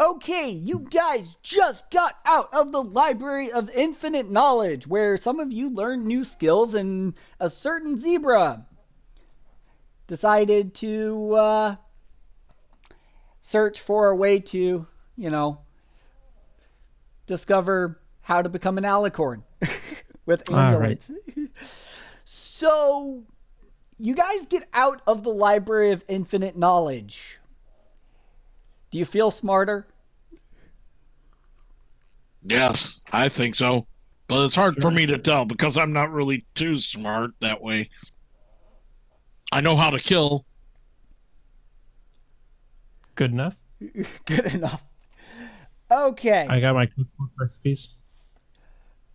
Okay, you guys just got out of the Library of Infinite Knowledge, where some of you learned new skills, and a certain zebra decided to search for a way to, discover how to become an alicorn with amulets. Right. So, you guys get out of the Library of Infinite Knowledge. Do you feel smarter? Yes, I think so. But it's hard for me to tell because I'm not really too smart that way. I know how to kill. Good enough. Good enough. Okay. I got my cookbook recipes.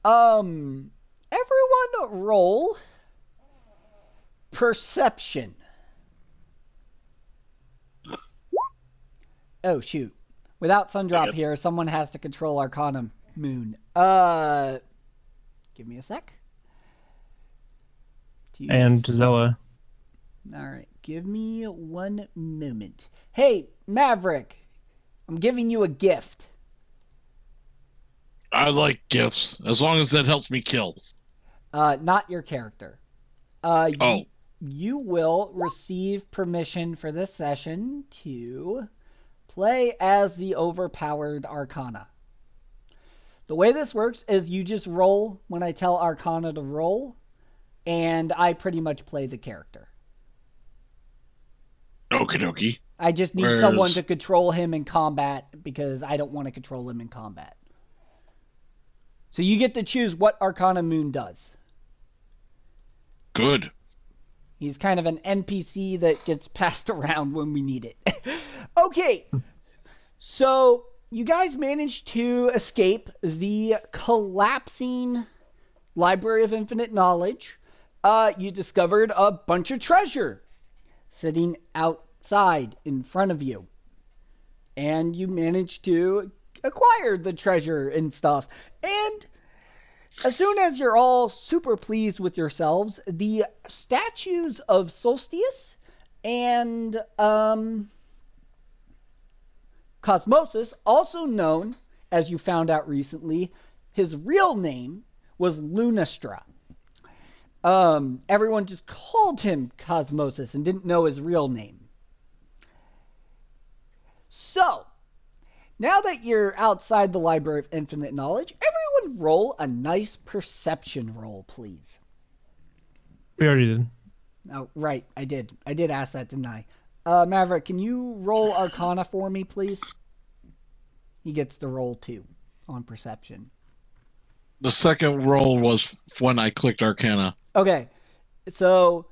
Everyone roll perception. Oh, shoot. Without Sundrop here, someone has to control Arcana Moon. Give me a sec. And Zella. All right. Give me one moment. Hey, Maverick. I'm giving you a gift. I like gifts, as long as that helps me kill. Not your character. You will receive permission for this session to play as the overpowered Arcana. The way this works is you just roll when I tell Arcana to roll, and I pretty much play the character. Okie dokie. I just need someone to control him in combat because I don't want to control him in combat. So you get to choose what Arcana Moon does. Good. He's kind of an NPC that gets passed around when we need it. Okay. So you guys managed to escape the collapsing Library of Infinite Knowledge. You discovered a bunch of treasure sitting outside in front of you. And you managed to acquire the treasure and stuff. And as soon as you're all super pleased with yourselves, the statues of Solstice and Cosmosis, also known, as you found out recently, his real name was Lunastra. Everyone just called him Cosmosis and didn't know his real name. So, now that you're outside the Library of Infinite Knowledge, everyone roll a nice perception roll, please. We already did. Oh, right. I did ask that, didn't I? Maverick, can you roll Arcana for me, please? He gets the roll, too, on perception. The second roll was when I clicked Arcana. Okay. So,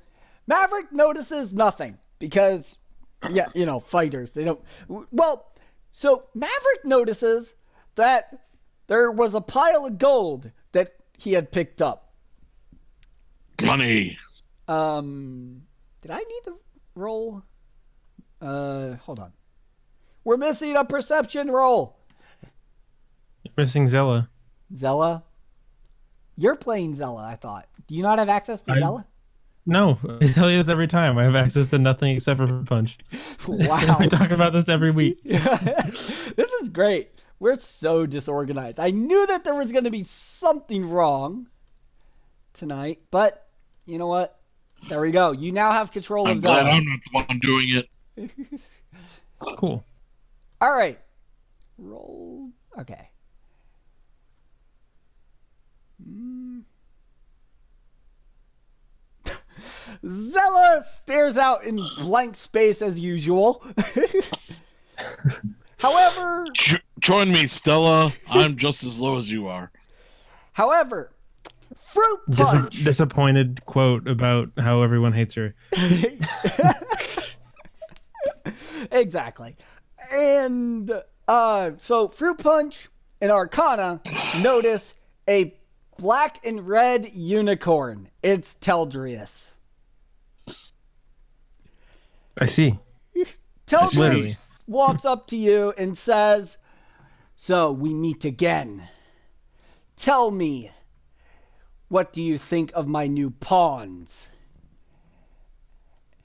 Maverick notices nothing because, fighters, they don't... Well... So Maverick notices that there was a pile of gold that he had picked up. Money. Did I need to roll? Hold on. We're missing a perception roll. You're missing Zella. Zella? You're playing Zella, I thought. Do you not have access to Zella? No, I tell you this every time. I have access to nothing except for Punch. Wow. We talk about this every week. This is great. We're so disorganized. I knew that there was going to be something wrong tonight, but you know what? There we go. You now have control of Zella. I'm glad I'm not the one doing it. Cool. All right. Roll. Okay. Zella stares out in blank space as usual. However... Join me, Stella. I'm just as low as you are. However, Fruit Punch... Disappointed quote about how everyone hates her. Exactly. And so Fruit Punch and Arcana notice a black and red unicorn. It's Teldrius. I see. Teldrius walks up to you and says, "So we meet again. Tell me, what do you think of my new pawns?"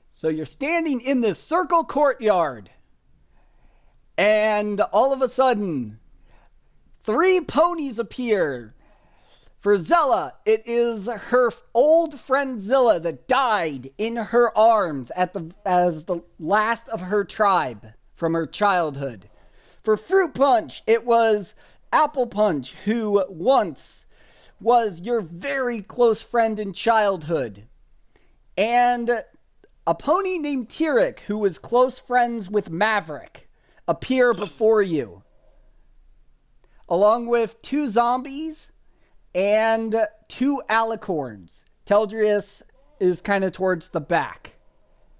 So you're standing in this circle courtyard, and And all of a sudden, 3 ponies appear. For Zella, it is her old friend Zilla that died in her arms as the last of her tribe from her childhood. For Fruit Punch, it was Apple Punch, who once was your very close friend in childhood. And a pony named Tyrek, who was close friends with Maverick, appear before you. Along with 2 zombies and 2 alicorns. Teldrius is kind of towards the back.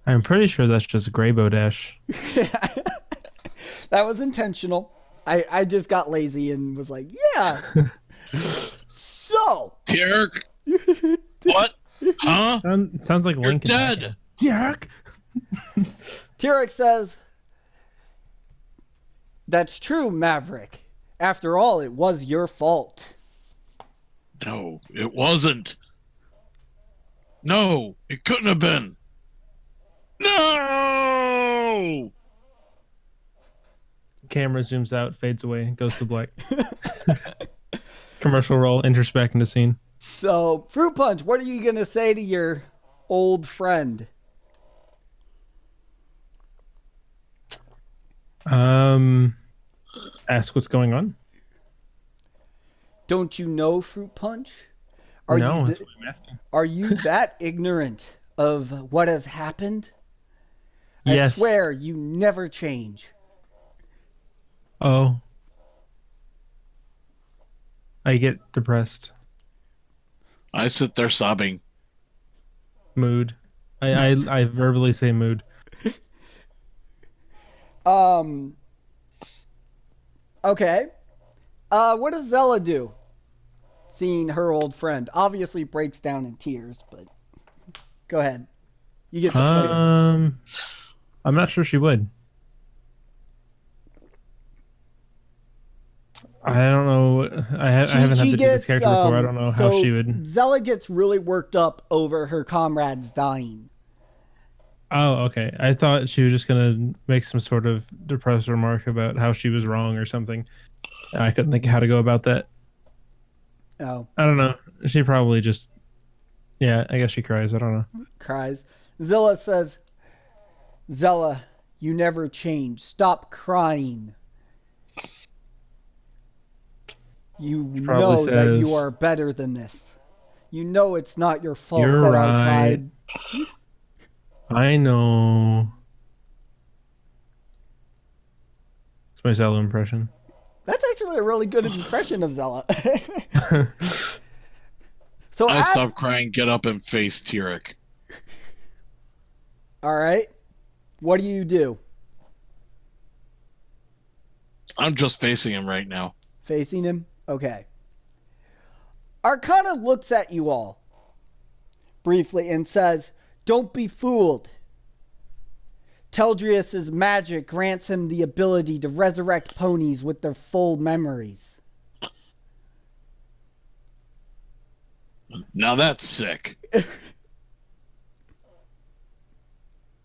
I'm pretty sure that's just Graybo Dash. That was intentional. I just got lazy and was like, yeah. So. Derek. What? Huh? Sounds like You're Lincoln. dead. Derek. Tyrek says, that's true, Maverick. After all, it was your fault. No, it wasn't. No, it couldn't have been. No! Camera zooms out, fades away, goes to black. Commercial roll, enters back into scene. So, Fruit Punch, what are you going to say to your old friend? Ask what's going on. Don't you know, Fruit Punch? No, that's what I'm asking. Are you that ignorant of what has happened? Yes. I swear you never change. Oh. I get depressed. I sit there sobbing. Mood. I verbally say mood. Okay. What does Zella do? Seeing her old friend. Obviously breaks down in tears, but go ahead. You get the point. I'm not sure she would. I don't know. I haven't had to do this character before. I don't know how she would. Zella gets really worked up over her comrades dying. Oh, okay. I thought she was just gonna make some sort of depressed remark about how she was wrong or something. I couldn't think of how to go about that. Oh. I don't know. She probably just. Yeah, I guess she cries. I don't know. Cries. Zilla says, Zella, you never change. Stop crying. You know says, that you are better than this. You know it's not your fault You're that right. I tried. I know. It's my Zelda impression. That's actually a really good impression of Zella. So I stop crying, get up, and face Tyrek. All right. What do you do? I'm just facing him right now. Facing him? Okay. Arcana looks at you all briefly and says, don't be fooled. Teldrius' magic grants him the ability to resurrect ponies with their full memories. Now that's sick.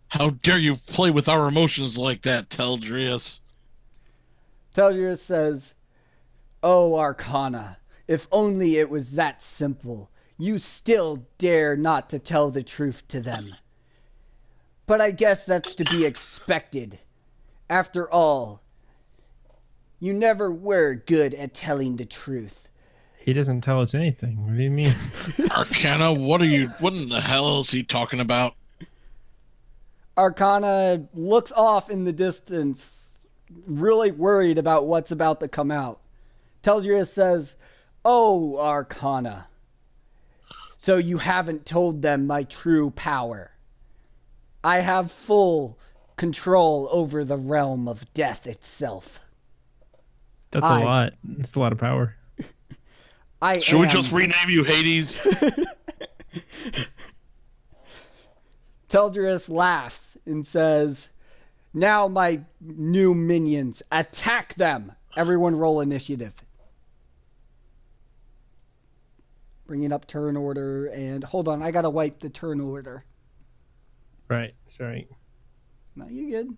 How dare you play with our emotions like that, Teldrius? Teldrius says, oh, Arcana, if only it was that simple. You still dare not to tell the truth to them. But I guess that's to be expected. After all, you never were good at telling the truth. He doesn't tell us anything. What do you mean? Arcana, what in the hell is he talking about? Arcana looks off in the distance, really worried about what's about to come out. Teldrius says, oh, Arcana, so you haven't told them my true power. I have full control over the realm of death itself. That's a lot. It's a lot of power. Should we just rename you Hades? Teldrius laughs and says, now my new minions, attack them. Everyone roll initiative. Bringing up turn order, and hold on, I gotta wipe the turn order. Right, sorry. No, you good.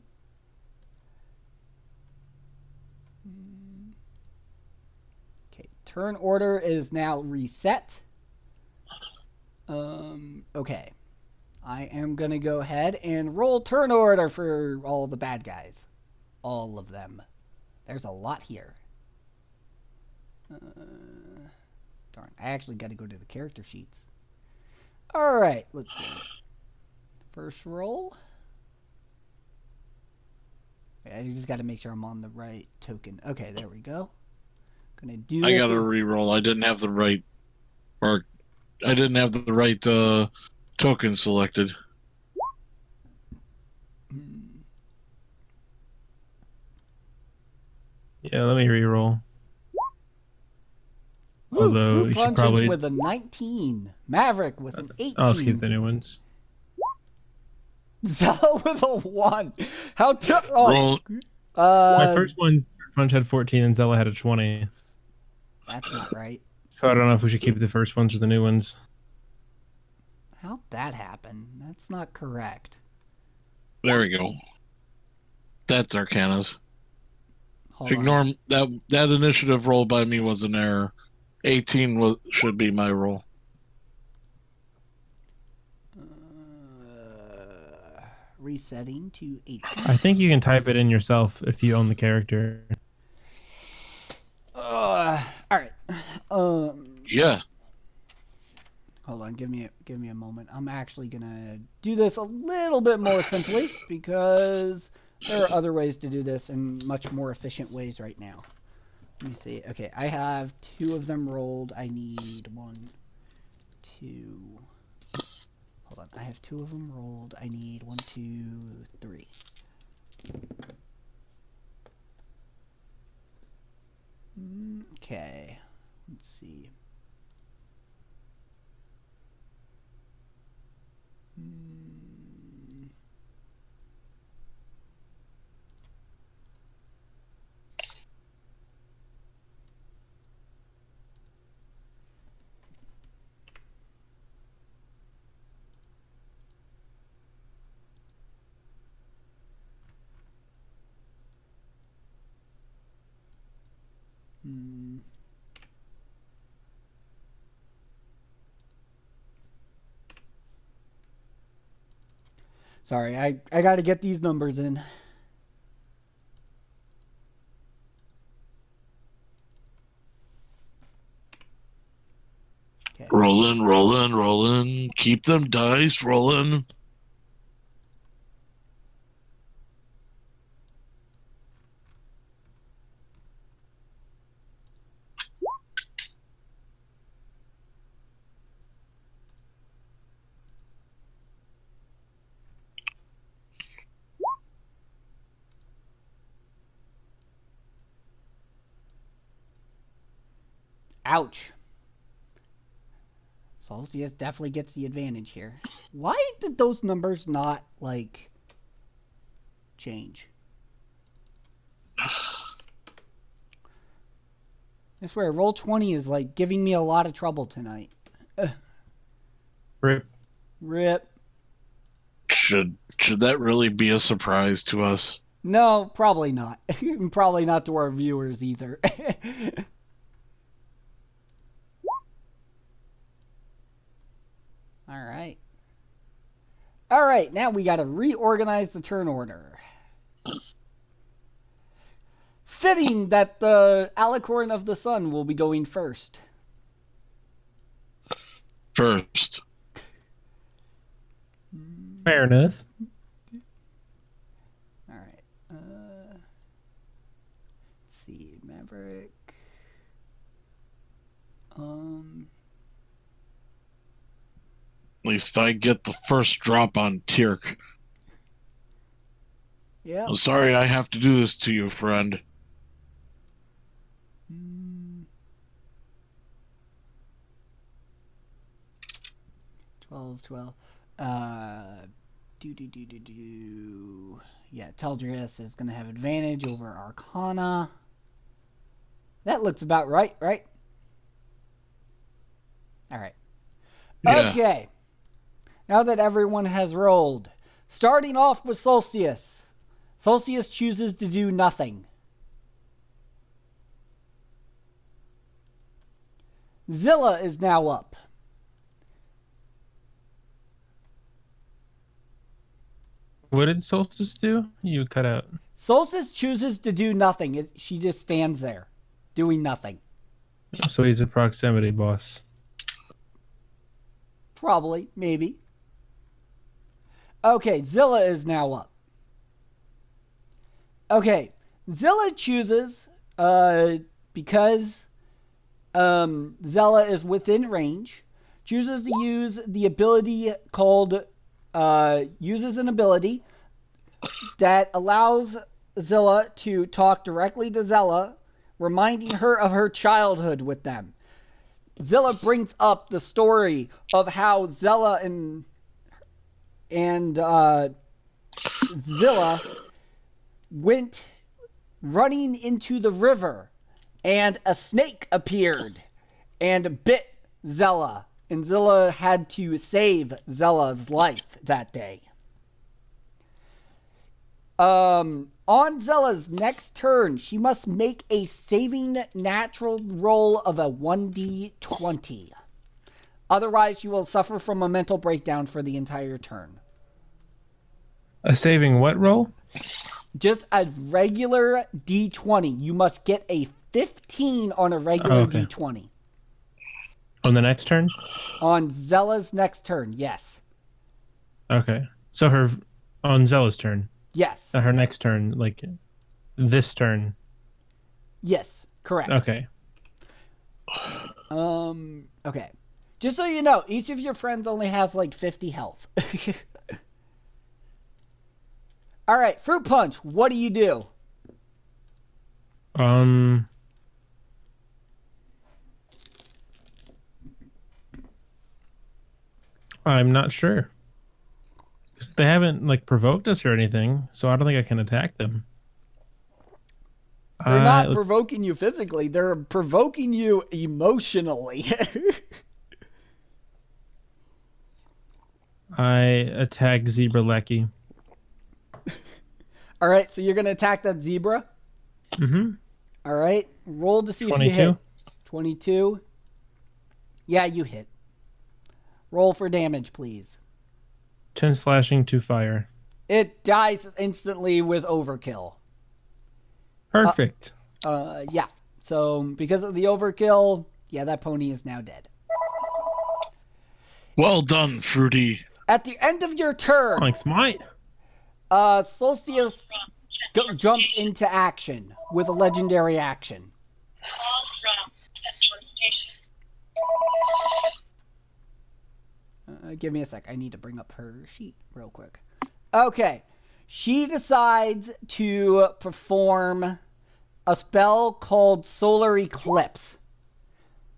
turn order is now reset. Okay. I am going to go ahead and roll turn order for all the bad guys. All of them. There's a lot here. Darn, I actually got to go to the character sheets. All right, let's see. First roll. I just got to make sure I'm on the right token. Okay, there we go. Gonna do. I got to re-roll. I didn't have the right, token selected. Yeah, let me re-roll. Ooh, Although you should Punches probably with a 19. Maverick with an 18. I'll skip the new ones. Zella with a 1. Roll. My first one's Punch had 14 and Zella had a 20. That's not right. So I don't know if we should keep the first ones or the new ones. How'd that happen? That's not correct. There we go. That's Arcana's. Hold Ignore on. that initiative roll by me was an error. 18 should be my roll. Resetting to 18. I think you can type it in yourself if you own the character. All right. Yeah. Hold on. Give me a moment. I'm actually gonna do this a little bit more simply because there are other ways to do this and much more efficient ways right now. Let me see. Okay, I have 2 of them rolled. I need 1, 2. Hold on. I have 2 of them rolled. I need 1, 2, 3. Okay. Let's see. Sorry, I got to get these numbers in. Okay. Rolling. Keep them dice rolling. Ouch. Solstice definitely gets the advantage here. Why did those numbers not, like, change? I swear, roll 20 is, like, giving me a lot of trouble tonight. Rip. Rip. Should that really be a surprise to us? No, probably not. Probably not to our viewers either. All right, now we got to reorganize the turn order. Fitting that the Alicorn of the Sun will be going first. First. Fair enough. All right. Let's see. Maverick. At least I get the first drop on Tirk. Yeah. I'm sorry I have to do this to you, friend. 12. Yeah, Teldris is going to have advantage over Arcana. That looks about right? All right. Yeah. Okay. Now that everyone has rolled, starting off with Solstice. Solstice chooses to do nothing. Zilla is now up. What did Solstice do? You cut out. Solstice chooses to do nothing. She just stands there, doing nothing. So he's a proximity boss. Probably, maybe. Okay, Zilla is now up. Okay, Zilla chooses, because Zella is within range, chooses to use the ability called, uses an ability that allows Zilla to talk directly to Zella, reminding her of her childhood with them. Zilla brings up the story of how Zella and Zilla went running into the river, and a snake appeared and bit Zella, and Zilla had to save Zella's life that day. On Zella's next turn, she must make a saving natural roll of a 1d20. Otherwise, she will suffer from a mental breakdown for the entire turn. A saving what roll? Just a regular d20. You must get a 15 on a regular d20. On the next turn? On Zella's next turn, yes. Okay. So on Zella's turn? Yes. Her next turn, like this turn? Yes, correct. Okay. Okay. Just so you know, each of your friends only has like 50 health. All right, Fruit Punch, what do you do? I'm not sure. 'Cause they haven't like provoked us or anything, so I don't think I can attack them. They're not provoking you physically, they're provoking you emotionally. I attack Zebra Lecky. All right, so you're going to attack that zebra? Mm-hmm. All right, roll to see 22? if you hit. 22. Yeah, you hit. Roll for damage, please. 10 slashing, 2 fire. It dies instantly with overkill. Perfect. Yeah. So because of the overkill, yeah, that pony is now dead. Well done, Fruity. At the end of your turn, Thanks, mate. Solstice jumps into action with a legendary action. Give me a sec. I need to bring up her sheet real quick. Okay. She decides to perform a spell called Solar Eclipse.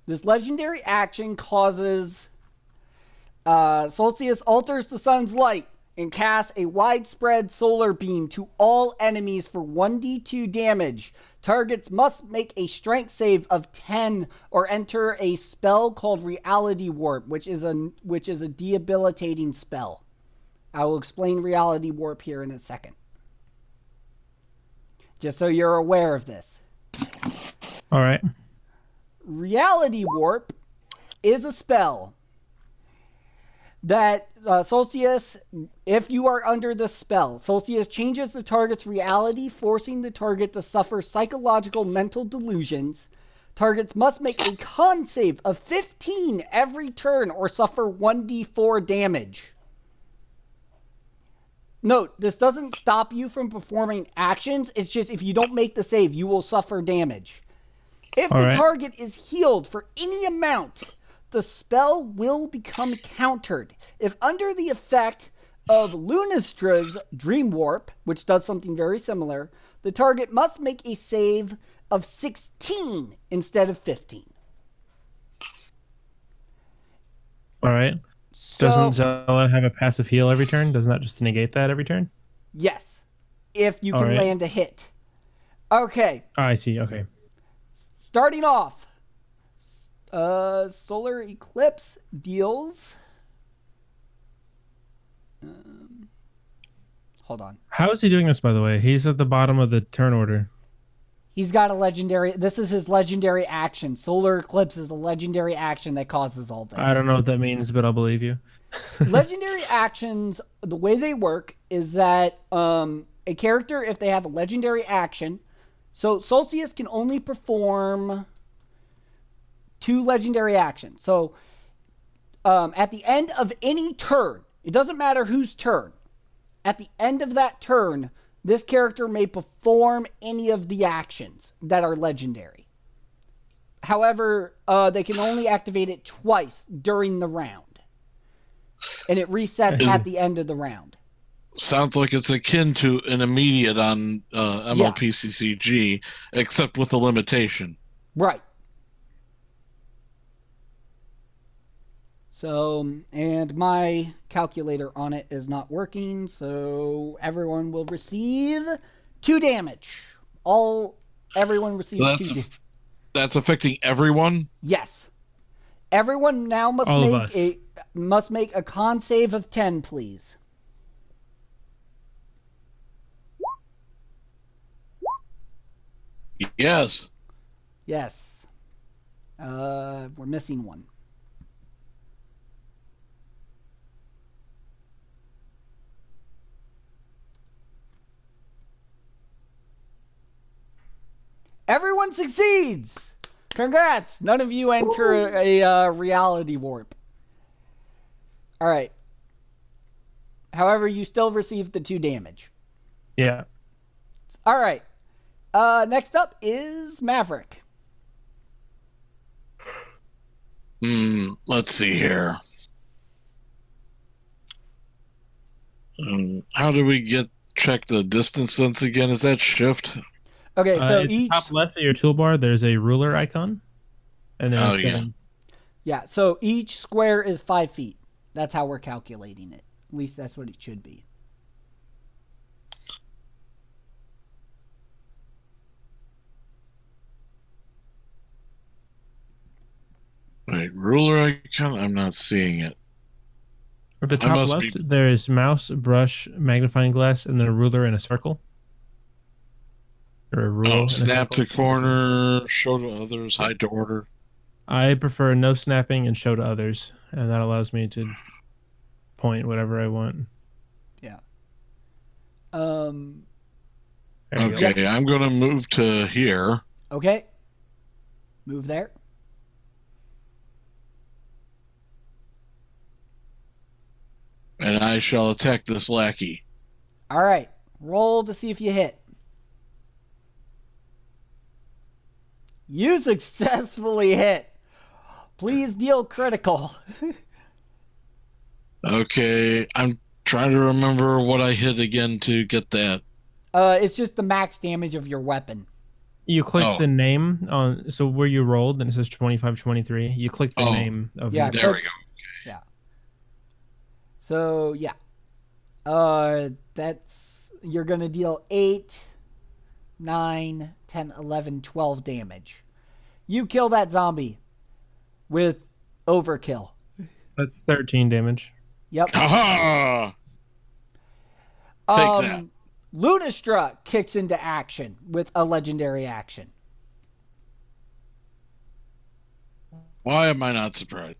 This legendary action causes Solstice alters the sun's light and casts a widespread solar beam to all enemies for 1d2 damage. Targets must make a strength save of 10 or enter a spell called Reality Warp, which is a debilitating spell. I will explain Reality Warp here in a second. Just so you're aware of this. All right. Reality Warp is a spell that Solstice, if you are under the spell, Solstice changes the target's reality, forcing the target to suffer psychological mental delusions. Targets must make a con save of 15 every turn or suffer 1d4 damage. Note, this doesn't stop you from performing actions. It's just if you don't make the save, you will suffer damage. If the target is healed for any amount, the spell will become countered. If under the effect of Lunastra's Dream Warp, which does something very similar, the target must make a save of 16 instead of 15. All right. So, doesn't Zella have a passive heal every turn? Doesn't that just negate that every turn? Yes. If you can land a hit. Okay. Oh, I see. Okay. Starting off, Solar Eclipse deals. Hold on. How is he doing this, by the way? He's at the bottom of the turn order. He's got a legendary. This is his legendary action. Solar Eclipse is a legendary action that causes all this. I don't know what that means, but I'll believe you. Legendary actions, the way they work is that a character, if they have a legendary action, so Solstice can only perform 2 legendary actions. So at the end of any turn, it doesn't matter whose turn, at the end of that turn, this character may perform any of the actions that are legendary. However, they can only activate it twice during the round. And it resets at the end of the round. Sounds like it's akin to an immediate on MLPCCG, except with a limitation. Right. So, and my calculator on it is not working, so everyone will receive 2 damage. Everyone receives So 2 damage. That's affecting everyone? Yes. Everyone now must make a con save of 10, please. Yes. Yes. We're missing one. Everyone succeeds! Congrats! None of you enter a reality warp. Alright. However, you still receive the 2 damage. Yeah. Alright. Next up is Maverick. Let's see here. How do we check the distance once again? Is that shift? Okay, so at the each top left of your toolbar, there's a ruler icon. And then yeah, so each square is 5 feet. That's how we're calculating it. At least that's what it should be. Right, ruler icon? I'm not seeing it. At the top left, there is mouse, brush, magnifying glass, and then a ruler in a circle. Or a rule. Snap to corner, show to others, hide to order. I prefer no snapping and show to others, and that allows me to point whatever I want. Yeah. Okay, I'm going to move to here. Okay. Move there. And I shall attack this lackey. All right. Roll to see if you hit. You successfully hit. Please deal critical. Okay, I'm trying to remember what I hit again to get that. It's just the max damage of your weapon. You click the name on, so where you rolled, and it says 2523. You click the name of yeah, there we go. Okay. Yeah. So, yeah. You're going to deal 8, 9, 10, 11, 12 damage. You kill that zombie with overkill. That's 13 damage. Yep. Aha! Take that. Lunastra kicks into action with a legendary action. Why am I not surprised?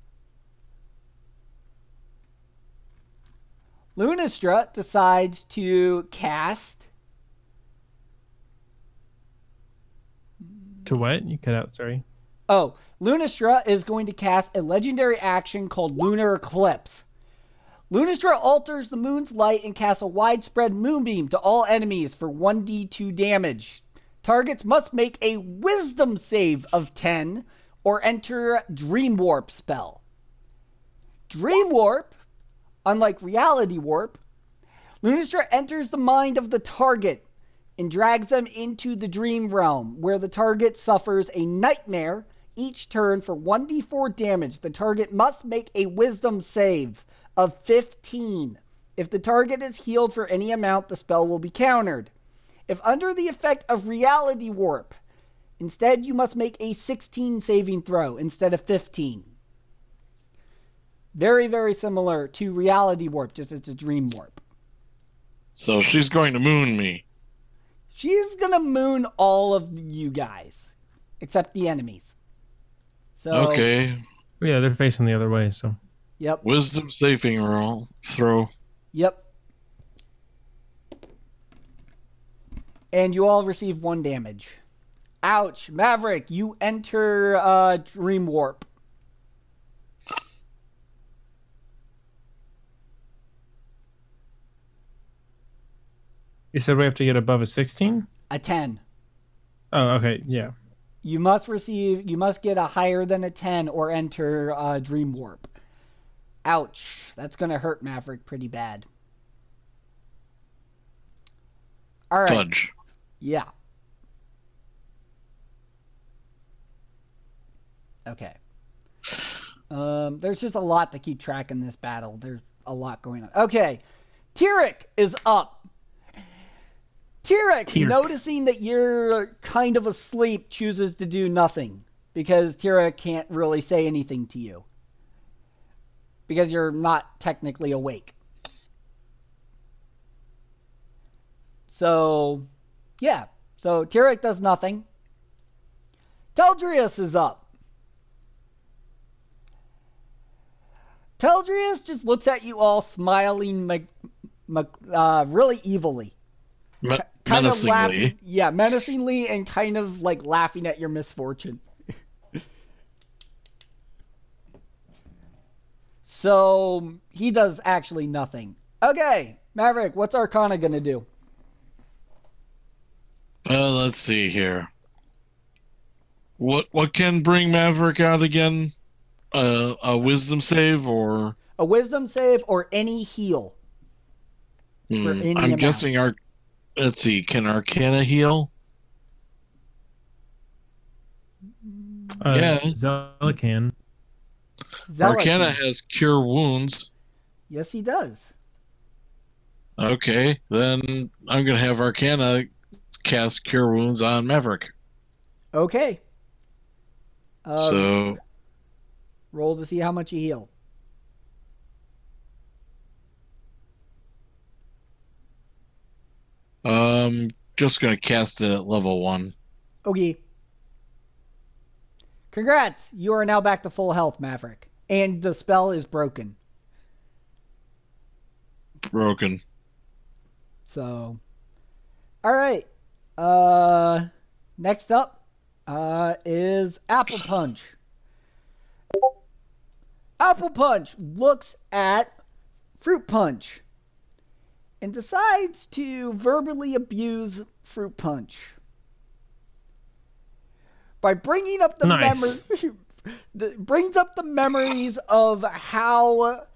Lunastra decides to cast. To what? You cut out, sorry. Oh, Lunastra is going to cast a legendary action called Lunar Eclipse. Lunastra alters the moon's light and casts a widespread moonbeam to all enemies for 1d2 damage. Targets must make a wisdom save of 10 or enter Dream Warp spell. Dream Warp, unlike Reality Warp, Lunastra enters the mind of the target and drags them into the dream realm, where the target suffers a nightmare each turn for 1d4 damage. The target must make a wisdom save of 15. If the target is healed for any amount, the spell will be countered. If under the effect of Reality Warp, instead you must make a 16 saving throw instead of 15. Very, very similar to Reality Warp, just it's a Dream Warp. So she's going to moon me. She's gonna moon all of you guys, except the enemies. So Okay. Yeah, they're facing the other way, so. Yep. Wisdom saving throw. Yep. And you all receive 1 damage. Ouch. Maverick, you enter Dream Warp. You said we have to get above a 16? A 10. Oh, okay, yeah. You must get a higher than a 10 or enter Dream Warp. Ouch. That's going to hurt Maverick pretty bad. All right. Fudge. Yeah. Okay. There's just a lot to keep track in this battle. There's a lot going on. Okay. Tyrek is up. Tyrek, noticing that you're kind of asleep, chooses to do nothing. Because Tyrek can't really say anything to you. Because you're not technically awake. So, yeah. So, Tyrek does nothing. Teldrius is up. Teldrius just looks at you all smiling really evilly. Kind of laughing. Yeah, menacingly and kind of like laughing at your misfortune. So, he does actually nothing. Okay, Maverick, what's Arcana going to do? Let's see here. What can bring Maverick out again? A wisdom save or a wisdom save or any heal. For any I'm amount. guessing let's see, can Arcana heal? Yeah, Zella can. Arcana has cure wounds. Yes, he does. Okay, then I'm gonna have Arcana cast cure wounds on Maverick. Okay. So roll to see how much you heal. Just gonna cast it at level 1. Okay. Congrats! You are now back to full health, Maverick. And the spell is broken. Broken. So. Alright. Next up is Apple Punch. Apple Punch looks at Fruit Punch and decides to verbally abuse Fruit Punch by bringing up the brings up the memories of how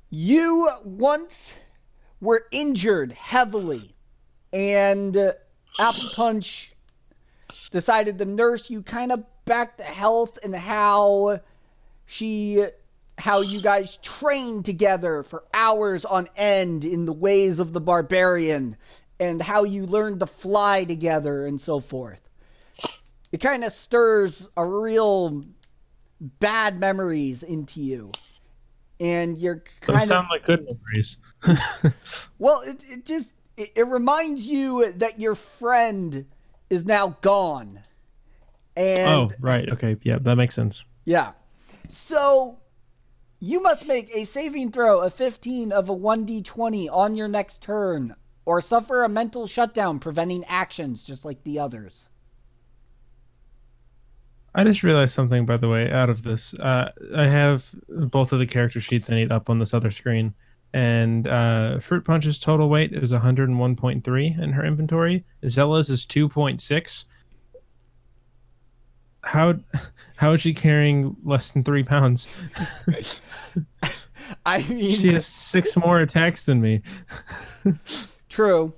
you once were injured heavily, and Apple Punch decided to nurse you kind of back to health, and how you guys trained together for hours on end in the ways of the barbarian, and how you learned to fly together and so forth. It kind of stirs a real bad memories into you. And you're kind of sound like good memories. Well, it reminds you that your friend is now gone. And right. Okay. Yeah, that makes sense. Yeah. So you must make a saving throw of 15 of a 1d20 on your next turn, or suffer a mental shutdown preventing actions just like the others. I just realized something, by the way, out of this. I have both of the character sheets I need up on this other screen. And Fruit Punch's total weight is 101.3 in her inventory. Zella's is 2.6. How is she carrying less than 3 pounds? I mean, she has 6 more attacks than me. True.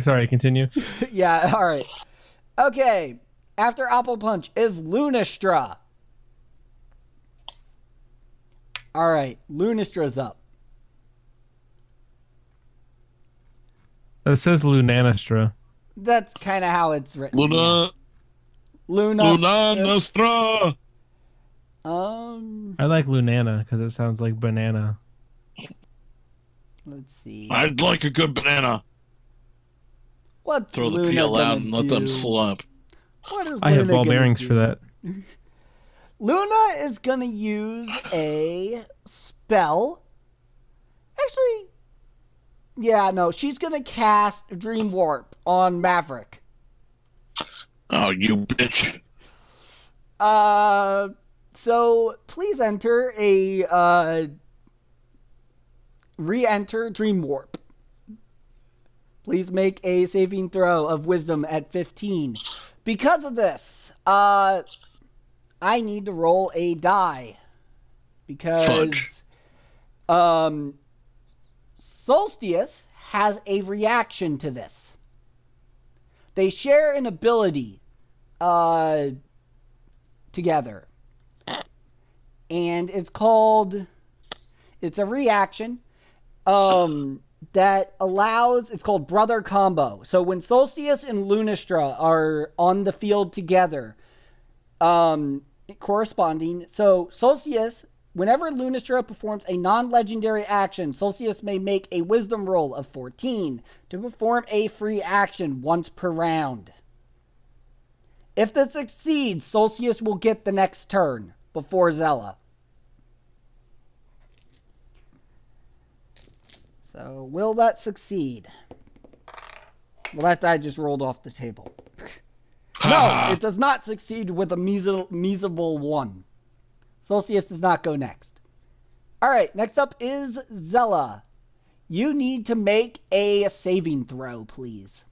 Sorry, continue. Yeah, all right. Okay. After Apple Punch is Lunastra. All right, Lunastra's up. It says Lunanastra. That's kind of how it's written. Luna Nostra. I like Lunana because it sounds like banana. Let's see. I'd like a good banana. What's Throw the Luna peel out gonna and let them do? slump. What is I have Luna ball gonna bearings do? for that. Luna is gonna use a spell. Actually, yeah, no, she's gonna cast Dream Warp on Maverick. Oh, you bitch. So please enter a re-enter Dream Warp. Please make a saving throw of Wisdom at 15. Because of this, I need to roll a die because Solstice has a reaction to this. They share an ability together. And it's a reaction that allows, it's called Brother Combo. So when Solstice and Lunastra are on the field together, corresponding, so Solstice, whenever Lunastra performs a non-legendary action, Solstice may make a wisdom roll of 14 to perform a free action once per round. If this succeeds, Solstice will get the next turn before Zella. So, will that succeed? Well, that die just rolled off the table. No, it does not succeed with a measable 1. Solstice does not go next. Alright, next up is Zella. You need to make a saving throw, please.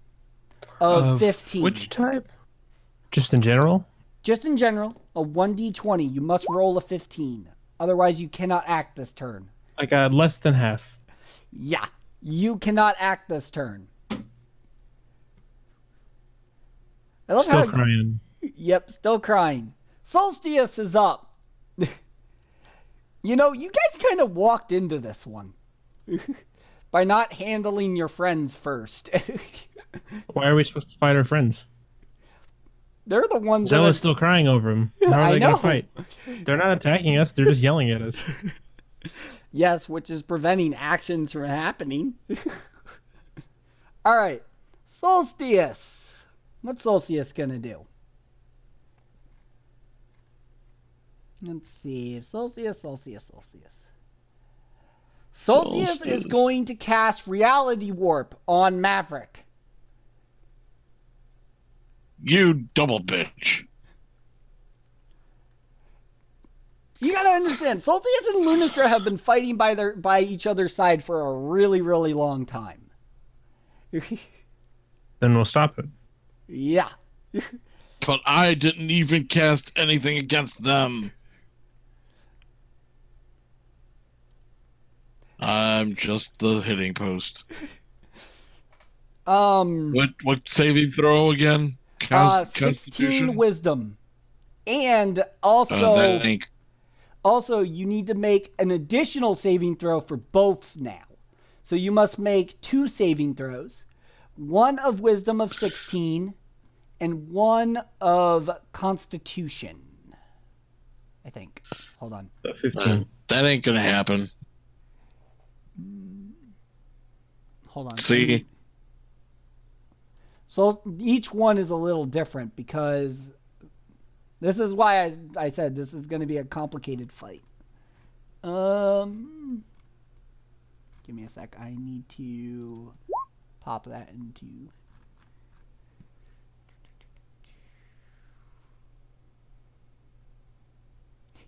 Of 15. Which type? Just in general? Just in general, a 1d20. You must roll a 15. Otherwise, you cannot act this turn. I got less than half. Yeah, you cannot act this turn. I love Still crying. Yep, still crying. Solstice is up. You know, you guys kind of walked into this one by not handling your friends first. Why are we supposed to fight our friends? They're the ones Zella's still crying over him. How are they going know. to fight? They're not attacking us. They're just yelling at us. Yes, which is preventing actions from happening. All right. Solstice. What's Solstice going to do? Let's see. Solstice is going to cast Reality Warp on Maverick. You double bitch. You gotta understand, Solstice and Lunastra have been fighting by each other's side for a really, really long time. Then we'll stop it. Yeah. But I didn't even cast anything against them. I'm just the hitting post. What saving throw again? 16 wisdom. And also you need to make an additional saving throw for both now. So you must make 2 saving throws. 1 of wisdom of 16 and 1 of constitution. I think. Hold on. 15. That ain't gonna happen. Hold on. See? So each one is a little different because this is why I said this is going to be a complicated fight. Give me a sec. I need to pop that into...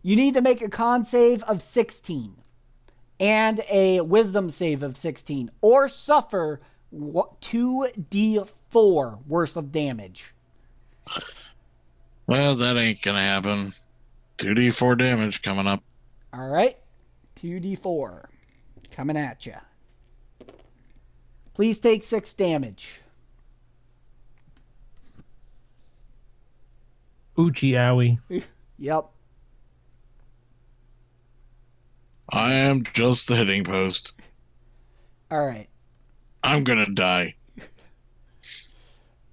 You need to make a con save of 16 and a wisdom save of 16 or suffer 2d4 worth of damage. Well, that ain't gonna happen. 2d4 damage coming up. All right. 2d4 coming at you. Please take 6 damage. Oochie owie. Yep. I am just the hitting post. All right. I'm gonna die.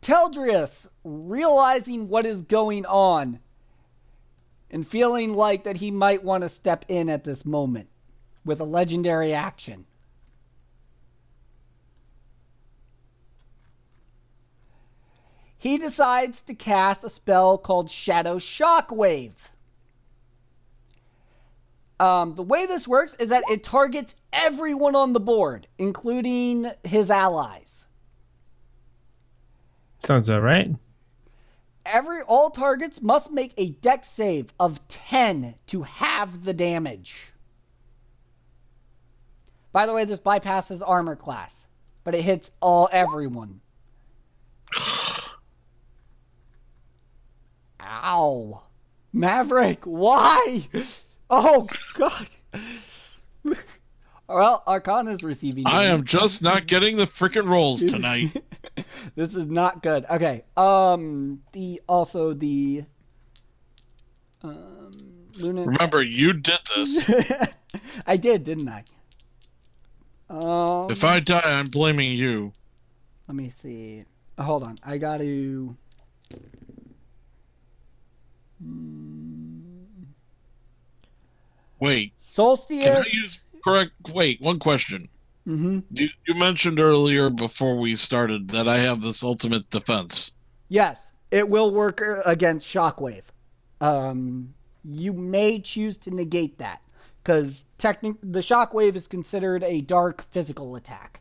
Teldrius, realizing what is going on and feeling like that he might want to step in at this moment with a legendary action. he decides to cast a spell called Shadow Shockwave. The way this works is that it targets everyone on the board, including his allies. Sounds all right. All targets must make a dex save of 10 to halve the damage. By the way, this bypasses armor class, but it hits everyone. Ow. Maverick, why? Oh, God. Well, Arcana's receiving damage. I am just not getting the freaking rolls tonight. This is not good. Okay. Luna. Remember, you did this. I did, didn't I? If I die, I'm blaming you. Let me see. Hold on. I got to. Wait. Solstice. Can I use correct? Wait, one question. Mm-hmm. You mentioned earlier before we started that I have this ultimate defense. Yes, it will work against Shockwave. You may choose to negate that because the Shockwave is considered a dark physical attack.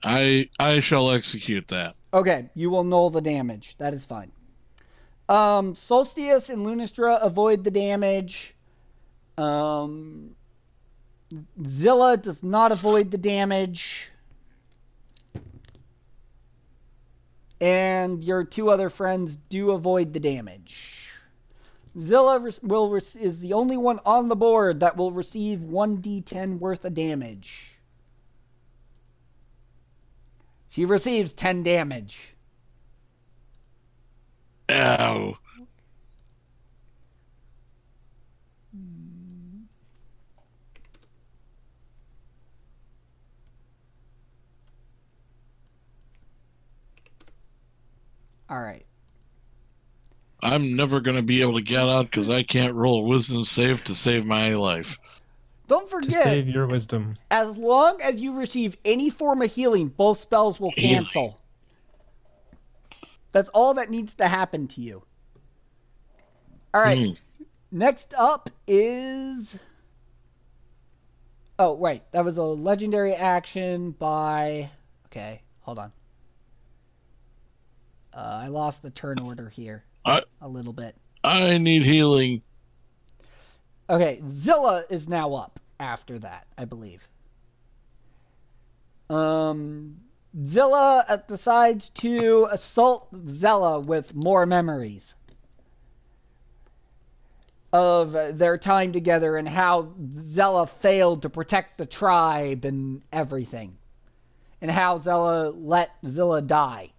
I shall execute that. Okay, you will null the damage. That is fine. Solstice and Lunistra avoid the damage. Zilla does not avoid the damage. And your two other friends do avoid the damage. Zilla is the only one on the board that will receive 1d10 worth of damage. She receives 10 damage. Ow. All right. I'm never going to be able to get out because I can't roll a wisdom save to save my life. Don't To forget, save your wisdom. as long as you receive any form of healing, both spells will cancel. That's all that needs to happen to you. All right. Next up is... Oh, right. That was a legendary action by... Okay, hold on. I lost the turn order here a little bit. I need healing. Okay, Zilla is now up after that, I believe. Zilla decides to assault Zella with more memories of their time together and how Zella failed to protect the tribe and everything. And how Zella let Zilla die.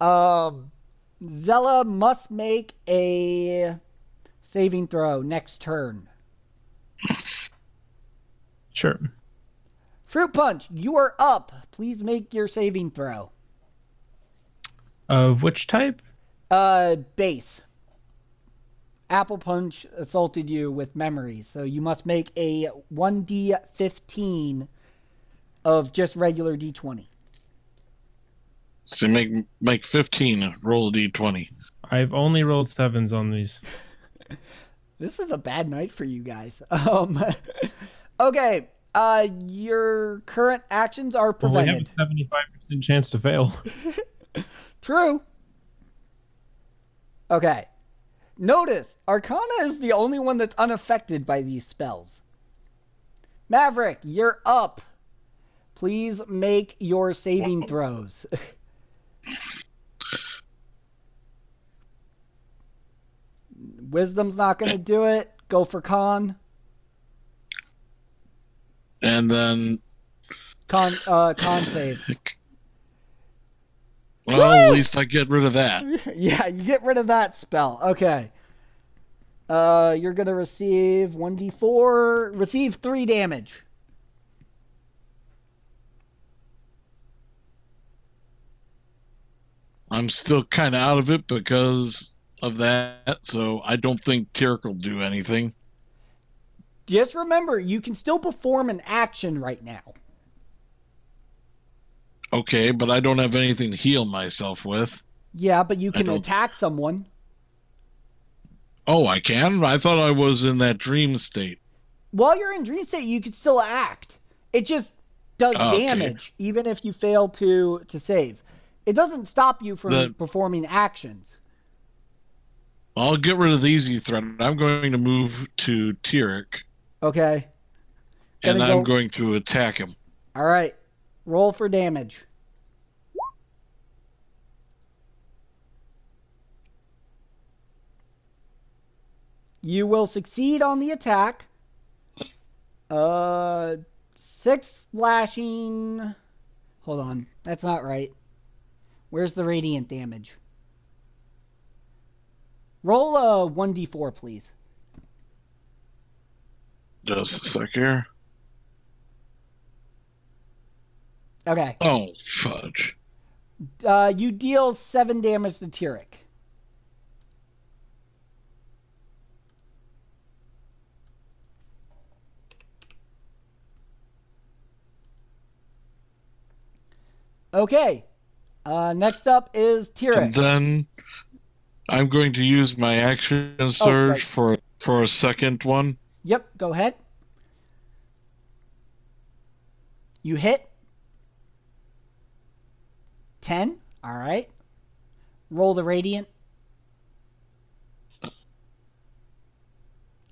Zella must make a saving throw next turn. Sure. Fruit Punch, you are up. Please make your saving throw. Of which type? Base. Apple Punch assaulted you with memories, so you must make a 1d15 of just regular d20. So make 15, roll a d20. I've only rolled 7s on these. This is a bad night for you guys. Okay. Your current actions are prevented. Well, we have a 75% chance to fail. True. Okay. Notice, Arcana is the only one that's unaffected by these spells. Maverick, you're up. Please make your saving throws. Wisdom's not going to do it. Go for con. And then... Con save. Well, at least I get rid of that. Yeah, you get rid of that spell. Okay. You're going to receive 1d4. Receive 3 damage. I'm still kind of out of it because of that, so I don't think Tyrk will do anything. Just remember, you can still perform an action right now. Okay, but I don't have anything to heal myself with. Yeah, but you I can don't. attack someone. Oh, I can? I thought I was in that dream state. While you're in dream state, you can still act. It just does Okay. damage, even if you fail to save. It doesn't stop you from The, performing actions. I'll get rid of the easy threat. I'm going to move to Tyrek, Okay. and Gonna I'm go. going to attack him. All right. Roll for damage. You will succeed on the attack. 6 slashing. Hold on. That's not right. Where's the radiant damage? Roll a 1d4, please. Just a sec here. Okay. Oh, fudge. You deal 7 damage to Tyrek. Okay. Next up is And Tyrek. then I'm going to use my action surge for a second one. Yep, go ahead. You hit. 10. All right. Roll the radiant.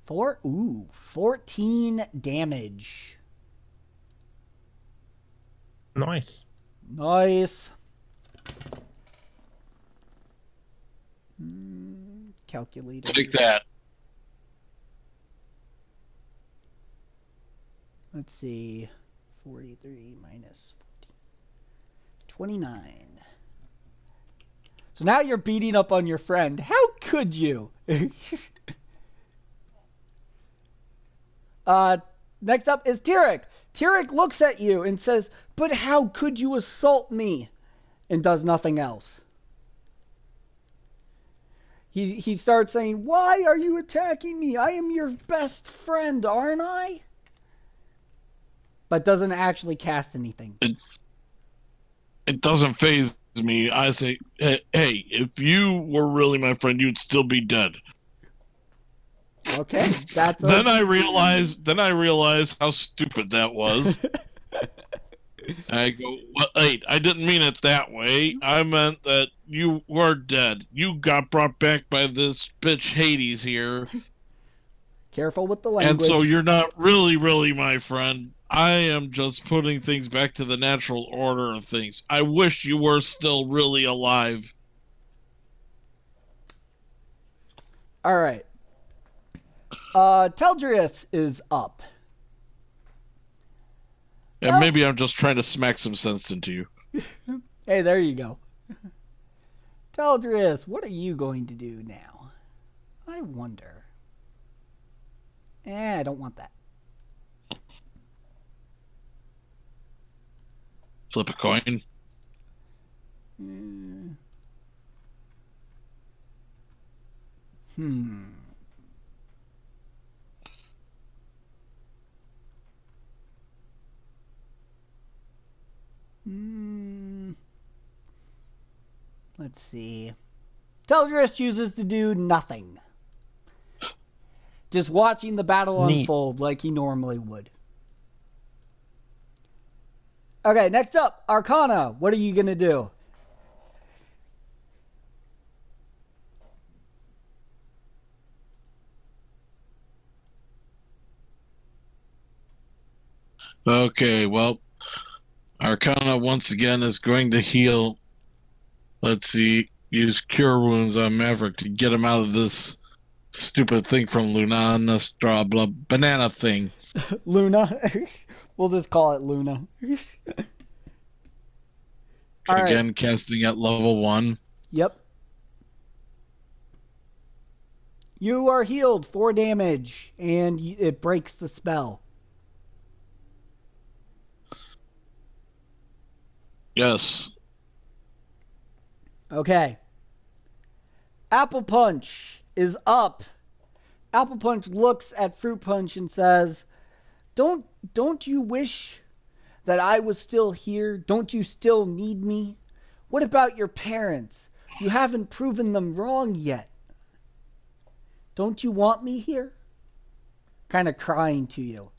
4. Ooh, 14 damage. Nice. Nice. Calculator. Take that. Let's see. 43 minus 14. 29. So now you're beating up on your friend. How could you? Next up is Tyrek. Tyrek looks at you and says, "But how could you assault me?" And does nothing else. He starts saying, "Why are you attacking me? I am your best friend, aren't I?" But doesn't actually cast anything. It doesn't phase me. I say, hey, if you were really my friend, you'd still be dead. Okay, that's Then I realize how stupid that was. I go, wait, I didn't mean it that way. I meant that you were dead. You got brought back by this bitch Hades here. Careful with the language. And so you're not really my friend. I am just putting things back to the natural order of things. I wish you were still really alive. All right. Teldrius is up. And maybe I'm just trying to smack some sense into you. Hey, there you go. Teldrius, what are you going to do now? I wonder. I don't want that. Flip a coin. Let's see. Teldrius chooses to do nothing. Just watching the battle Neat. unfold like he normally would. Okay, next up, Arcana. What are you going to do? Okay, well, Arcana once again is going to heal. Let's see, use Cure Wounds on Maverick to get him out of this stupid thing from Luna Nostra, blah, banana thing. Luna. We'll just call it Luna. All Again, right. casting at level 1. Yep. You are healed 4 damage, and it breaks the spell. Yes. Okay. Apple Punch is up. Apple Punch looks at Fruit Punch and says, Don't you wish that I was still here? Don't you still need me? What about your parents? You haven't proven them wrong yet. Don't you want me here? Kind of crying to you.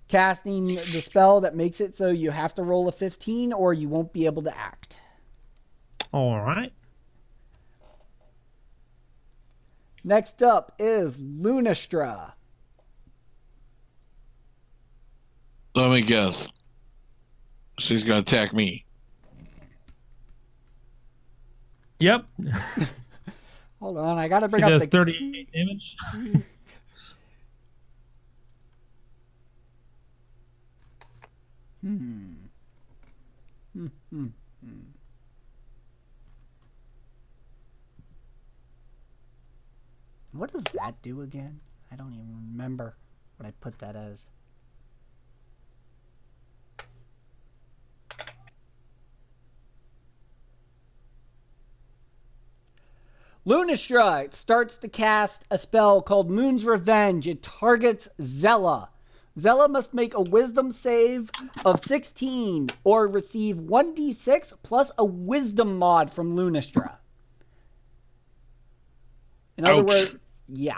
Casting the spell that makes it so you have to roll a 15 or you won't be able to act. All right. Next up is Lunastra. Let me guess. She's going to attack me. Yep. Hold on, I gotta bring She up does the 38 damage. What does that do again? I don't even remember what I put that as. Lunastra starts to cast a spell called Moon's Revenge. It targets Zella. Zella must make a wisdom save of 16 or receive 1d6 plus a wisdom mod from Lunastra. In other Ouch. words, yeah.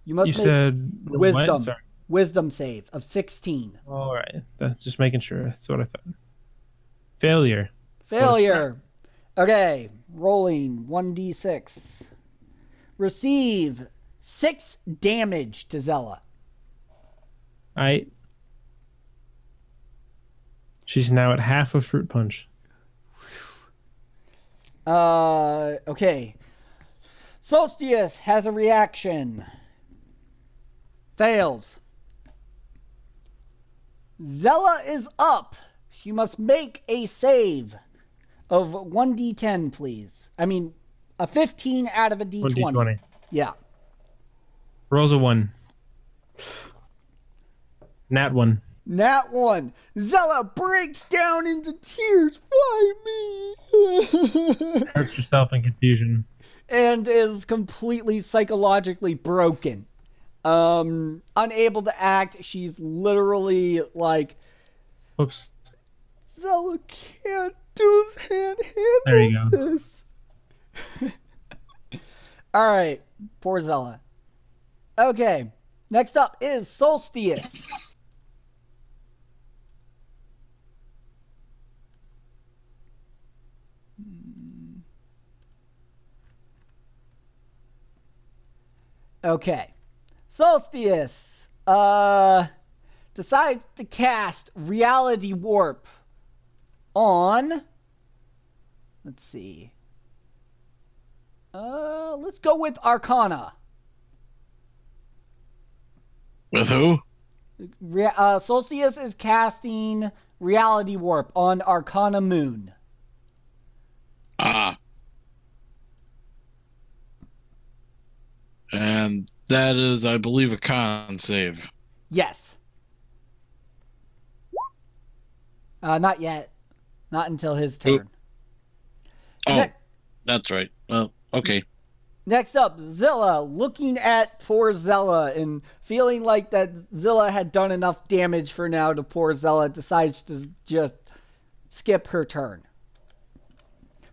You must You make said what? wisdom. Sorry. Wisdom save of 16. All right. That's just making sure. That's what I thought. Failure. Failure. Okay, rolling 1d6. Receive 6 damage to Zella. All right. She's now at half of Fruit Punch. Okay. Solstice has a reaction. Fails. Zella is up. She must make a save of 1d10, please. I mean, a 15 out of a d20. 1d20. Yeah. Rolls a 1. Nat 1. Nat 1. Zella breaks down into tears. Why me? Hurts yourself in confusion. And is completely psychologically broken. Unable to act. She's literally like, Whoops. Zella can't handle There you go. this. All right, poor Zella. Okay, next up is Solstice. Okay, Solstice decides to cast Reality Warp on, let's see, let's go with Arcana. With who? Solstice is casting Reality Warp on Arcana Moon. Ah. And that is, I believe, a con save. Yes. Not yet. Not until his turn. Oh, that's right. Well, okay. Next up, Zilla, looking at poor Zella and feeling like that Zilla had done enough damage for now to poor Zella, decides to just skip her turn.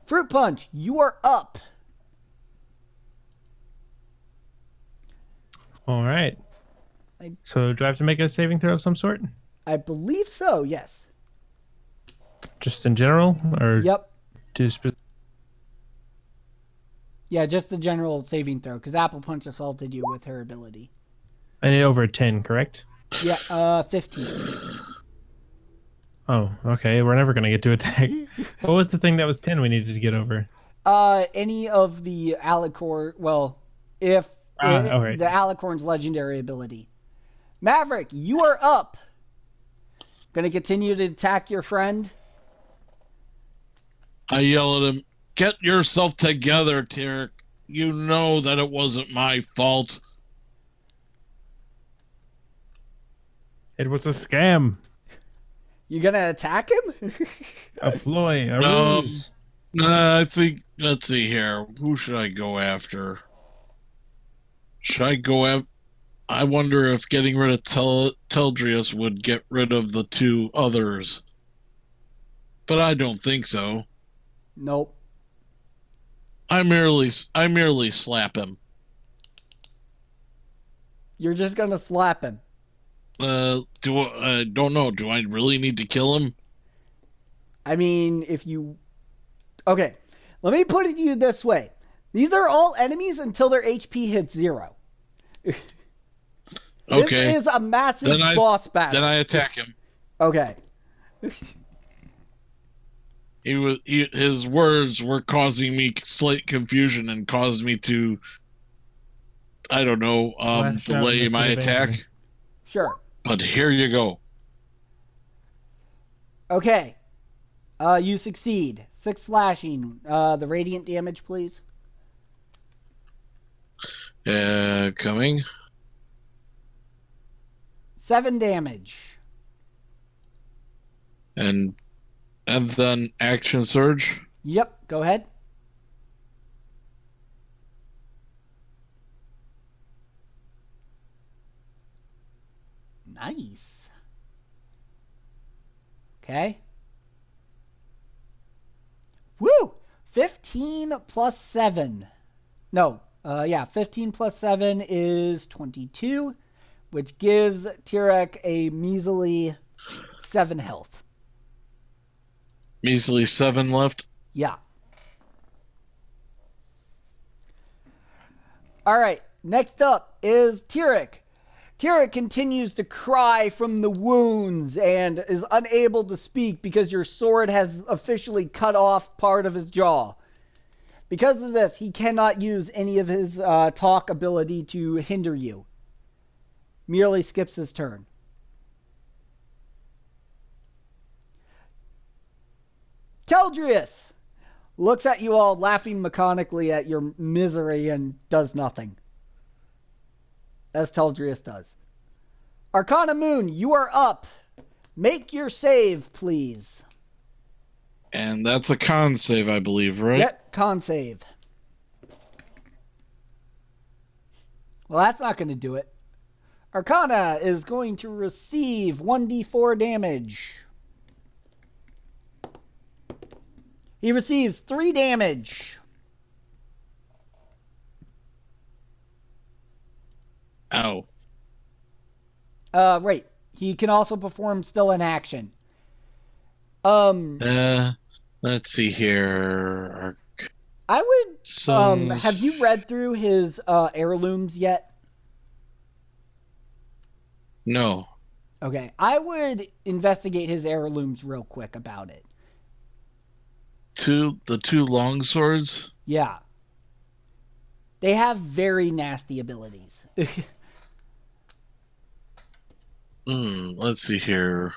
Fruit Punch, you are up. All right. So do I have to make a saving throw of some sort? I believe so, yes. Just in general? Or Yep. to Yeah, just the general saving throw, because Apple Punch assaulted you with her ability. I need over a 10, correct? Yeah, 15. Oh, okay. We're never going to get to attack. What was the thing that was 10 we needed to get over? Any of the Alicorn, well, if right. the Alicorn's legendary ability. Maverick, you are up. Gonna continue to attack your friend? I yell at him, "Get yourself together, Tarek. You know that it wasn't my fault." It was a scam. You gonna attack him? A ploy. A No. ruse. I think, let's see here. Who should I go after? Should I go after... I wonder if getting rid of Teldrius would get rid of the two others. But I don't think so. Nope. I merely slap him. You're just gonna slap him. Don't know. Do I really need to kill him? I mean, if you... Okay, let me put it to you this way. These are all enemies until their HP hits 0. Okay. This is a massive boss battle. Then I attack him. Okay. His words were causing me slight confusion and caused me to, I don't know, delay my attack. Sure. But here you go. Okay. You succeed. 6 slashing. The radiant damage, please. Coming. 7 damage. And then action surge. Yep, go ahead. Nice. Okay. Woo! 15 plus 7. No, 15 plus 7 is 22, which gives Tirek a measly 7 health. Measly 7 left. Yeah. All right, next up is Tirek. Tirek continues to cry from the wounds and is unable to speak because your sword has officially cut off part of his jaw. Because of this, he cannot use any of his talk ability to hinder you. Merely skips his turn. Teldrius looks at you all laughing mechanically at your misery and does nothing. As Teldrius does. Arcana Moon, you are up. Make your save, please. And that's a con save, I believe, right? Yep, con save. Well, that's not going to do it. Arcana is going to receive 1d4 damage. He receives 3 damage. Ow. Right. He can also perform still in action. Let's see here. I would, have you read through his, heirlooms yet? No. Okay. I would investigate his heirlooms real quick about it. The two long swords? Yeah. They have very nasty abilities. Let's see here.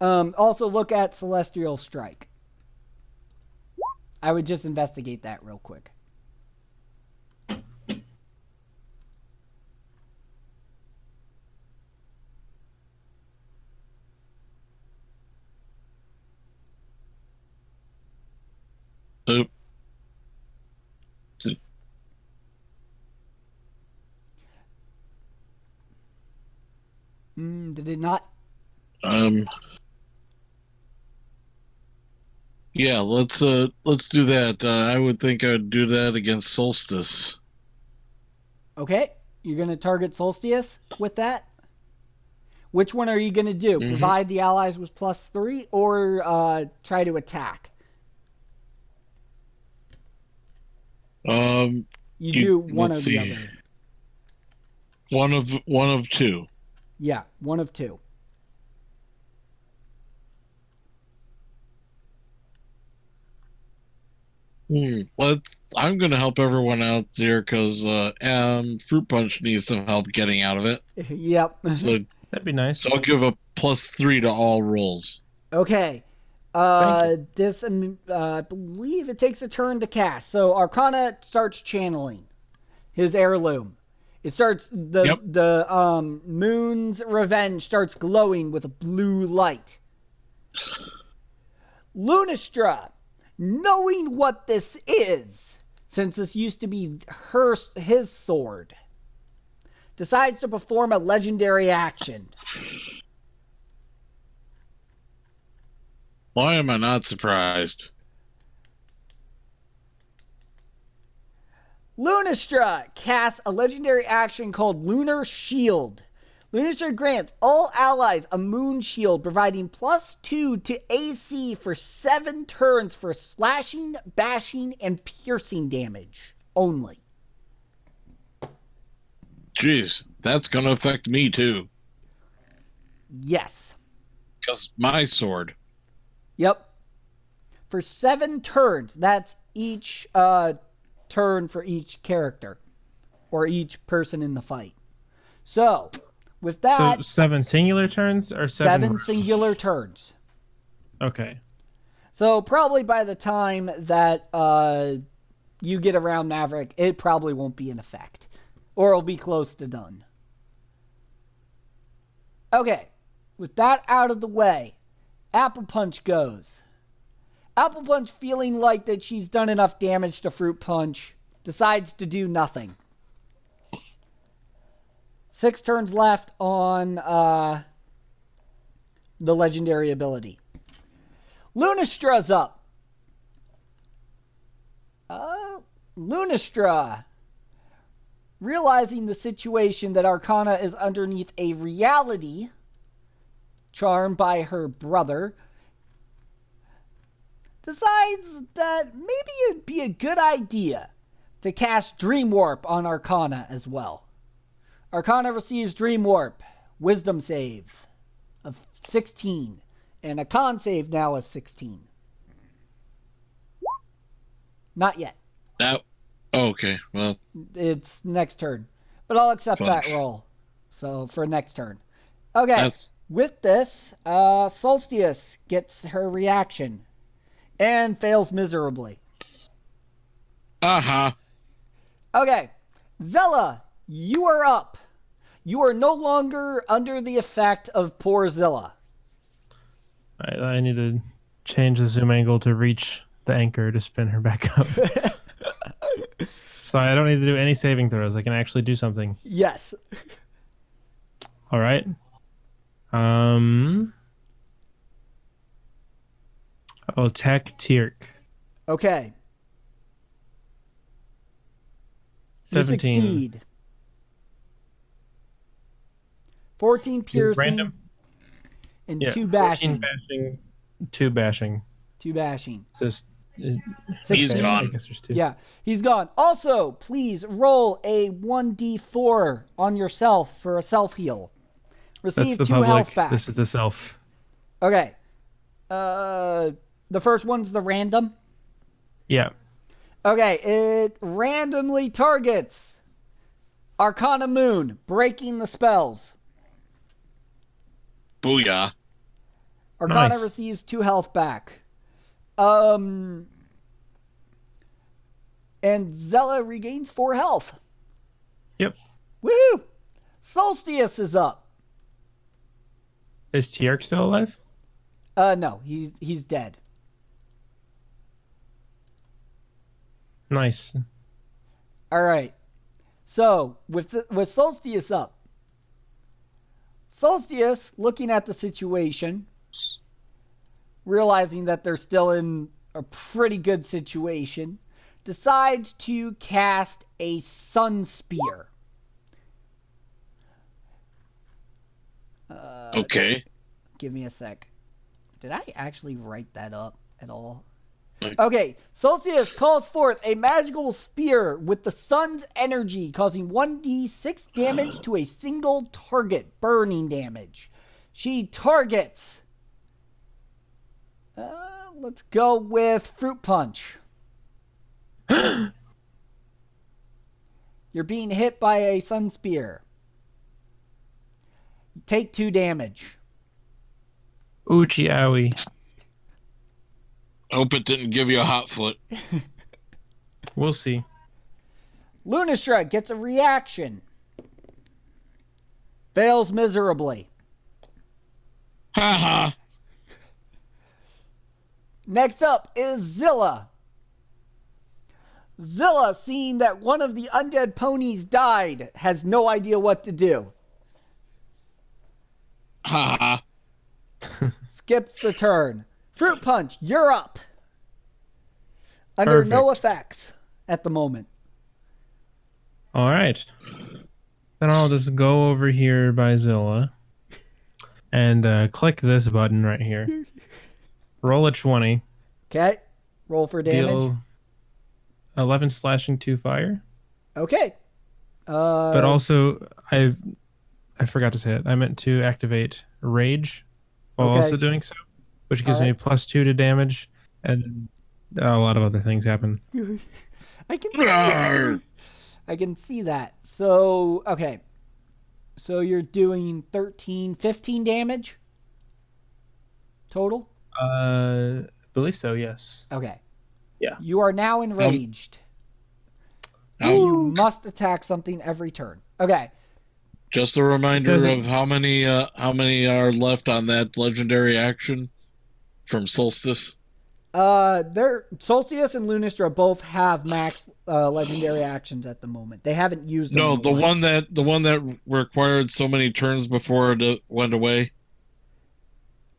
Also look at Celestial Strike. I would just investigate that real quick. Oop. Did it not? Yeah, let's do that. I would think I'd do that against Solstice. Okay. You're going to target Solstice with that? Which one are you going to do? Mm-hmm. Provide the allies with +3 or try to attack? You do one or the other. One of two. Yeah, one of two. I'm going to help everyone out here because Fruit Punch needs some help getting out of it. Yep. So that'd be nice. So I'll give a +3 to all rolls. Okay. This, I believe it takes a turn to cast. So Arcana starts channeling his heirloom. It starts, the Moon's Revenge starts glowing with a blue light. Lunistra, knowing what this is, since this used to be his sword, decides to perform a legendary action. Why am I not surprised? Lunastra casts a legendary action called Lunar Shield. Lunastra grants all allies a moon shield, providing +2 to AC for 7 turns for slashing, bashing, and piercing damage only. Jeez, that's going to affect me too. Yes. Because my sword. Yep. For 7 turns. That's each turn for each character or each person in the fight. So, with that... So 7 singular turns or 7 singular turns. Okay. So, probably by the time that you get around Maverick, it probably won't be in effect. Or it'll be close to done. Okay. With that out of the way, Apple Punch goes. Apple Punch, feeling like that she's done enough damage to Fruit Punch, decides to do nothing. 6 turns left on the legendary ability. Lunastra's up. Lunastra, realizing the situation that Arcana is underneath a reality charmed by her brother, decides that maybe it'd be a good idea to cast Dream Warp on Arcana as well. Arcana receives Dream Warp, Wisdom save of 16, and a Con save now of 16. Not yet. Okay, well. It's next turn. But I'll accept that roll. So, for next turn. Okay. With this, Solstice gets her reaction and fails miserably. Uh-huh. Okay. Zilla, you are up. You are no longer under the effect of poor Zilla. I need to change the zoom angle to reach the anchor to spin her back up. So I don't need to do any saving throws. I can actually do something. Yes. All right. I'll attack Tyrk. Okay. 17. You succeed. 14 piercing. Random. And 2 bashing. 14 bashing. 2 bashing. 2 bashing. So he's gone. I guess there's 2. Yeah, he's gone. Also, please roll a 1d4 on yourself for a self-heal. Receive 2 health back. This is the self. Okay. The first one's the random. Yeah. Okay, it randomly targets Arcana Moon, breaking the spells. Booyah. Arcana Nice. receives 2 health back. And Zella regains 4 health. Yep. Woo! Solstice is up. Is Tyrk still alive? No, he's dead. Nice. All right. So with Solstice up, Solstice looking at the situation, realizing that they're still in a pretty good situation, decides to cast a Sun Spear. Okay. Give me a sec. Did I actually write that up at all? Okay, Solstice calls forth a magical spear with the sun's energy, causing 1d6 damage to a single target, burning damage. She targets. Let's go with Fruit Punch. You're being hit by a sun spear. Take 2 damage. Oochie owie. Hope it didn't give you a hot foot. We'll see. Lunastra gets a reaction. Fails miserably. Ha ha. Next up is Zilla. Zilla, seeing that one of the undead ponies died, has no idea what to do. Ha! Skips the turn. Fruit Punch, you're up. Under no effects at the moment. All right. Then I'll just go over here by Zilla and click this button right here. Roll a 20. Okay. Roll for damage. Deal 11 slashing, 2 fire. Okay. But also, I forgot to say it. I meant to activate Rage while also doing so, which gives me +2 to damage, and a lot of other things happen. I can see that. So, okay. So you're doing 13, 15 damage total? I believe so, yes. Okay. Yeah. You are now enraged. You must attack something every turn. Okay. Just a reminder of how many are left on that legendary action from Solstice. Solstice and Lunastra both have max legendary actions at the moment. They haven't used them. No, the one that required so many turns before it went away.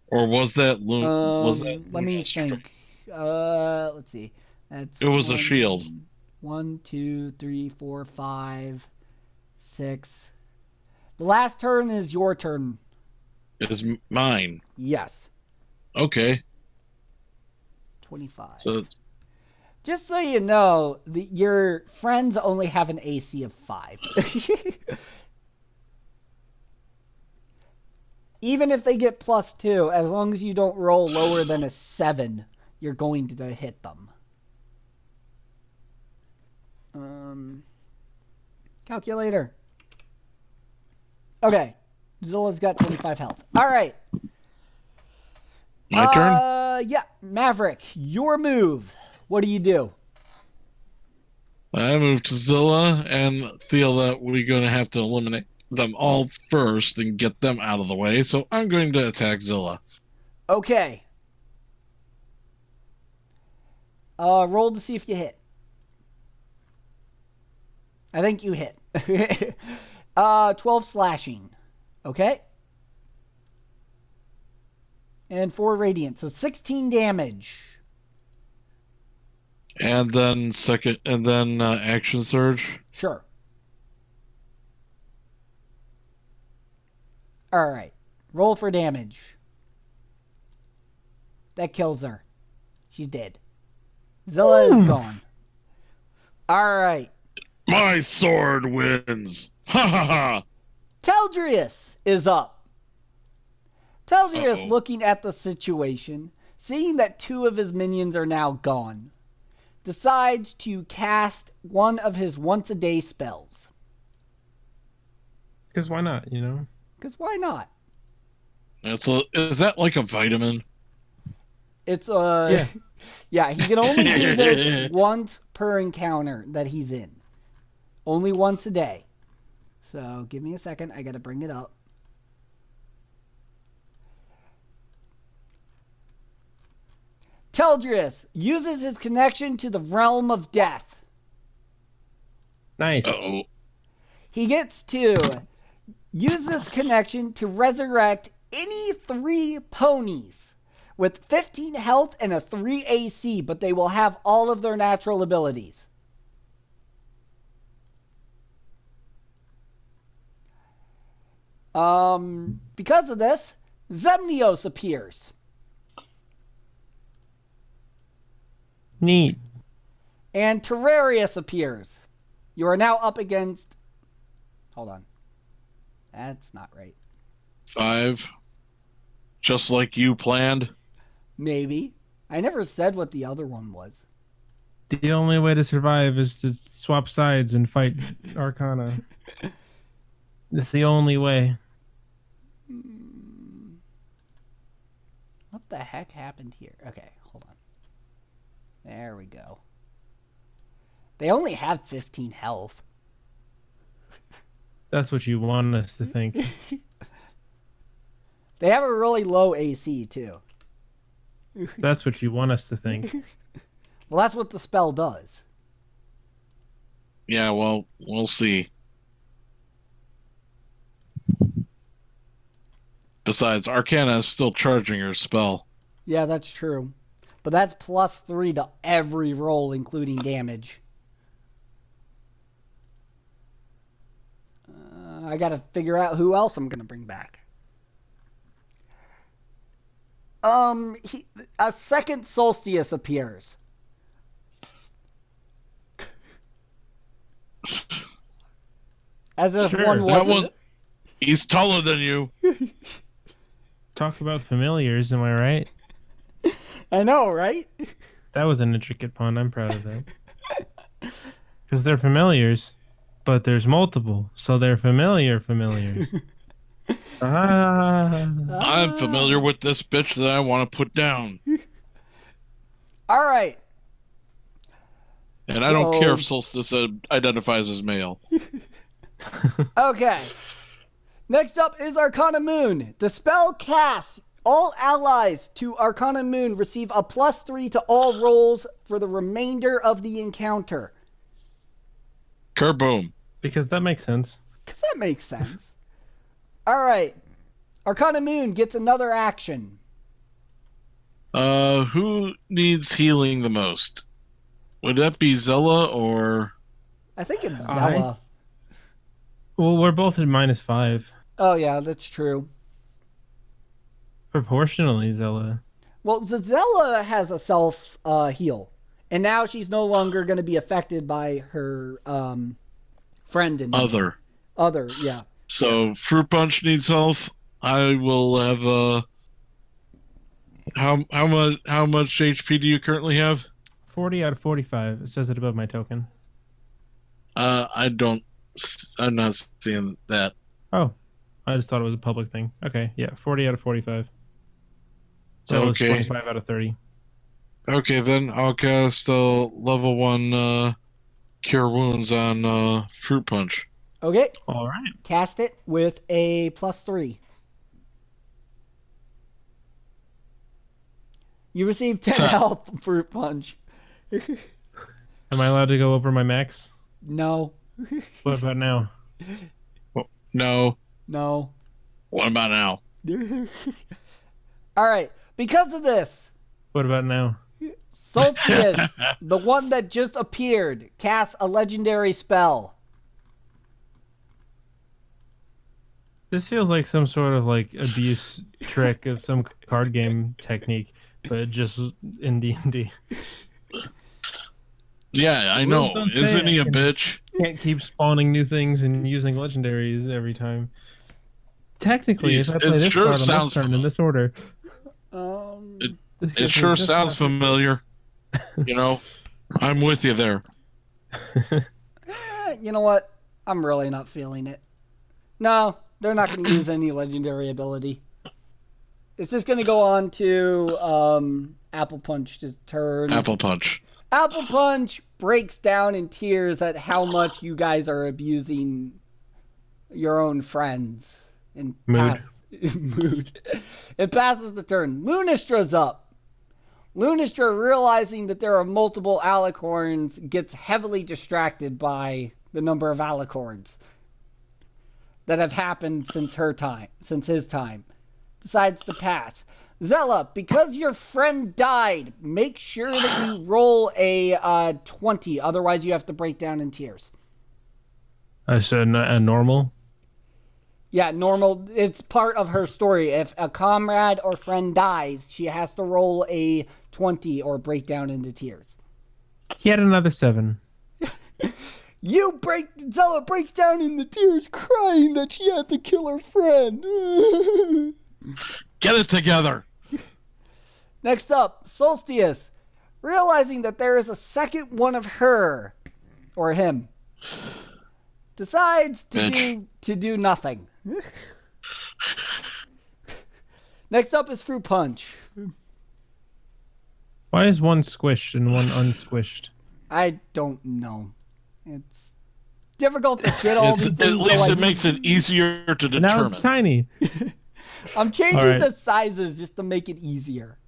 Or was that let me think. Let's see. It was a shield. 1, 2, 3, 4, 5, 6. The last turn is your turn. Is mine. Yes. Okay. 25. So just so you know, your friends only have an AC of 5. Even if they get +2, as long as you don't roll lower than a 7, you're going to hit them. Calculator. Okay. Zilla's got 25 health. All right. My turn? Yeah. Maverick, your move. What do you do? I move to Zilla and feel that we're going to have to eliminate them all first and get them out of the way. So I'm going to attack Zilla. Okay. Roll to see if you hit. I think you hit. 12 slashing. Okay. And 4 radiant. So 16 damage. And then action surge. Sure. All right. Roll for damage. That kills her. She's dead. Zilla is gone. All right. My sword wins. Ha ha ha. Teldrius is up. Teldrius, looking at the situation, seeing that 2 of his minions are now gone, decides to cast one of his once-a-day spells. Because why not, you know? Because why not? Is that like a vitamin? It's yeah, he can only do this once per encounter that he's in. Only once a day. So give me a second. I got to bring it up. Teldrius uses his connection to the realm of death. Nice. Uh-oh. He gets to use this connection to resurrect any 3 ponies with 15 health and a 3 AC, but they will have all of their natural abilities. Because of this, Zemnios appears. Neat. And Terrarius appears. You are now up against... Hold on. That's not right. 5. Just like you planned. Maybe. I never said what the other one was. The only way to survive is to swap sides and fight Arcana. It's the only way. What the heck happened here? Okay, hold on. There we go. They only have 15 health. That's what you want us to think. They have a really low AC, too. That's what you want us to think. Well, that's what the spell does. Yeah, well, we'll see. Besides, Arcana is still charging her spell. Yeah, that's true. But that's +3 to every roll, including damage. I gotta figure out who else I'm gonna bring back. A second solstice appears. As if Sure, one That wasn't. one, he's taller than you. Talk about familiars, am I right? I know, right? That was an intricate pun. I'm proud of that. Because they're familiars, but there's multiple, so they're familiars. Ah. I'm familiar with this bitch that I want to put down. All right. And I don't care if So- Solstice identifies as male. Okay. Next up is Arcana Moon. The spell casts. All allies to Arcana Moon receive a +3 to all rolls for the remainder of the encounter. Kerboom. Because that makes sense. Because that makes sense. All right. Arcana Moon gets another action. Who needs healing the most? Would that be Zella or... I think it's I- Zella. Well, we're both at -5. Oh, yeah, that's true. Proportionally, Zella. Well, Zella has a self heal. And now she's no longer going to be affected by her friend and other? Other, yeah. So, Fruit Punch needs health. I will have, how much HP do you currently have? 40 out of 45. It says it above my token. I'm not seeing that. Oh, I just thought it was a public thing. Okay, yeah, 40 out of 45. So it was Okay. 25 out of 30. Okay, then I'll cast level 1 Cure Wounds on Fruit Punch. Okay, All right. cast it with a +3. You receive 10 health from Fruit Punch. Am I allowed to go over my max? No. What about now? No. No. What about now? All right. Because of this, What about now? Solstice, the one that just appeared, casts a legendary spell. This feels like some sort of like abuse trick of some card game technique, but just in D&D. Yeah, I Rules know. don't say Isn't he I a can- bitch? Can't keep spawning new things and using legendaries every time. Technically, Jeez, if I play it this sure card on sounds this turn in familiar. this order, this It gives me sure just sounds enough- familiar. You know, I'm with you there. You know what? I'm really not feeling it. No, they're not going to use any legendary ability. It's just going to go on to Apple Punch's turn. Apple Punch. Apple Punch breaks down in tears at how much you guys are abusing your own friends. And Mood. mood. It passes the turn. Lunastra's up. Lunastra, realizing that there are multiple alicorns, gets heavily distracted by the number of alicorns that have happened since his time. Decides to pass. Zella, because your friend died, make sure that you roll a 20. Otherwise, you have to break down in tears. So a normal. Yeah, normal. It's part of her story. If a comrade or friend dies, she has to roll a 20 or break down into tears. Yet another 7. Zella breaks down into tears, crying that she had to kill her friend. Get it together. Next up, Solstice, realizing that there is a second one of her or him, decides to do nothing. Next up is Fruit Punch. Why is one squished and one unsquished? I don't know. It's difficult to get all these At things. least to, it makes it easier to And now determine. it's tiny. I'm changing All right. the sizes just to make it easier.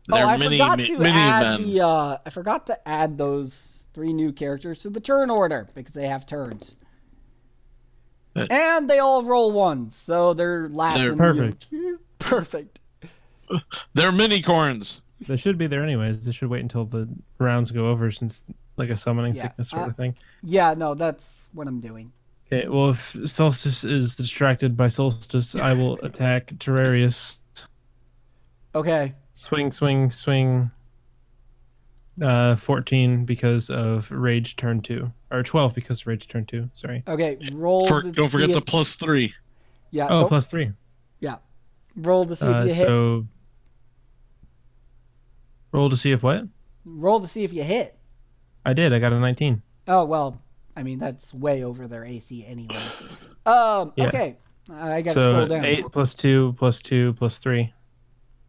They're I mini forgot to men. add I forgot to add those 3 new characters to the turn order because they have turns. Uh, And they all roll ones, so they're last. They're in perfect. Perfect. They're mini corns. They should be there anyways. They should wait until the rounds go over, since like a summoning Yeah, sickness sort of thing. Yeah, no, that's what I'm doing. Okay, well, if Solstice is distracted by Solstice, I will attack Terrarius. Okay. Swing, swing, swing. 14 because of Rage turn 2. Or 12 because of Rage turn 2. Sorry. Okay, roll. Don't forget the +3. Yeah. Oh, +3. Yeah. Roll to see if you hit. So, roll to see if what? Roll to see if you hit. I did. I got a 19. Oh, well, I mean, that's way over their AC anyways. Yeah. Okay. I got to So, scroll down. 8 +2 +2 +3.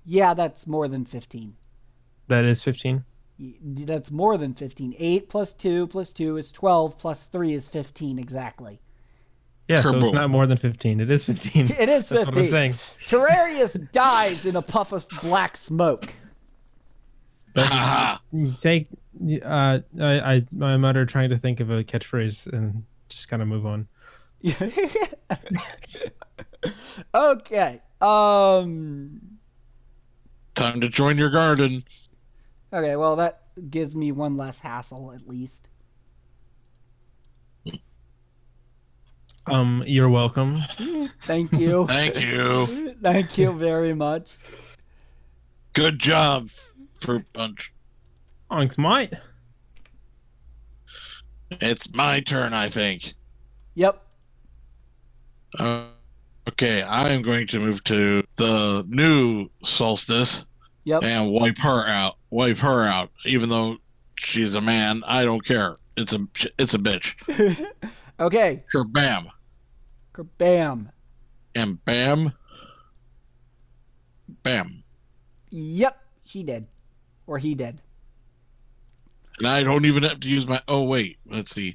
Yeah, that's more than 15. That is 15. That's more than 15. 8 + 2 + 2 is 12, + 3 is 15 exactly. Yeah, so it's Kerboom. not more than 15. It is 15. It is 15. That's what I'm saying. Terrarius dies in a puff of black smoke. Haha. You take. I mutter, trying to think of a catchphrase, and just kind of move on. Okay. Time to join your garden. Okay, well, that gives me one less hassle, at least. You're welcome. Thank you. Thank you. Thank you very much. Good job, Fruit Punch. Thanks, mate. It's my turn, I think. Yep. Okay, I am going to move to the new Solstice Yep. and wipe her out. Wipe her out. Even though she's a man, I don't care. It's a bitch. Okay. Kerbam. Bam. And bam. Bam. Yep. She did. Or he did. And I don't even have to use my... Oh, wait. Let's see.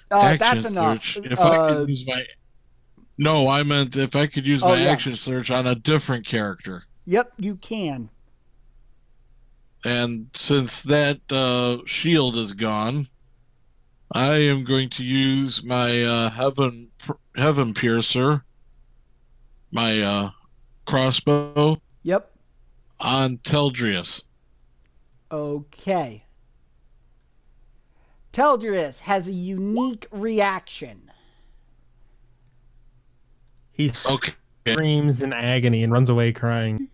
That's Action enough. search. If I could use my... No, I meant if I could use my yeah. action search on a different character. Yep, you can. And since that shield is gone, I am going to use my Heaven Piercer, my crossbow, Yep. on Teldrius. Okay. Teldrius has a unique reaction. He Okay. screams in agony and runs away crying.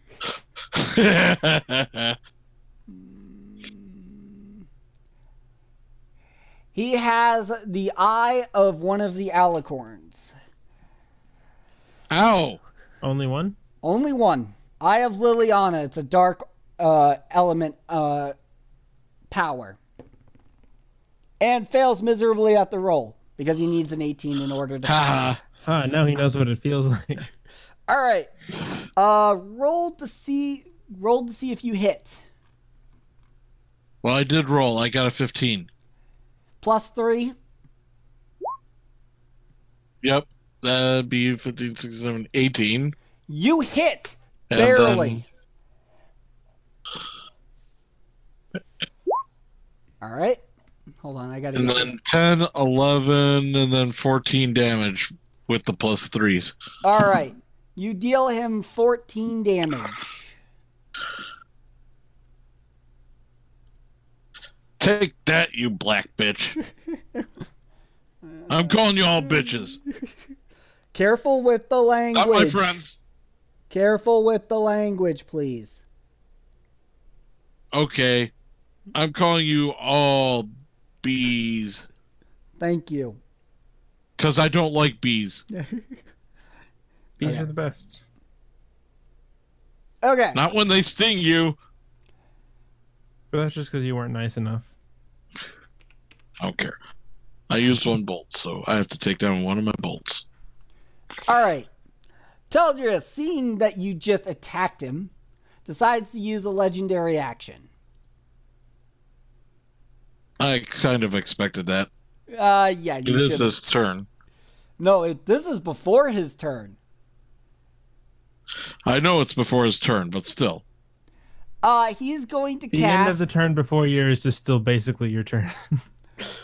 He has the eye of one of the alicorns. Ow! Only one? Only one. Eye of Liliana. It's a dark element power. And fails miserably at the roll because he needs an 18 in order to pass. Ah, now he knows what it feels like. All right. Roll to see if you hit. Well, I did roll. I got a 15. +3. Yep. That'd be 15, 16, 17, 18. You hit. And Barely. All right. Hold on. I got to And then 10, 11, and then 14 damage with the +3s. All right. You deal him 14 damage. Take that, you black bitch. I'm calling you all bitches. Careful with the language. Not my friends. Careful with the language, please. Okay. I'm calling you all bees. Thank you. Because I don't like bees. Bees are the best. Okay. Not when they sting you. But that's just because you weren't nice enough. I don't care. I used one bolt, so I have to take down one of my bolts. All right. Teldrius, seeing that you just attacked him, decides to use a legendary action. I kind of expected that. Yeah, It you is should. his turn. No, this is before his turn. I know it's before his turn, but still. He is going to The end of cast. the turn before yours is still basically your turn.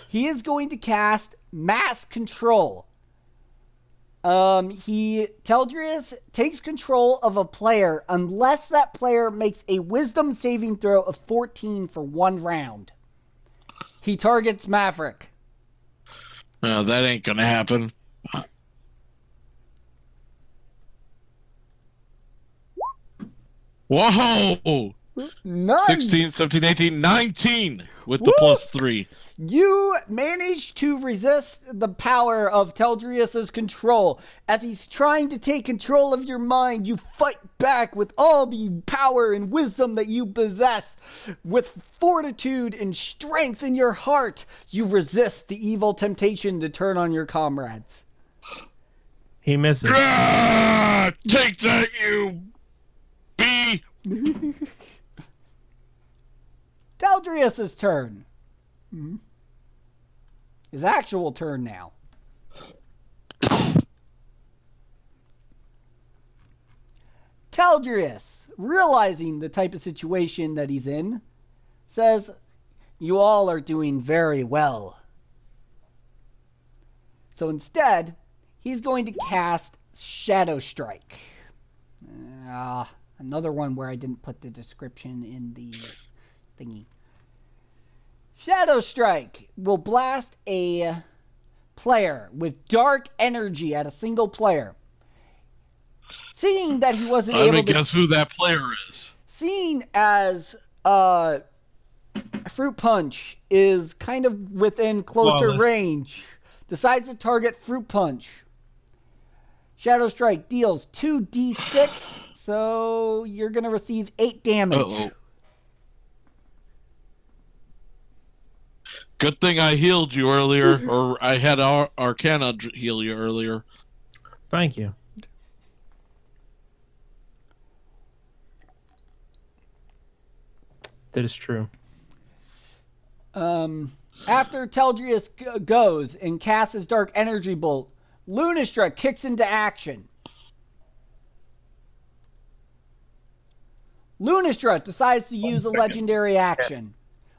He is going to cast Mass Control. Teldrius takes control of a player unless that player makes a Wisdom saving throw of 14 for 1 round. He targets Maverick. No, that ain't gonna happen. Whoa! Nice! 16, 17, 18, 19 with the +3. You manage to resist the power of Teldrius's control. As he's trying to take control of your mind, you fight back with all the power and wisdom that you possess. With fortitude and strength in your heart, you resist the evil temptation to turn on your comrades. He misses. Ah, take that, you bee! Teldrius's turn. His actual turn now. Teldrius, realizing the type of situation that he's in, says, "You all are doing very well." So instead, he's going to cast Shadow Strike. Another one where I didn't put the description in the thingy. Shadow Strike will blast a player with dark energy at a single player. Seeing that he wasn't Let able me to... guess who that player is. Seeing as Fruit Punch is kind of within closer Flawless. range, decides to target Fruit Punch. Shadow Strike deals 2d6, so you're going to receive 8 damage. Uh-oh. Good thing I healed you earlier, or I had Arcana heal you earlier. Thank you. That is true. After Teldrius goes and casts his Dark Energy Bolt, Lunastra kicks into action. Lunastra decides to use a legendary action.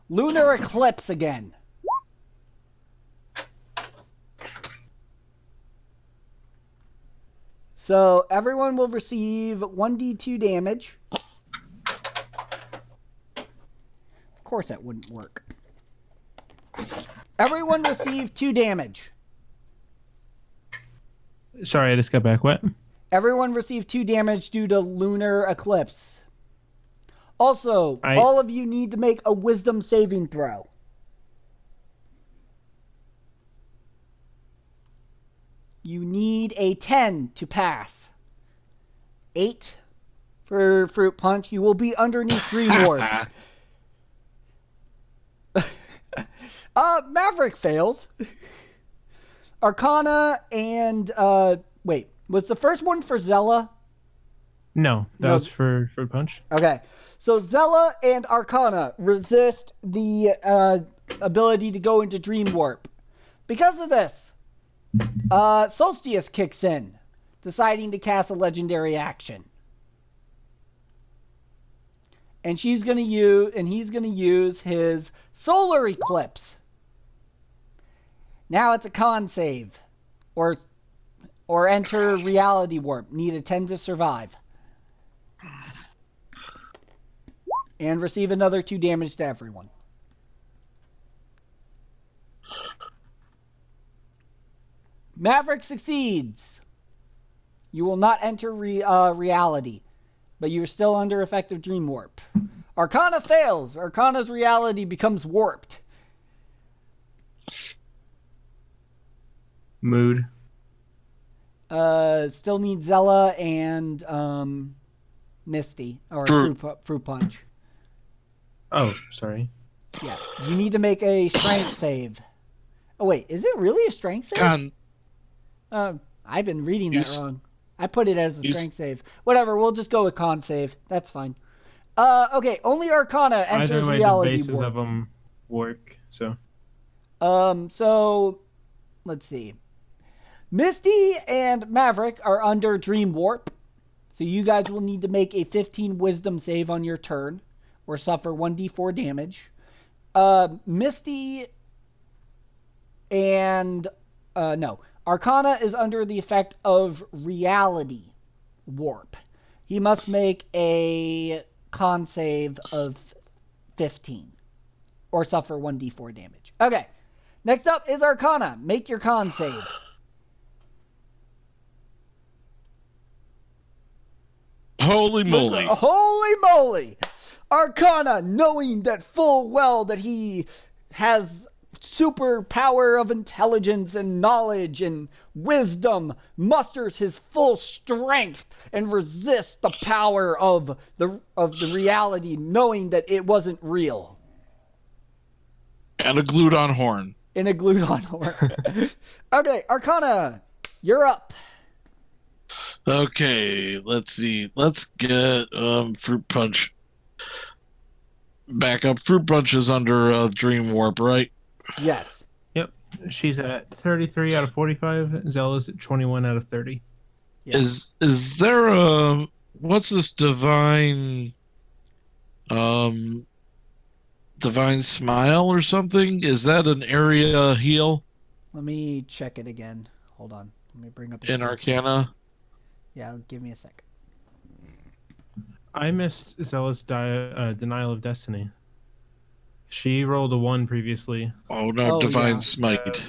Lunar Eclipse again. So everyone will receive 1d2 damage. Of course that wouldn't work. Everyone receive 2 damage. Sorry, I just got back. What? Everyone received 2 damage due to Lunar Eclipse. Also, all of you need to make a Wisdom saving throw. You need a 10 to pass. 8 for Fruit Punch. You will be underneath Dream Ward. Maverick fails. Arcana and wait, was the first one for Zella? No, that was for Punch. Okay, so Zella and Arcana resist the ability to go into Dream Warp. Because of this, Solstice kicks in, deciding to cast a legendary action. And he's gonna use his Solar Eclipse. Now it's a con save. Or enter Reality Warp. Need a 10 to survive. And receive another 2 damage to everyone. Maverick succeeds. You will not enter reality, but you're still under effective Dream Warp. Arcana fails. Arcana's reality becomes warped. Mood. Still need Zella and Misty or Fruit Punch. Oh, sorry. Yeah, you need to make a strength save. Oh wait, is it really a strength save? I've been reading that wrong. I put it as a strength save. Whatever, we'll just go with con save. That's fine. Okay, only Arcana enters reality the bases warp. of them work. So. So let's see. Misty and Maverick are under Dream Warp, so you guys will need to make a 15 Wisdom save on your turn. or suffer 1d4 damage. Misty and Arcana is under the effect of reality warp. He must make a con save of 15 or suffer 1d4 damage. Okay. Next up is Arcana. Make your con save. Holy moly. Holy moly. Arcana, knowing that full well that he has super power of intelligence and knowledge and wisdom, musters his full strength and resists the power of the reality, knowing that it wasn't real. And a glued on horn. In a glued on horn. Okay, Arcana, you're up. Okay, let's see. Let's get Fruit Punch back up. Fruit Punch is under Dream Warp, right? Yes. Yep. She's at 33 out of 45. Zella's at 21 out of 30. Yeah. Is there a what's this divine smile or something? Is that an area heal Let me check it again. Hold on. Let me bring up in Arcana? Yeah, give me a sec. I missed Zella's Denial of Destiny. She rolled a 1 previously. Oh no, Oh, divine yeah. smite.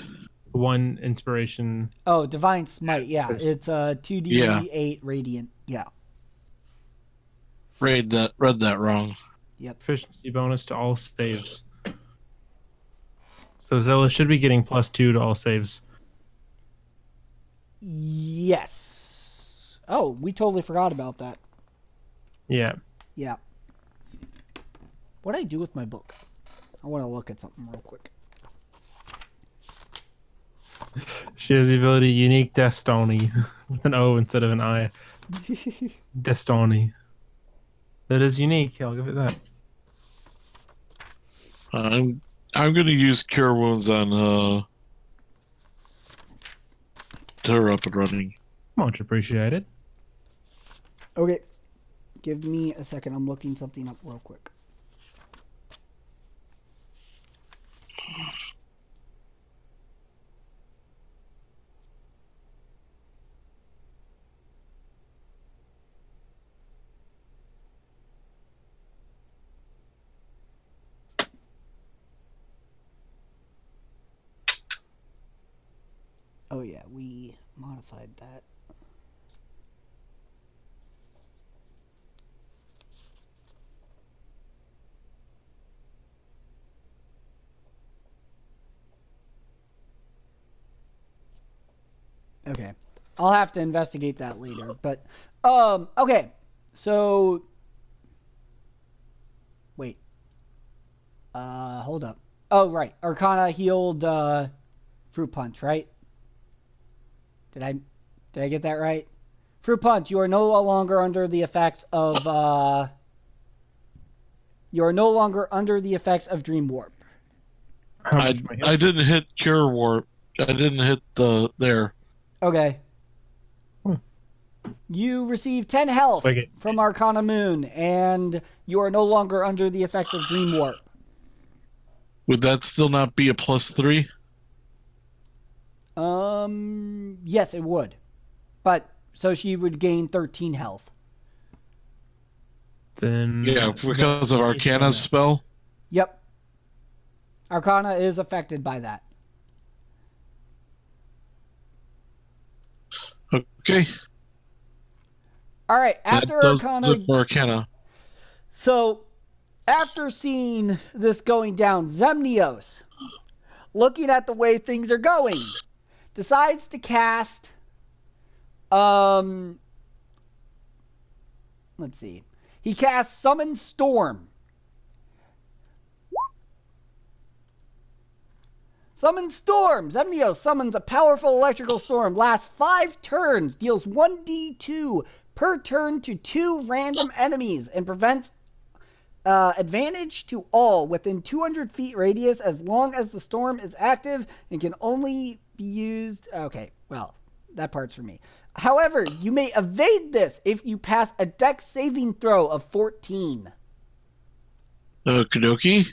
1 inspiration. Oh, Divine Smite. Yeah, it's 2d8 radiant. Yeah. Read that wrong. Yep. Efficiency bonus to all saves. So Zella should be getting +2 to all saves. Yes. Oh, we totally forgot about that. Yeah. Yeah. What did I do with my book? I want to look at something real quick. She has the ability Unique Destiny with an O instead of an I. Destiny. That is unique. I'll give it that. I'm gonna use Cure Wounds on her up and running. Much appreciated. Okay. Give me a second. I'm looking something up real quick. Oh yeah, we modified that. Okay. I'll have to investigate that later, but okay. So wait. Hold up. Oh, right. Arcana healed Fruit Punch, right? Did I get that right? Fruit Punch, you are no longer under the effects of Dream Warp. I didn't hit Cure Warp. I didn't hit there. Okay. You receive 10 health from Arcana Moon, and you are no longer under the effects of Dream Warp. Would that still not be a +3? Yes, it would. But, so she would gain 13 health. Then Yeah, because of Arcana's spell? Yep. Arcana is affected by that. Okay. All right, after that does Arcana... it for Arcana. So, after seeing this going down, Zemnios, looking at the way things are going, decides to cast... let's see. He casts Summon Storm. Summon Storm! Zemnios summons a powerful electrical storm, lasts 5 turns, deals 1d2 per turn to 2 random enemies, and prevents advantage to all within 200 feet radius as long as the storm is active and can only be used... Okay, well, that part's for me. However, you may evade this if you pass a dex saving throw of 14. Okie dokie.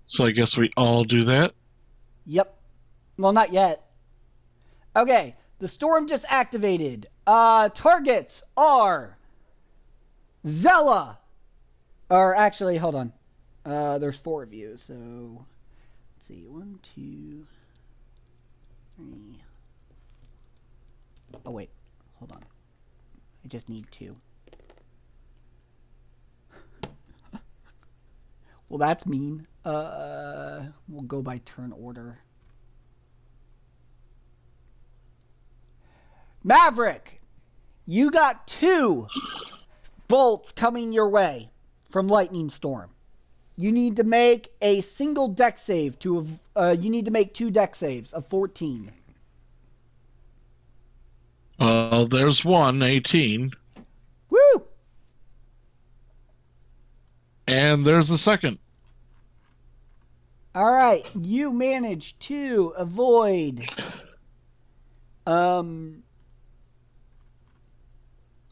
So I guess we all do that. Yep. Well, not yet. Okay, the storm just activated. Targets are Zella. Or actually, hold on. There's 4 of you, so let's see. 1, 2, 3. Oh wait, hold on. I just need 2. Well, that's mean. We'll go by turn order. Maverick, you got 2 bolts coming your way from Lightning Storm. You need to make a single deck save you need to make 2 deck saves of 14. There's one, 18. Woo! And there's the second. All right, you managed to avoid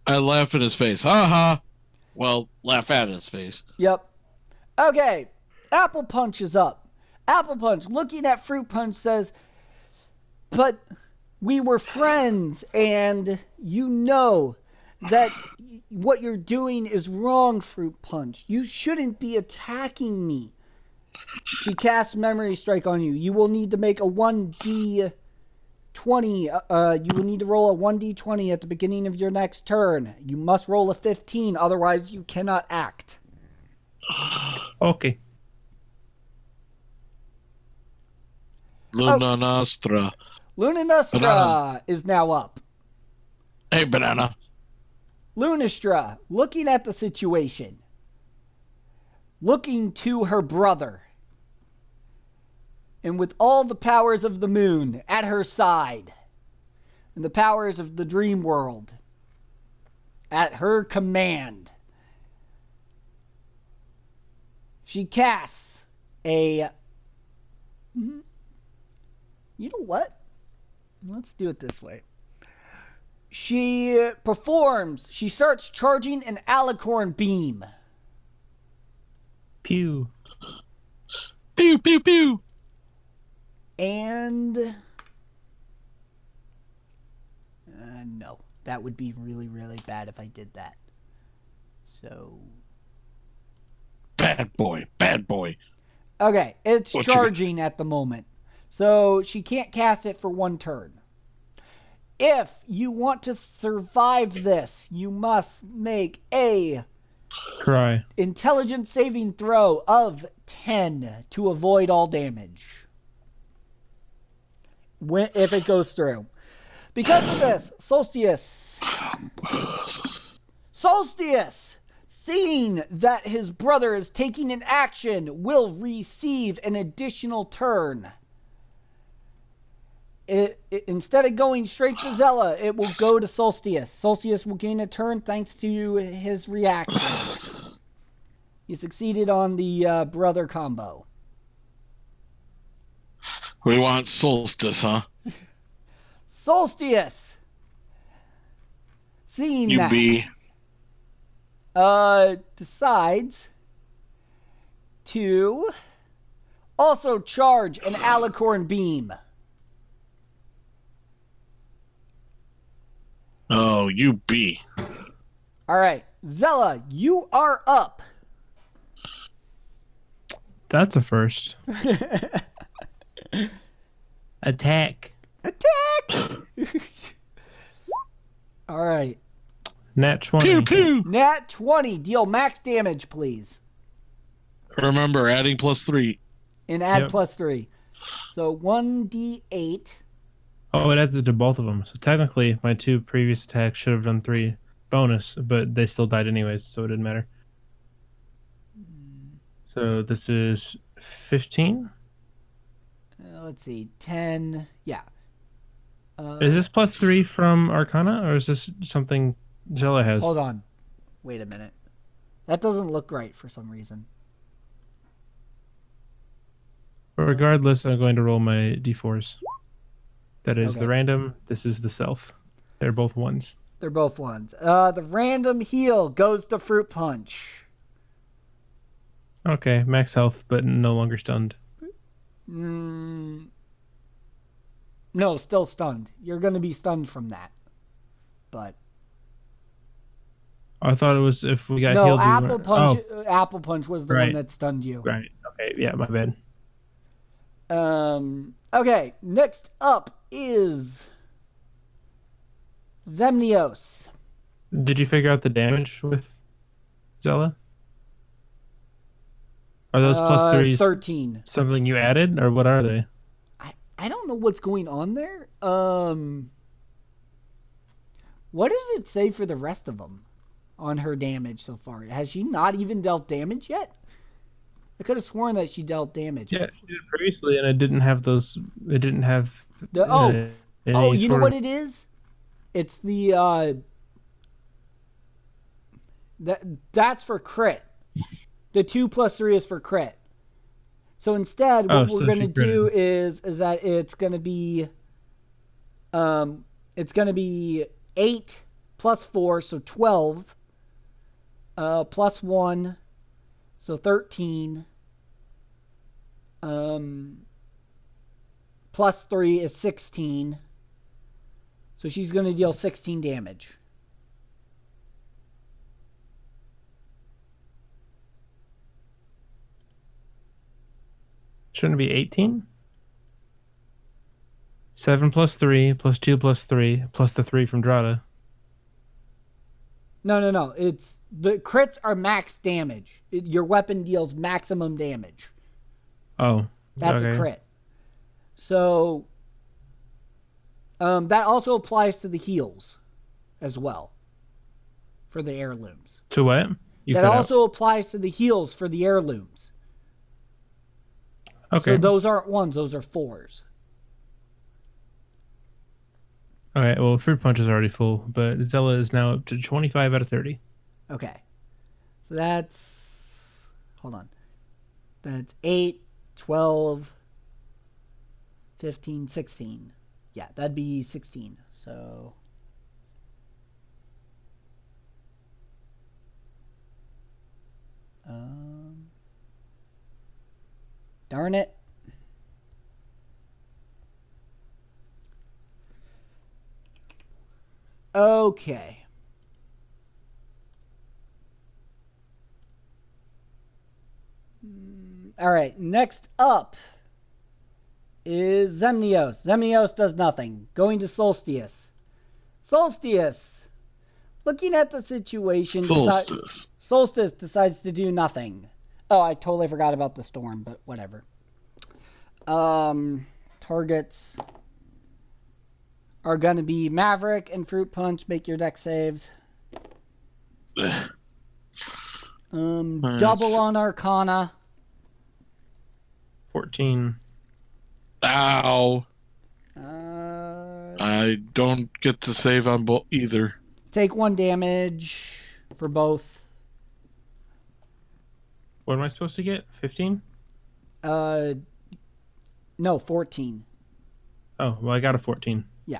I laugh in his face. Ha ha. Well, laugh at his face. Yep. Okay, Apple Punch is up. Apple Punch, looking at Fruit Punch, says, but we were friends, and you know that what you're doing is wrong, Fruit Punch. You shouldn't be attacking me. She casts Memory Strike on you. You will need to make a 1d20. You will need to roll a 1d20 at the beginning of your next turn. You must roll a 15, otherwise you cannot act. Okay. Luna Nostra. Luna Nostra Banana. is now up. Hey, Banana. Lunastra, looking at the situation, looking to her brother, and with all the powers of the moon at her side, and the powers of the dream world at her command, she casts a... You know what? Let's do it this way. She starts charging an alicorn beam. Pew. Pew, pew, pew. And... no. That would be really, really bad if I did that. So... Bad boy, bad boy. Okay, it's charging at the moment. So she can't cast it for 1 turn. If you want to survive this, you must make a intelligence saving throw of 10 to avoid all damage. If it goes through. Because of this, Solstice, seeing that his brother is taking an action, will receive an additional turn. Instead of going straight to Zella, it will go to Solstice. Solstice will gain a turn thanks to his reaction. He succeeded on the brother combo. We want Solstice, huh? Solstice! Seeing You that, be. decides to also charge an alicorn beam. Oh, you be. All right, Zella, you are up. That's a first. Attack. Attack! All right. Nat 20. Pew, pew. Nat 20. Deal max damage, please. Remember, adding +3. And add Yep. +3. So 1d8. Oh, it adds it to both of them. So technically, my 2 previous attacks should have done 3 bonus, but they still died anyways, so it didn't matter. So this is 15. Let's see. 10. Yeah. Is this +3 from Arcana, or is this something Zella has? Hold on. Wait a minute. That doesn't look right for some reason. But regardless, I'm going to roll my d4s. That is Okay. the random. This is the self. They're both 1s. They're both 1s. The random heal goes to Fruit Punch. Okay, max health, but no longer stunned. Mm, no, still stunned. You're going to be stunned from that. But I thought it was if we got no, healed, we apple weren't. punch. Oh, Apple punch was the one right, that stunned you. right. Okay, yeah, my bad. Okay, next up is Zemnios. Did you figure out the damage with Zella? Are those plus threes 13. something you added, or what are they? I don't know what's going on there. What does it say for the rest of them on her damage so far? Has she not even dealt damage yet? I could have sworn that she dealt damage. Yeah, she did previously, and it didn't have those. It didn't have Oh, any you know sort what of. it is? It's the that's for crit. The 2 plus 3 is for crit. So instead, what we're So gonna she do critted. is that it's gonna be 8 plus 4, so 12. Plus 1, so 13. Plus 3 is 16. So she's gonna deal 16 damage. Shouldn't it be 18? 7 plus 3 plus 2 plus 3 plus the 3 from Drata. No. It's the crits are max damage. Your weapon deals maximum damage. Oh, That's okay. a crit. So that also applies to the heals as well for the heirlooms. To what? You That cut also applies to the heals for the heirlooms. out. Okay. So those aren't ones, those are 4s. Okay. Well, Fruit Punch is already full, but Zella is now up to 25 out of 30. Okay. So that's. Hold on. That's 8, 12, 15, 16. Yeah, that'd be 16. So. Darn it. Okay. All right. Next up is Zemnios. Zemnios does nothing. Going to Solstice. Solstice. Looking at the situation. Solstice decides to do nothing. Oh, I totally forgot about the storm, but whatever. Targets are going to be Maverick and Fruit Punch. Make your deck saves. Double on Arcana. 14. Ow. I don't get to save on both either. Take 1 damage for both. What am I supposed to get? 15? No, 14. Oh, well, I got a 14. Yeah.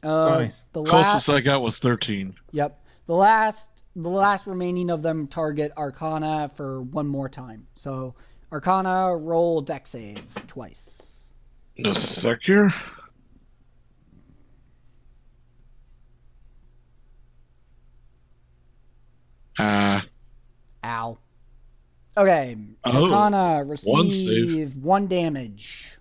Nice. The Closest I got was 13. Yep. The last remaining of them target Arcana for 1 more time. So Arcana, roll deck save twice. Just a sec here. Ow. Okay. Arcana, receive 1 damage.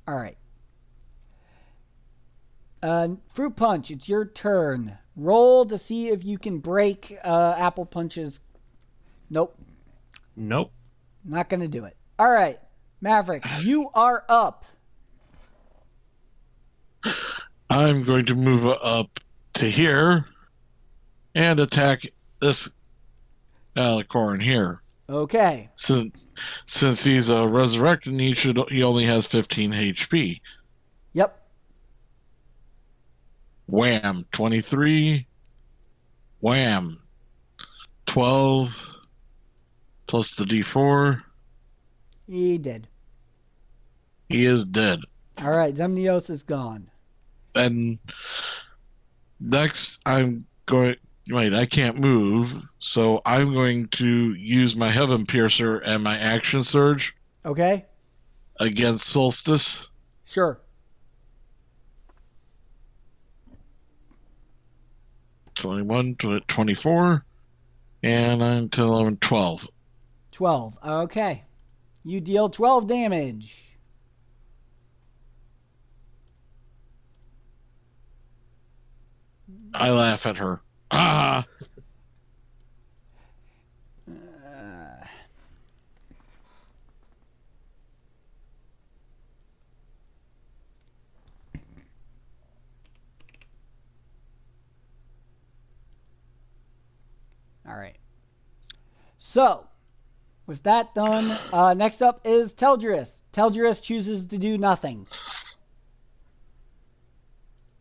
All right. Fruit Punch, it's your turn. Roll to see if you can break Apple Punch's. Nope. Nope. Not going to do it. All right. Maverick, you are up. I'm going to move up to here and attack this Alicorn here. Okay. Since he's a resurrected, he only has 15 HP. Yep. Wham, 23. Wham, 12 plus the D4. He did. He is dead. All right. Zemnios is gone. And Next, I'm going. Wait, I can't move, so I'm going to use my Heaven Piercer and my Action Surge Okay. against Solstice. Sure. 21, 24, and 9, 10, 11, 12. 12. Okay. You deal 12 damage. I laugh at her. Ah! All right. So, with that done, next up is Teldris. Teldris chooses to do nothing.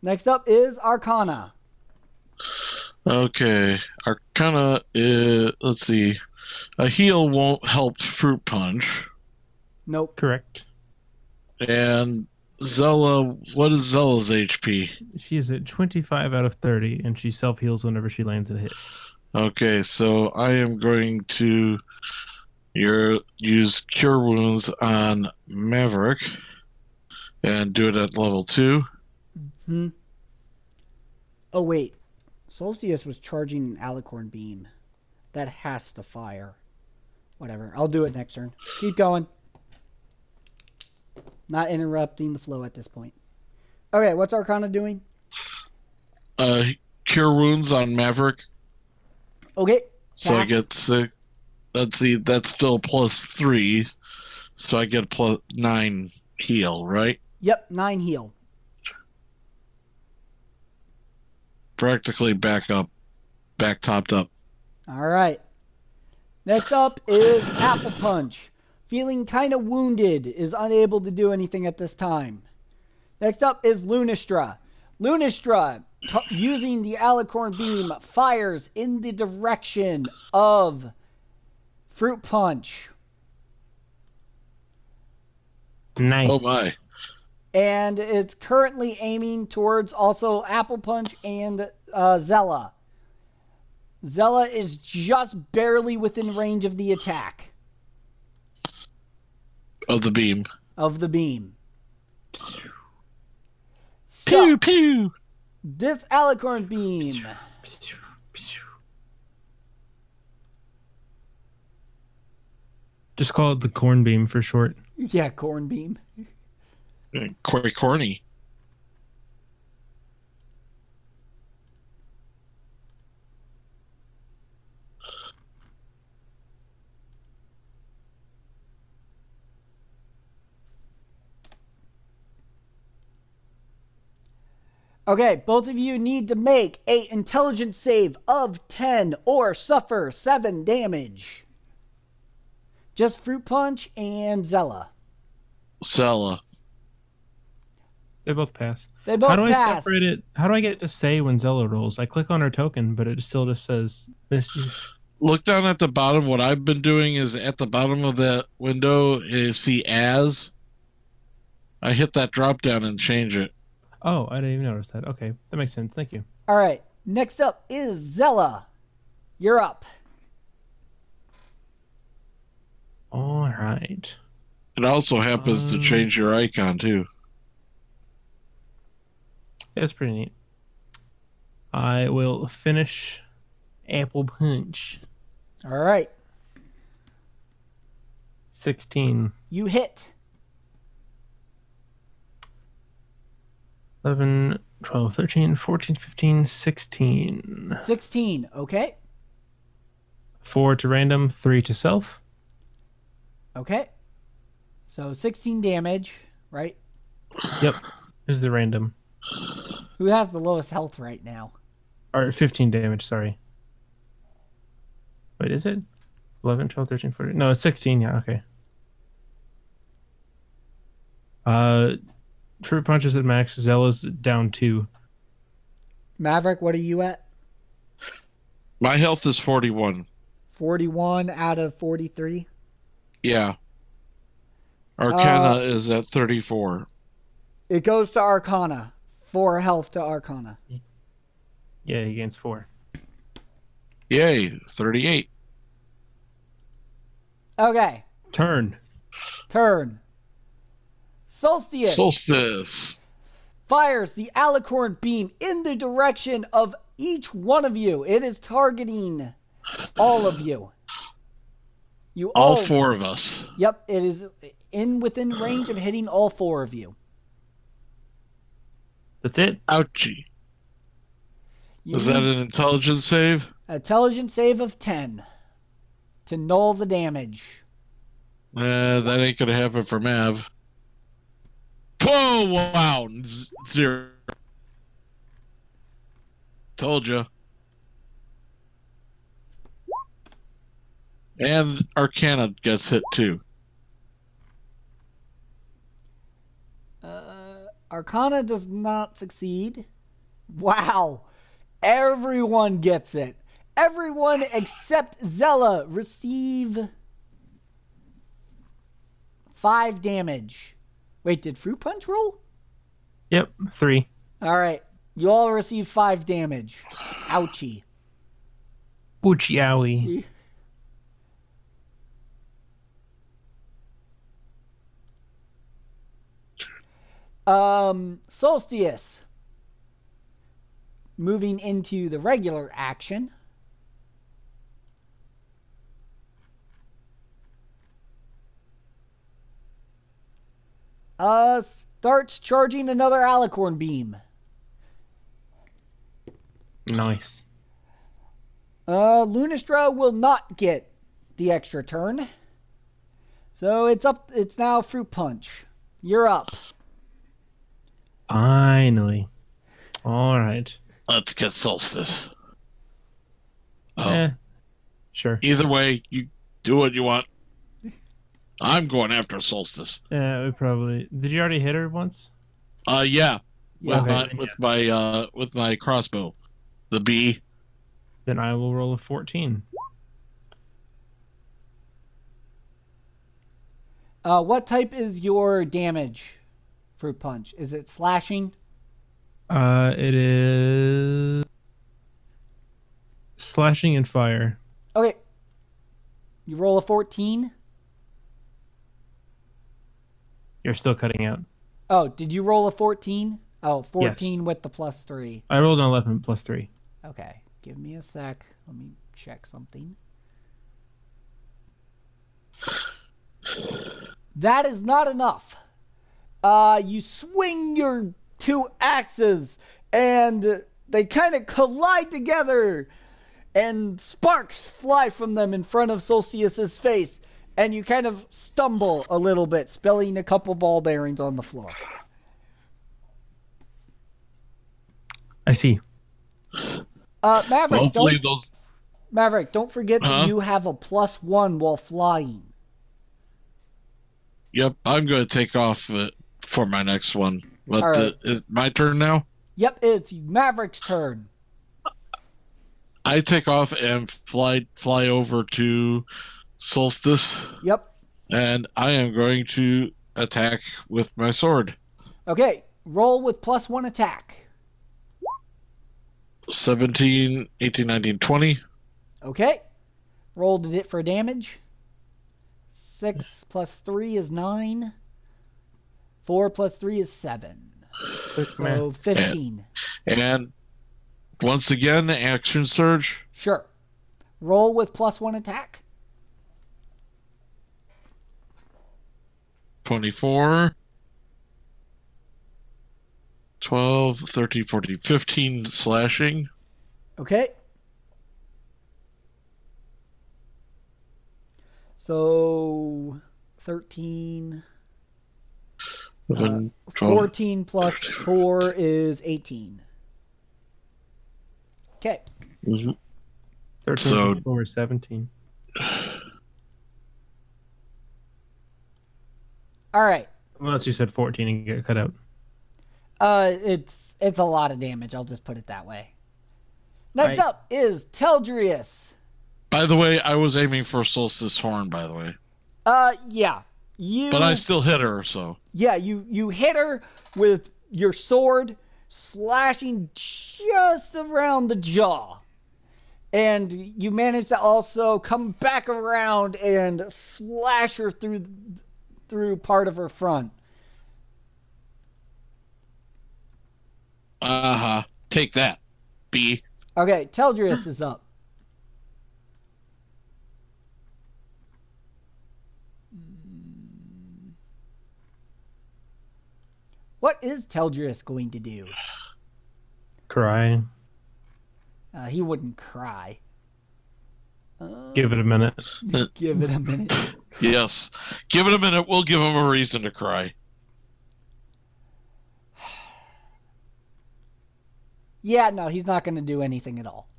Next up is Arcana. Okay. Arcana is, let's see. A heal won't help Fruit Punch. Nope. Correct. And Zella, what is Zella's HP? She is at 25 out of 30, and she self heals whenever she lands a hit. Okay, so I am going to use Cure Wounds on Maverick and do it at level 2. Oh, wait. Solstice was charging an Alicorn Beam. That has to fire. Whatever. I'll do it next turn. Keep going. Not interrupting the flow at this point. Okay, what's Arcana doing? Cure Wounds on Maverick. Okay. So I get 6. Let's see, that's still +3. So I get +9 heal, right? Yep, 9 heal. Practically back topped up. All right. Next up is Apple Punch. Feeling kind of wounded, is unable to do anything at this time. Next up is Lunistra. Lunistra, using the Alicorn Beam, fires in the direction of Fruit Punch. Nice. Oh my. And it's currently aiming towards also Apple Punch and Zella. Zella is just barely within range of the attack. Of the beam. Of the beam. Pew So, pew. this Alicorn Beam. Just call it the corn beam for short. Yeah, Corn Beam. Quite corny. Okay, both of you need to make a intelligence save of 10 or suffer 7 damage. Just Fruit Punch and Zella. Zella. They both pass. They both How do pass. I separate it? How do I get it to say when Zella rolls? I click on her token, but it still just says Misty. Look down at the bottom. What I've been doing is at the bottom of that window is see as. I hit that drop down and change it. Oh, I didn't even notice that. Okay, that makes sense. Thank you. All right, next up is Zella. You're up. All right. It also happens to change your icon too. Yeah, it's pretty neat. I will finish Apple Punch. All right. 16. You hit. 11, 12, 13, 14, 15, 16. 16, okay. 4 to random, 3 to self. Okay. So 16 damage, right? Yep. Here's the random. Who has the lowest health right now? Or 15 damage, sorry. Wait, is it? 11, 12, 13, 14. No, it's 16. Yeah, okay. Fruit Punch is at max. Zella's down 2. Maverick, what are you at? My health is 41. 41 out of 43. Yeah. Arcana is at 34. It goes to Arcana. 4 health to Arcana. Yeah, he gains 4. Yay, 38. Okay. Turn. Solstice fires the alicorn beam in the direction of each one of you. It is targeting all of you. All 4 of us. Yep, it is within range of hitting all 4 of you. That's it. Ouchie. Is that an intelligence save? Intelligence save of 10 to null the damage. That ain't gonna happen for Mav. Oh, wow. 0. Told ya. And Arcana gets hit too. Arcana does not succeed. Wow. Everyone gets it. Everyone except Zella receive 5 damage. Wait, did Fruit Punch roll? Yep, 3. All right. You all receive 5 damage. Ouchie. Oochie owie. Solstice. Moving into the regular action. Starts charging another alicorn beam. Nice. Lunistra will not get the extra turn. So it's now Fruit Punch. You're up. Finally. All right. Let's get Solstice. Oh. Sure. Either way, you do what you want. I'm going after Solstice. Yeah, we probably. Did you already hit her once? Yeah. Yeah. With my crossbow. The B. Then I will roll a 14. What type is your damage, Fruit Punch? Is it slashing? It is slashing and fire. Okay. You roll a 14. You're still cutting out. Oh, did you roll a 14? Oh, 14 yes. With the +3. I rolled an 11 plus 3. Okay. Give me a sec. Let me check something. That is not enough. You swing your 2 axes and they kind of collide together and sparks fly from them in front of Solstice's face and you kind of stumble a little bit, spilling a couple ball bearings on the floor. I see. Maverick, Maverick, don't forget that you have a +1 while flying. Yep, I'm going to take off for my next one. But right. Is my turn now? Yep, it's Maverick's turn. I take off and fly over to Solstice. Yep. And I am going to attack with my sword. Okay, roll with +1 attack. 17, 18, 19, 20. Okay. Rolled it for damage. 6 plus 3 is 9. 4 plus 3 is 7. So 15. And once again, action surge. Sure. Roll with +1 attack. 24. 12, 13, 14, 15 slashing. Okay. So 13. 11, 12, 14 plus 4 is 18. Okay. Mm-hmm. 13 so, plus 4 is 17. All right. Unless you said 14 and get cut out. It's a lot of damage. I'll just put it that way. Next up is Teldrius. By the way, I was aiming for Solstice Horn, by the way. Yeah. But I still hit her, so. Yeah, you hit her with your sword, slashing just around the jaw. And you manage to also come back around and slash her through part of her front. Take that, B. Okay, Teldrius is up. What is Teldrius going to do? Cry. He wouldn't cry. Give it a minute. Give it a minute. Yes. Give it a minute. We'll give him a reason to cry. Yeah, no, he's not going to do anything at all.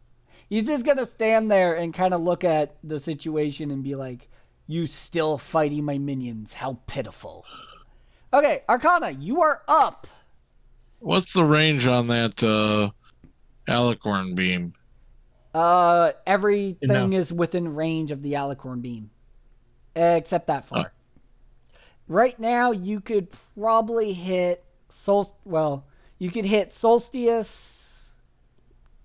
He's just going to stand there and kind of look at the situation and be like, you still fighting my minions. How pitiful. Okay, Arcana, you are up. What's the range on that alicorn beam? Everything is within range of the alicorn beam. Except that far. Right now, you could probably hit you could hit Solstice,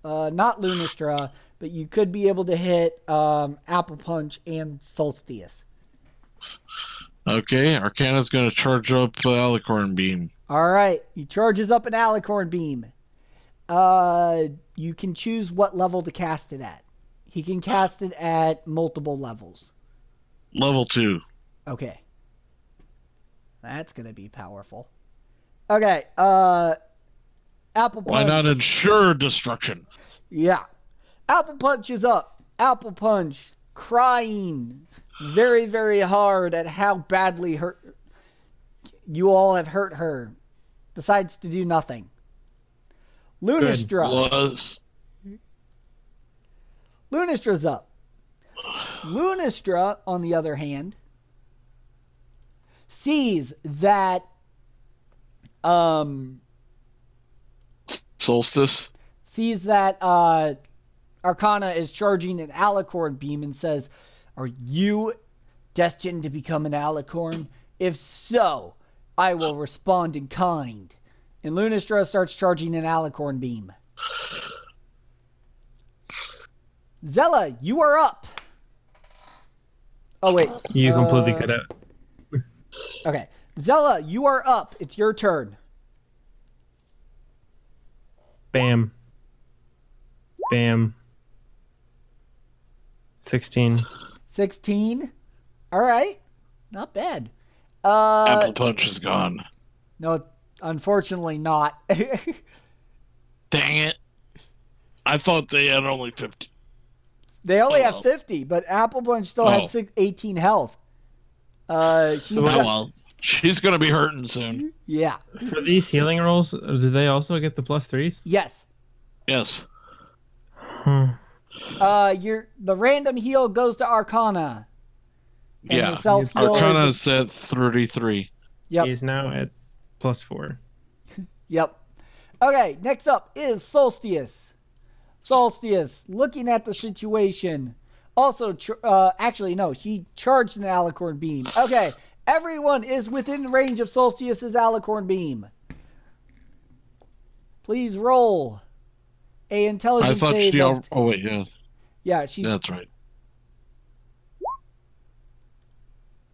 not Lunistra, but you could be able to hit Apple Punch and Solstice. Okay, Arcana's going to charge up alicorn beam. All right, he charges up an alicorn beam. You can choose what level to cast it at. He can cast it at multiple levels. Level 2. Okay. That's going to be powerful. Okay, Apple Punch. Why not ensure destruction? Yeah. Apple Punch is up. Apple Punch crying very, very hard at how badly you all have hurt her. Decides to do nothing. Lunistra. Lunistra's up. Lunistra, on the other hand, sees that Solstice? Sees that Arcana is charging an alicorn beam and says, "Are you destined to become an alicorn? If so, I will respond in kind." And Lunistra starts charging an alicorn beam. Zella, you are up. Oh, wait. You completely cut out. Okay. Zella, you are up. It's your turn. Bam. Bam. 16. 16. All right. Not bad. Apple Punch is gone. No, unfortunately not. Dang it. I thought they had only 50. They only have 50, but Apple Punch still had 18 health. She's going to be hurting soon. Yeah. For these healing rolls, do they also get the +3s? Yes. Yes. The random heal goes to Arcana. And yeah. the self-heal Arcana's at 33. Yep. He's now at +4. Yep. Okay, next up is Solstice. Solstice, looking at the situation. Also, actually, no, she charged an alicorn beam. Okay, everyone is within range of Solstice's alicorn beam. Please roll a intelligence save. Oh, wait, yeah. Yeah, That's right.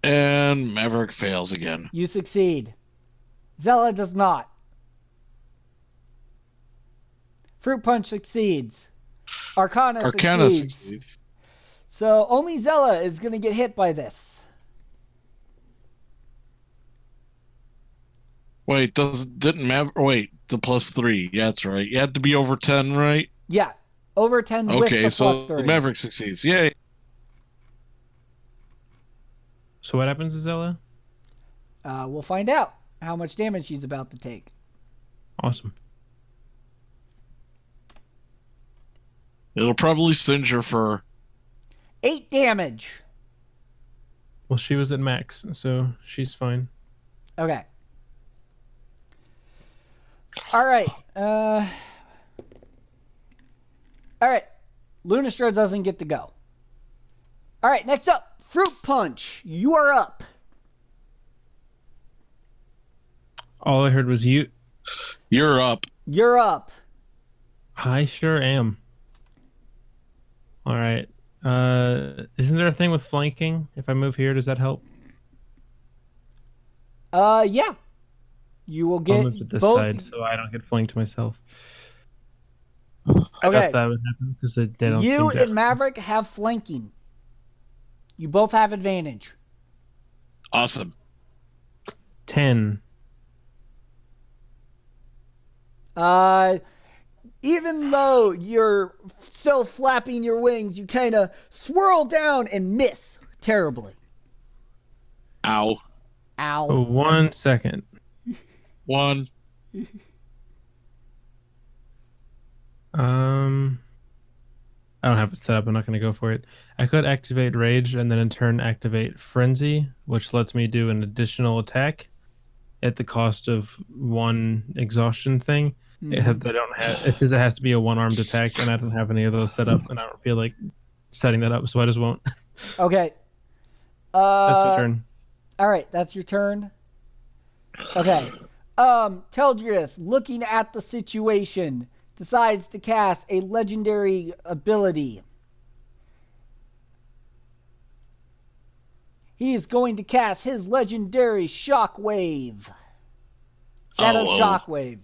And Maverick fails again. You succeed. Zella does not. Fruit Punch succeeds. Arcana succeeds. So only Zella is going to get hit by this. Wait, didn't Maverick... Wait, the +3. Yeah, that's right. You had to be over 10, right? Yeah, over 10 with the +3. Maverick succeeds. Yay. So what happens to Zella? We'll find out how much damage she's about to take. Awesome. It'll probably singe her fur. 8 damage. Well, she was at max, so she's fine. Okay. All right. All right. Lunistra doesn't get to go. All right, next up, Fruit Punch. You are up. All I heard was you. You're up. You're up. I sure am. All right. Isn't there a thing with flanking? If I move here, does that help? Yeah. You will I'll get move to this both. side so I don't get flanked myself. I Okay. thought that would happen because they don't You seem to. and Maverick have flanking. You both have advantage. Awesome. 10. Even though you're still flapping your wings, you kind of swirl down and miss terribly. Ow. Ow. Oh, 1 second. 1. I don't have it set up. I'm not going to go for it. I could activate Rage and then in turn activate Frenzy, which lets me do an additional attack at the cost of 1 exhaustion thing. It says it has to be a 1-armed attack, and I don't have any of those set up, and I don't feel like setting that up, so I just won't. Okay. That's my turn. All right, that's your turn. Okay. Teldrius, looking at the situation, decides to cast a legendary ability. He is going to cast his legendary Shockwave. Shadow Shockwave.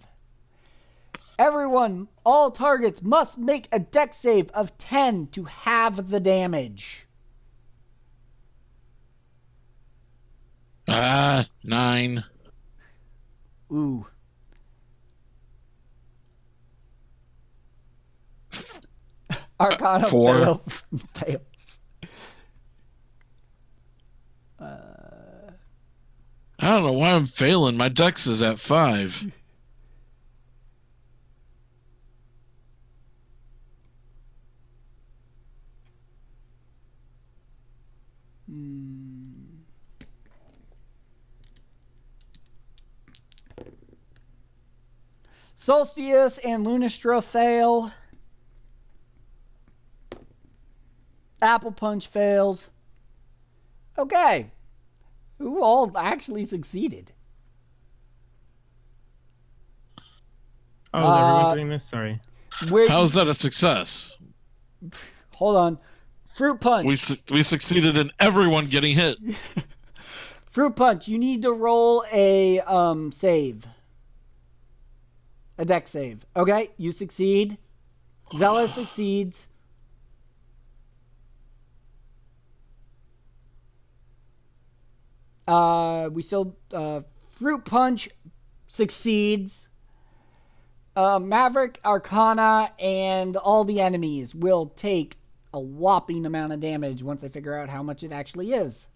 Everyone, all targets must make a dex save of 10 to halve the damage. 9. Ooh. Arcana 4. fails. I don't know why I'm failing. My dex is at 5. Solstice and Lunastra fail. Apple Punch fails. Okay. Who all actually succeeded? Oh, is everyone doing this? Sorry. How's that a success? Hold on. Fruit Punch. We succeeded in everyone getting hit. Fruit Punch, you need to roll a save. A dex save. Okay, you succeed. Zella succeeds. Fruit Punch succeeds. Maverick, Arcana, and all the enemies will take a whopping amount of damage once I figure out how much it actually is.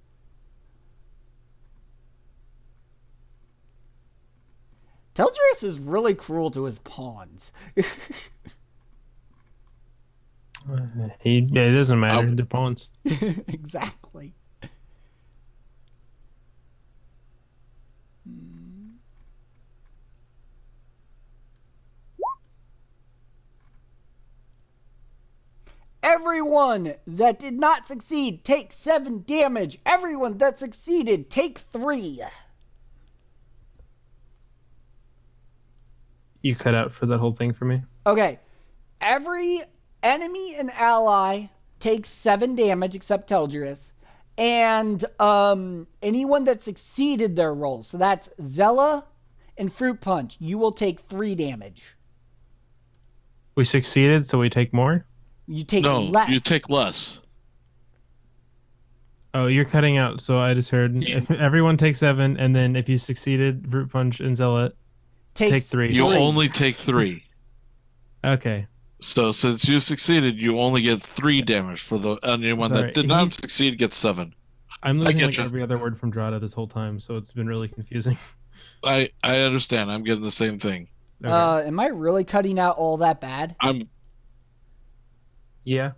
Teldrius is really cruel to his pawns. It doesn't matter. They're pawns. Exactly. Everyone that did not succeed takes 7 damage. Everyone that succeeded take 3. You cut out for that whole thing for me? Okay. Every enemy and ally takes 7 damage except Teldrius. And anyone that succeeded their roll, so that's Zella and Fruit Punch, you will take 3 damage. We succeeded, so we take more? You take No, less. you take less. Oh, you're cutting out, so I just heard if everyone takes 7, and then if you succeeded, Fruit Punch and Zella take 3. You only take 3. Okay. So since you succeeded, you only get 3 damage. For the anyone that did not succeed gets 7. I'm losing like every other word from Drada this whole time, so it's been really confusing. I understand. I'm getting the same thing. Okay. Am I really cutting out all that bad? Yeah.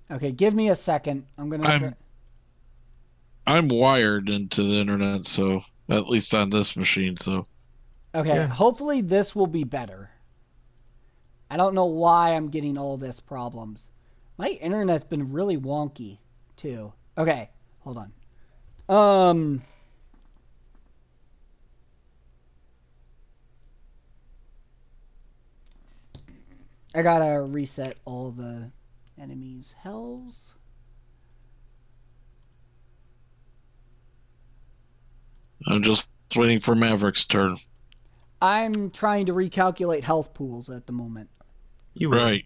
Okay, give me a second. I'm wired into the internet, so at least on this machine. So okay, hopefully this will be better. I don't know why I'm getting all this problems. My internet's been really wonky too. Okay, hold on. I gotta reset all the enemies' health. I'm just waiting for Maverick's turn. I'm trying to recalculate health pools at the moment. You would. Right.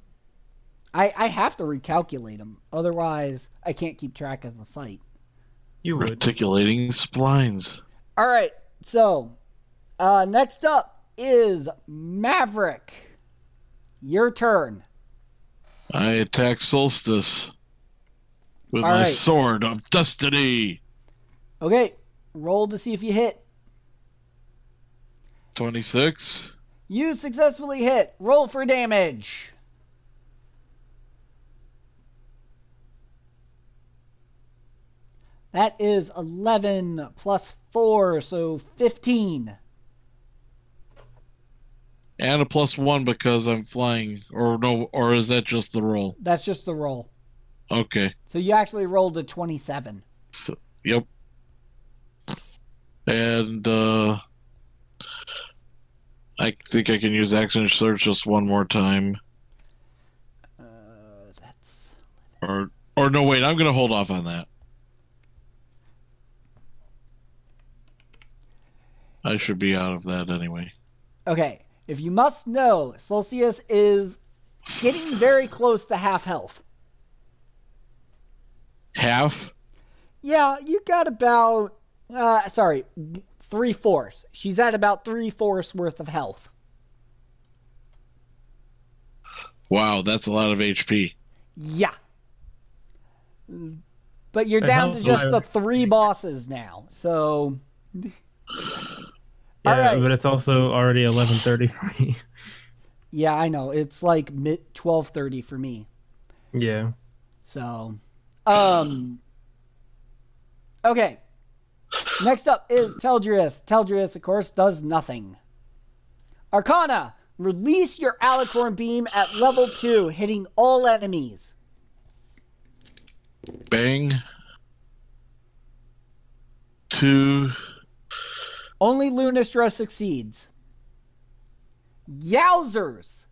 I have to recalculate them. Otherwise, I can't keep track of the fight. You would. Reticulating splines. All right. So, next up is Maverick. Your turn. I attack Solstice with All my right. sword of destiny. Okay. Roll to see if you hit. 26. You successfully hit. Roll for damage. That is 11 plus 4, so 15. And a +1 because I'm flying. Or is that just the roll? That's just the roll. Okay. So you actually rolled a 27. Yep. And I think I can use action search just one more time. That's... Or no, wait, I'm gonna hold off on that. I should be out of that anyway. Okay. If you must know, Solstice is getting very close to half health. Half? Yeah, you got about... 3/4. She's at about 3/4 worth of health. Wow, that's a lot of HP. Yeah. But you're The down health to just the line- 3 bosses now. So... Yeah, All right. but it's also already 11:30 for me. Yeah, I know. It's like mid 12:30 for me. Yeah. So, okay. Next up is Teldrius. Teldrius, of course, does nothing. Arcana, release your Alicorn beam at level 2, hitting all enemies. Bang. 2. Only Lunistra succeeds. Yowzers!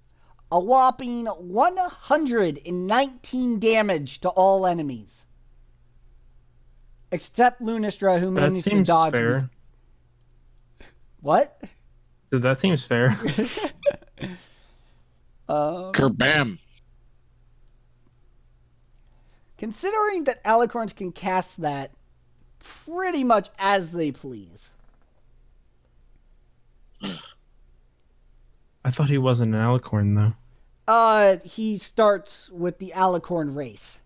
A whopping 119 damage to all enemies. Except Lunistra, who That managed to seems dodge. fair. What? So that seems fair. Kerbam. Considering that Alicorns can cast that pretty much as they please. I thought he wasn't an alicorn though. He starts with the Alicorn race.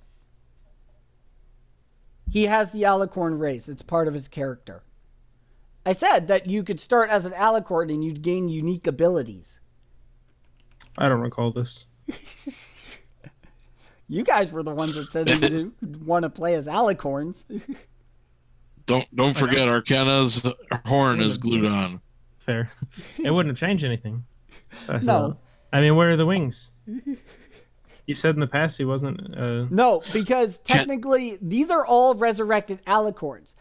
He has the Alicorn race. It's part of his character. I said that you could start as an Alicorn and you'd gain unique abilities. I don't recall this. You guys were the ones that said you didn't want to play as Alicorns. Don't forget Arcana's horn is glued on. Fair. It wouldn't have changed anything. No. I mean, where are the wings? You said in the past he wasn't. No, because technically these are all resurrected Alicorns.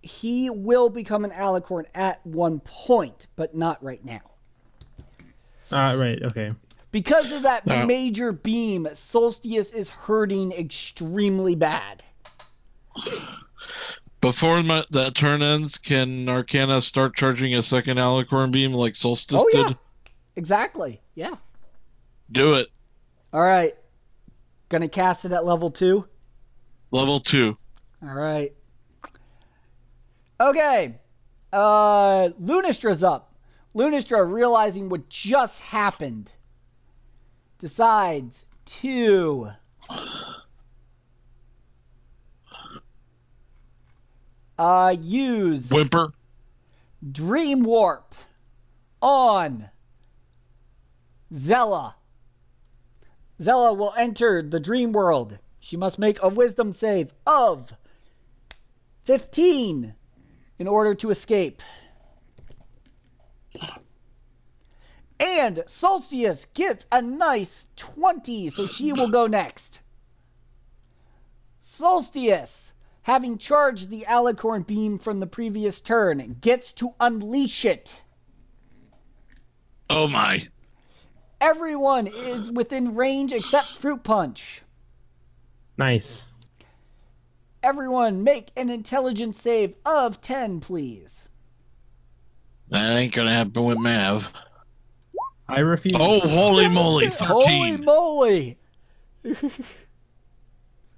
He will become an Alicorn at one point, but not right now. Right. Okay. Because of that No. major beam, Solstice is hurting extremely bad. Before that turn ends, can Arcana start charging a second Alicorn beam like Solstice Oh, yeah. did? Exactly. Yeah. Do it. All right. Gonna cast it at level 2. Level 2. All right. Okay. Lunistra's up. Lunistra, realizing what just happened, decides to use Whimper. Dream Warp on Zella. Zella will enter the dream world. She must make a wisdom save of 15 in order to escape. And Solstice gets a nice 20, so she will go next. Solstice, having charged the Alicorn beam from the previous turn, gets to unleash it. Oh my. Everyone is within range except Fruit Punch. Nice. Everyone make an intelligence save of 10, please. That ain't gonna happen with Mav. I refuse. Oh, holy moly, 13. Holy moly.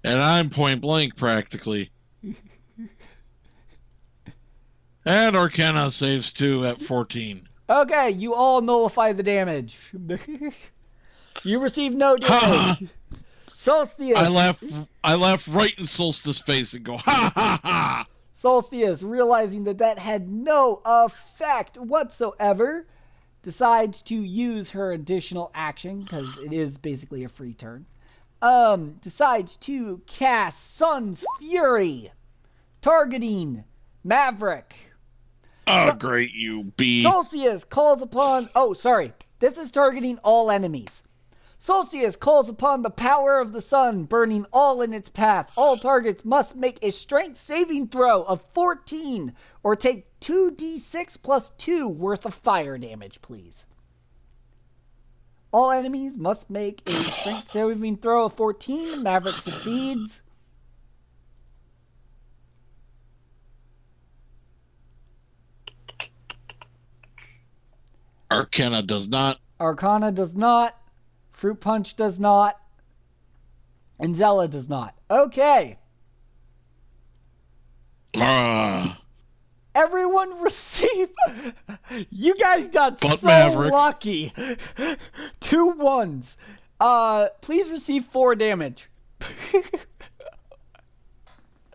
And I'm point blank practically. And Arcana saves 2 at 14. Okay, you all nullify the damage. You receive no damage. Solstice. I laugh right in Solstice's face and go, ha ha ha! Solstice, realizing that had no effect whatsoever, decides to use her additional action, because it is basically a free turn. Decides to cast Sun's Fury, targeting Maverick. Oh, great, you bee. Solstice calls upon... Oh, sorry. This is targeting all enemies. Solstice calls upon the power of the sun, burning all in its path. All targets must make a strength saving throw of 14 or take 2d6 plus 2 worth of fire damage, please. All enemies must make a strength saving throw of 14. Maverick succeeds. Arcana does not. Arcana does not. Fruit Punch does not. And Zella does not. Okay. Everyone receive. You guys got But so Maverick. lucky. 2 1s. Please receive 4 damage.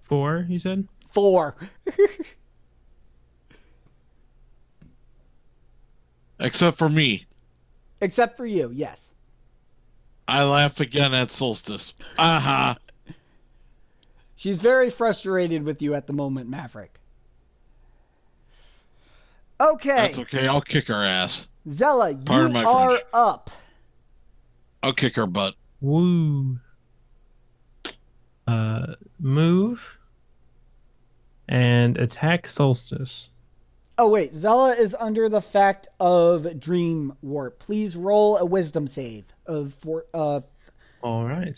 4, you said? 4. Except for me. Except for you, yes. I laugh again at Solstice. Aha. She's very frustrated with you at the moment, Maverick. Okay. That's okay. I'll kick her ass. Zella, Pardon you my are French. up. I'll kick her butt. Woo. Move and attack Solstice. Oh, wait. Zella is under the fact of Dream Warp. Please roll a wisdom save of 4. All right.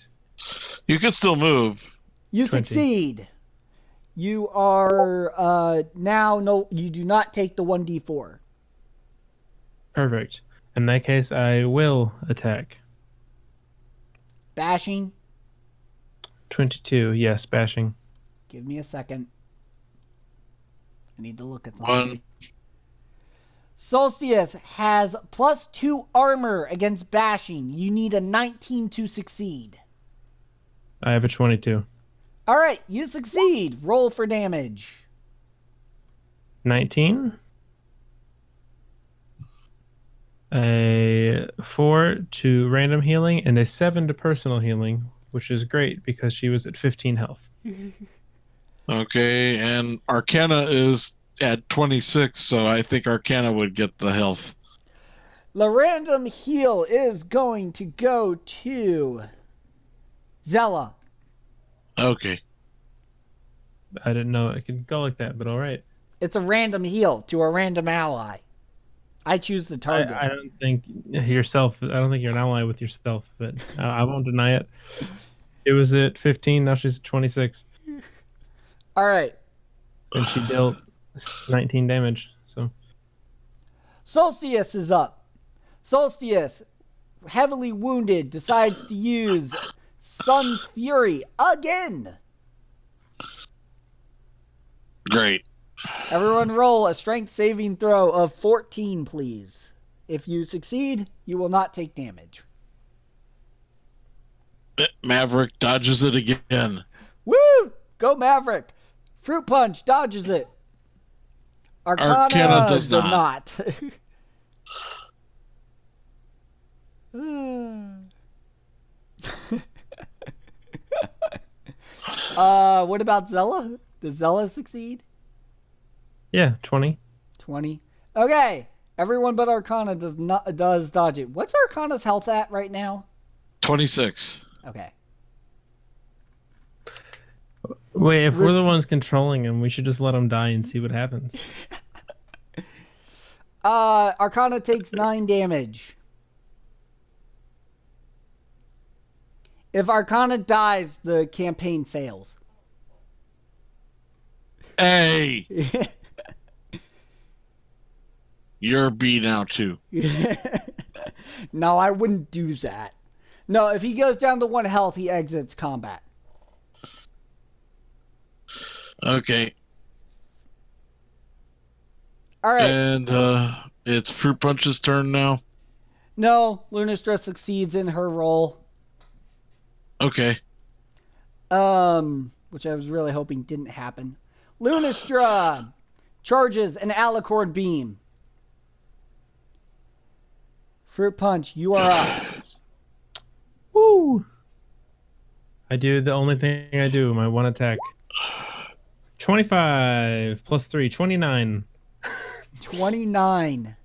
You can still move. You 20. succeed. You are you do not take the 1d4. Perfect. In that case, I will attack. Bashing. 22. Yes, bashing. Give me a second. I need to look at something. 1. Solstice has +2 armor against bashing. You need a 19 to succeed. I have a 22. All right, you succeed. Roll for damage. 19. A 4 to random healing and a 7 to personal healing, which is great because she was at 15 health. Okay, and Arcana is at 26, so I think Arcana would get the health. The random heal is going to go to Zella. Okay. I didn't know it could go like that, but all right. It's a random heal to a random ally. I choose the target. I don't think yourself. I don't think you're an ally with yourself, but I won't deny it. It was at 15. Now she's at 26, All right. and she dealt 19 damage. So Solstice is up. Solstice, heavily wounded, decides to use Sun's Fury again. Great. Everyone roll a strength saving throw of 14, please. If you succeed, you will not take damage. Maverick dodges it again. Woo! Go Maverick! Fruit Punch dodges it. Arcana does did not. What about Zella? Does Zella succeed? yeah, 20. 20. Okay. Everyone but Arcana does dodge it. What's Arcana's health at right now? 26. Okay. Wait, if we're the ones controlling him, we should just let him die and see what happens. Arcana takes 9 damage. If Arcana dies, the campaign fails. Hey! You're B now, too. No, I wouldn't do that. No, if he goes down to 1 health, he exits combat. Okay. All right. And it's Fruit Punch's turn now. No, Lunastra succeeds in her role. Okay. Which I was really hoping didn't happen. Lunastra charges an alicorn beam. Fruit Punch, you are up. Woo! I do the only thing I do, my one attack. 25 plus 3, 29. 29.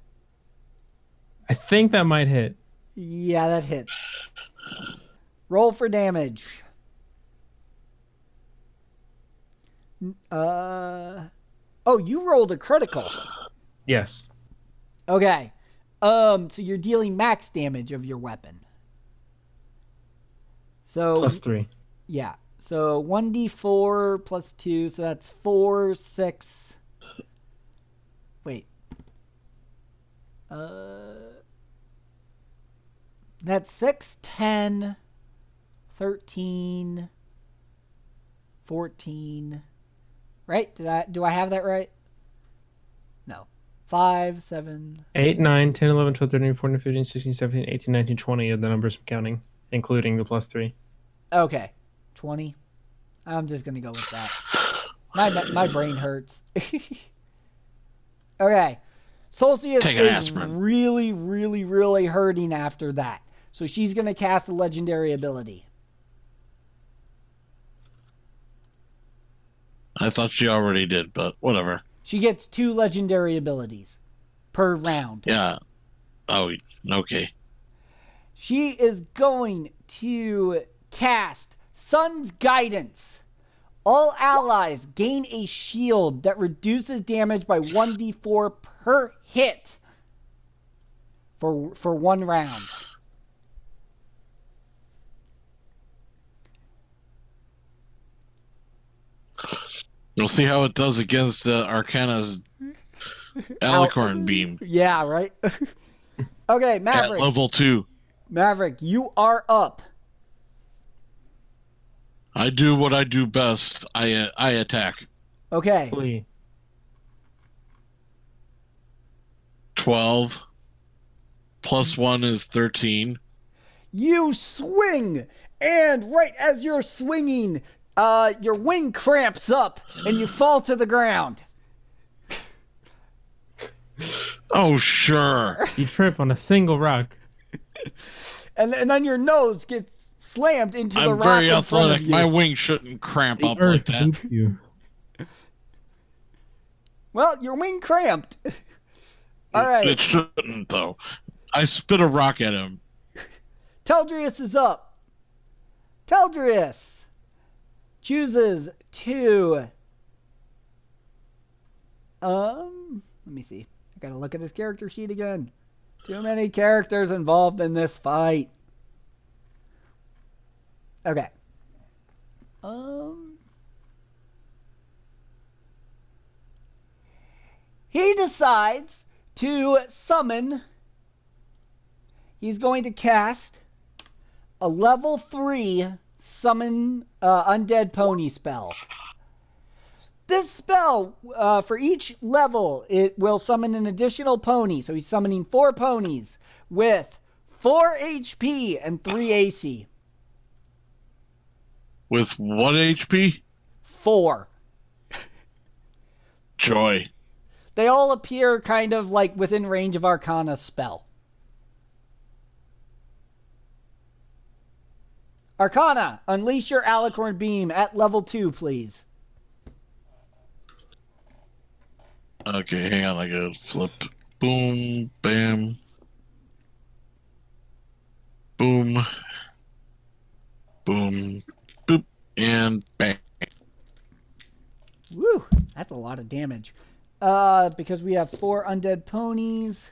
I think that might hit. Yeah, that hits. Roll for damage. Oh, you rolled a critical. Yes. Okay. So you're dealing max damage of your weapon. So Plus 3. yeah. So 1d4 plus 2, so that's 4, 6. Wait. That's 6, 10, 13, 14. Right? Do I have that right? No. 5, 7. 8, 9, 10, 11, 12, 13, 14, 15, 16, 17, 18, 19, 20 are the numbers I'm counting, including the plus 3. Okay. 20. I'm just going to go with that. My brain hurts. Okay. Solcius Take an is aspirin. really, really, really hurting after that. So she's going to cast a legendary ability. I thought she already did, but whatever. She gets 2 legendary abilities per round. Yeah. Oh, okay. She is going to cast Sun's Guidance. All allies gain a shield that reduces damage by 1d4 per hit for 1 round. We'll see how it does against Arcana's Alicorn Beam Yeah, right? Okay, at Maverick. level 2. Maverick, you are up. I do what I do best. I attack. Okay. Flee. 12 plus 1 is 13. You swing, and right as you're swinging, your wing cramps up, and you fall to the ground. Oh, sure. You trip on a single rock. And then your nose gets slammed into the I'm rock very in front of athletic. you. My wing shouldn't cramp The up like earth that. hates you. Well, your wing cramped. All right. It shouldn't, though. I spit a rock at him. Teldrius is up. Teldrius chooses to... let me see. I gotta look at his character sheet again. Too many characters involved in this fight. Okay. He decides to summon. He's going to cast a level 3 summon undead pony spell. This spell, for each level, it will summon an additional pony. So he's summoning 4 ponies with 4 HP and 3 AC. With what HP? 4. Joy. They all appear kind of like within range of Arcana's spell. Arcana, unleash your Alicorn Beam at level 2, please. Okay, hang on. I gotta flip. Boom, bam. Boom. Boom. Boop. And bang. Woo, that's a lot of damage. Because we have 4 undead ponies.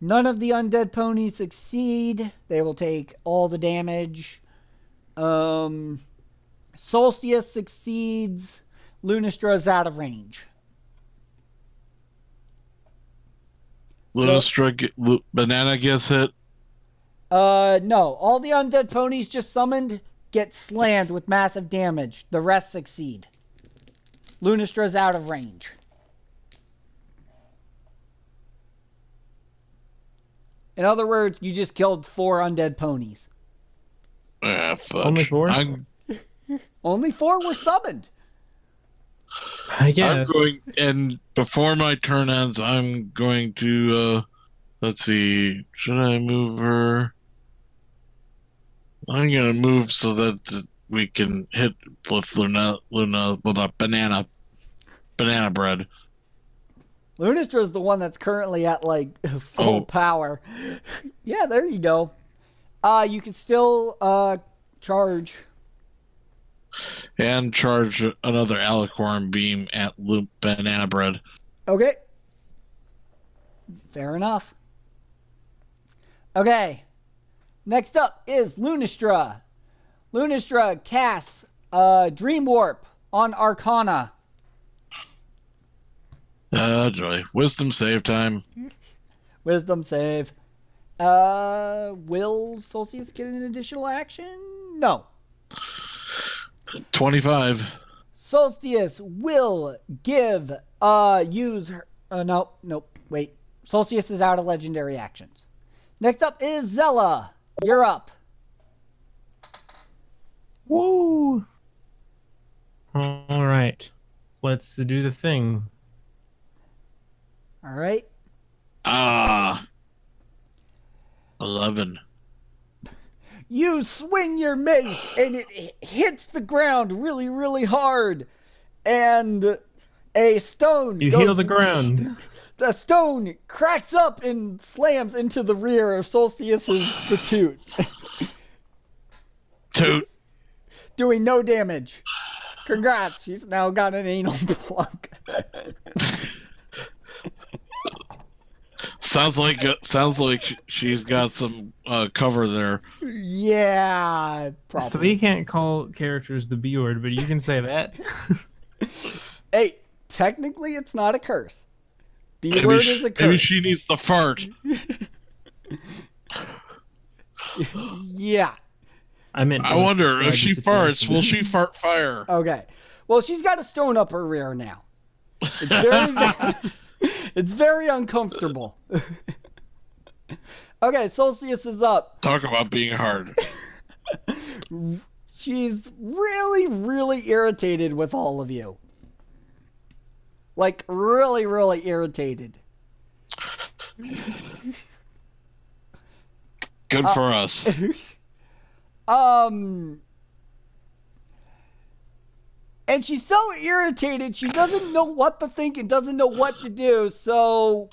None of the undead ponies succeed. They will take all the damage. Solstice succeeds. Lunastra is out of range. Banana gets hit. No. All the undead ponies just summoned get slammed with massive damage. The rest succeed. Lunastra is out of range. In other words, you just killed 4 undead ponies. Ah, fuck. Only 4? Only 4 were summoned. I guess. And before my turn ends, I'm going to, let's see, should I move her? I'm going to move so that we can hit with Luna with a banana bread. Lunastra is the one that's currently at like full power. Yeah, there you go. You can still charge. And charge another alicorn beam at banana bread. Okay. Fair enough. Okay. Next up is Lunastra. Lunastra casts Dream Warp on Arcana. Joy. Wisdom save time. Wisdom save. Will Solstice get an additional action? No. 25. Solstice will use her. Nope. Wait. Solstice is out of legendary actions. Next up is Zella. You're up. Woo! All right. Let's do the thing. All right. 11. You swing your mace and it hits the ground really, really hard. And a stone heal the ground. The stone cracks up and slams into the rear of Solstice's platoon. Toot. Doing no damage. Congrats, she's now got an anal plug. Sounds like she's got some cover there. Yeah, probably. So we can't call characters the B word, but you can say that. Hey, technically it's not a curse. B word is a curse. Maybe she needs to fart. Yeah. I wonder if she farts, will she fart fire? Okay. Well, she's got a stone up her rear now. It's very uncomfortable. Okay, Solstice is up. Talk about being hard. She's really, really irritated with all of you. Like, really, really irritated. Good for us. And she's so irritated, she doesn't know what to think and doesn't know what to do, so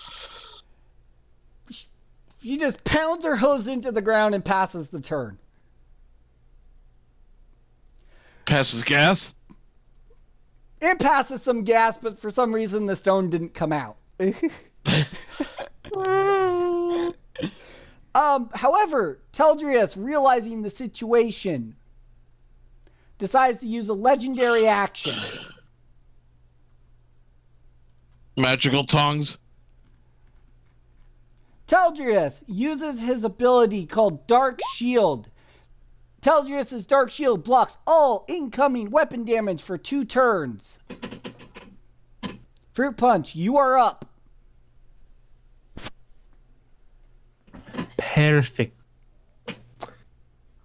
she just pounds her hose into the ground and passes the turn. Passes gas? It passes some gas, but for some reason the stone didn't come out. However, Teldrius, realizing the situation, decides to use a legendary action. Magical tongues? Teldrius uses his ability called Dark Shield. Teldrius' Dark Shield blocks all incoming weapon damage for 2 turns. Fruit Punch, you are up. Perfect.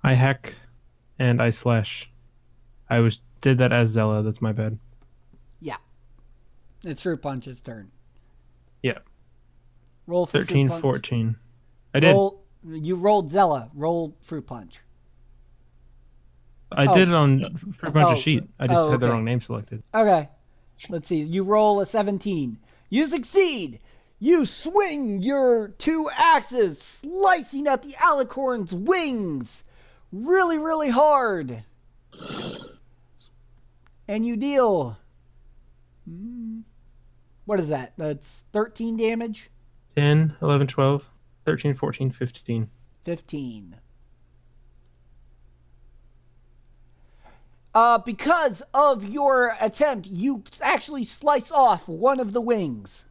I hack and I slash. Did that as Zella. That's my bad. Yeah. It's Fruit Punch's turn. Yeah. Roll for 13, Fruit Punch. 14. I did. You rolled Zella. Roll Fruit Punch. I did it on Fruit Punch's sheet. I just had the okay. wrong name selected. Okay. Let's see. You roll a 17. You succeed. You swing your 2 axes, slicing at the alicorn's wings really, really hard. And you deal... What is that? That's 13 damage? 10, 11, 12. 13, 14, 15. 15. Because of your attempt, you actually slice off one of the wings.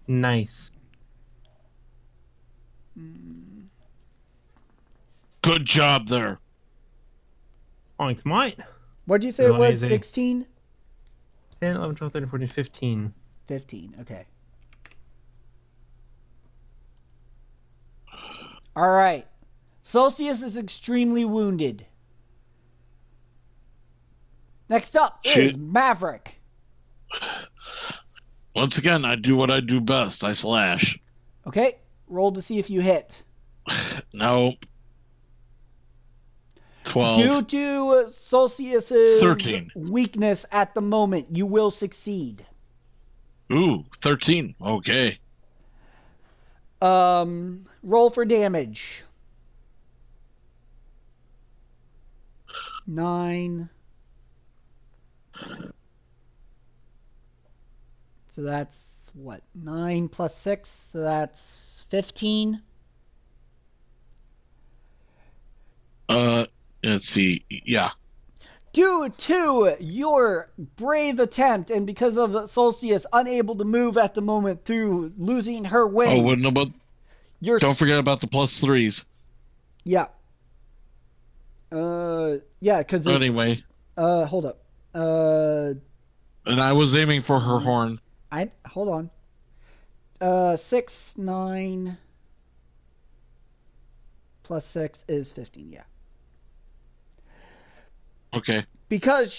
Nice. Good job there. Thanks, mate. What'd you say it was? Easy. 16? 10, 11, 12, 13, 14, 15. 15, okay. All right. Celsius is extremely wounded. Next up is Maverick. Once again, I do what I do best. I slash. Okay, roll to see if you hit. Nope. 12. Due to Celsius's 13. weakness at the moment, you will succeed. Ooh, 13. Okay. Roll for damage. 9. So that's what? 9 plus 6, so that's 15. Let's see. Yeah. Due to your brave attempt, and because of Solstice unable to move at the moment through losing her wing. Oh, wouldn't about. Don't forget about the +3s. Yeah. Yeah, because anyway. Hold up. And I was aiming for her horn. Hold on. 6, 9 plus 6 is 15. Yeah. Okay. Because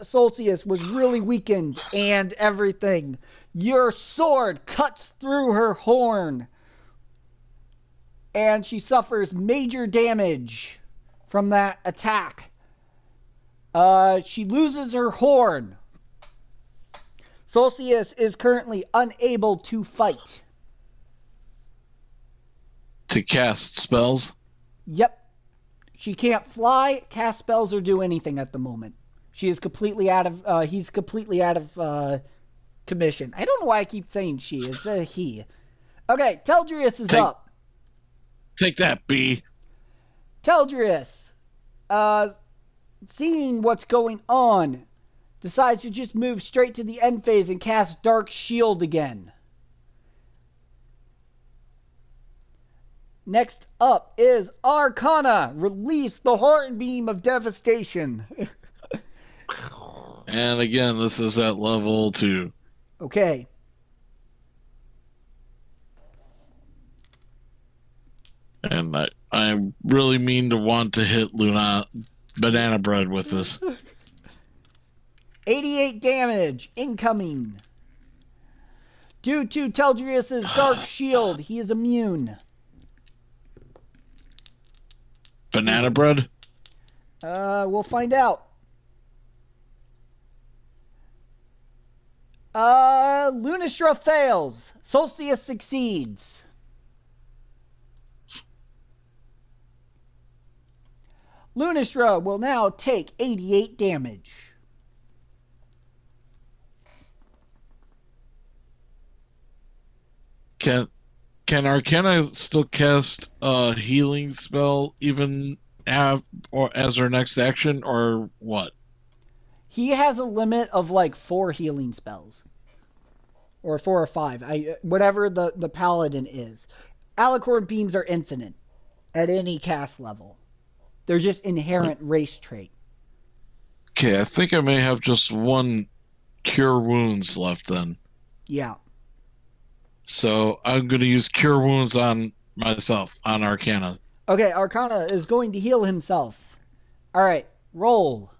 Solstice was really weakened and everything, your sword cuts through her horn and she suffers major damage from that attack. She loses her horn. Solstice is currently unable to fight. To cast spells? Yep. She can't fly, cast spells, or do anything at the moment. She is completely out of, he's completely out of commission. I don't know why I keep saying she. It's a he. Okay, Teldrius is up. Take that, B. Teldrius, seeing what's going on, decides to just move straight to the end phase and cast Dark Shield again. Next up is Arcana. Release the Hornbeam of Devastation. And again, this is at level 2. Okay. And I really mean to want to hit Banana Bread with this. 88 damage incoming. Due to Teldrius' Dark Shield, he is immune. Banana Bread? We'll find out. Lunistra fails. Solstice succeeds. Lunistra will now take 88 damage. Can Arcana still cast a healing spell even as her next action, or what? He has a limit of like 4 healing spells. Or 4 or 5. Whatever the paladin is. Alicorn beams are infinite at any cast level. They're just inherent race trait. Okay, I think I may have just 1 Cure Wounds left then. Yeah. So I'm going to use Cure Wounds on myself, on Arcana. Okay, Arcana is going to heal himself. Alright, roll.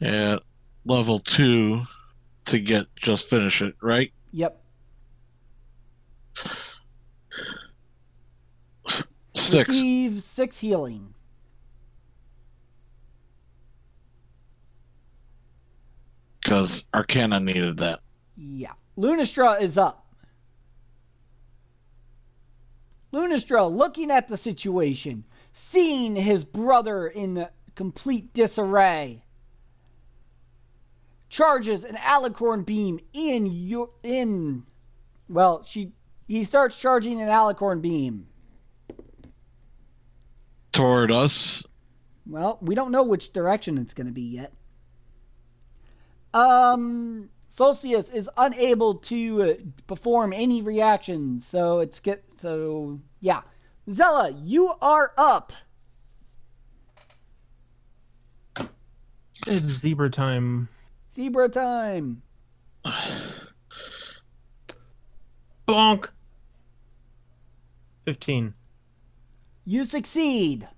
Yeah, level 2 to just finish it, right? Yep. 6. Receive 6 healing. Because Arcana needed that. Yeah. Lunistra is up. Lunistra, looking at the situation, seeing his brother in complete disarray, charges an alicorn beam in Well, he starts charging an alicorn beam. Toward us. Well, we don't know which direction it's going to be yet. Solstice is unable to perform any reactions, so yeah. Zella, you are up. It's zebra time. Zebra time. Bonk. 15. You succeed.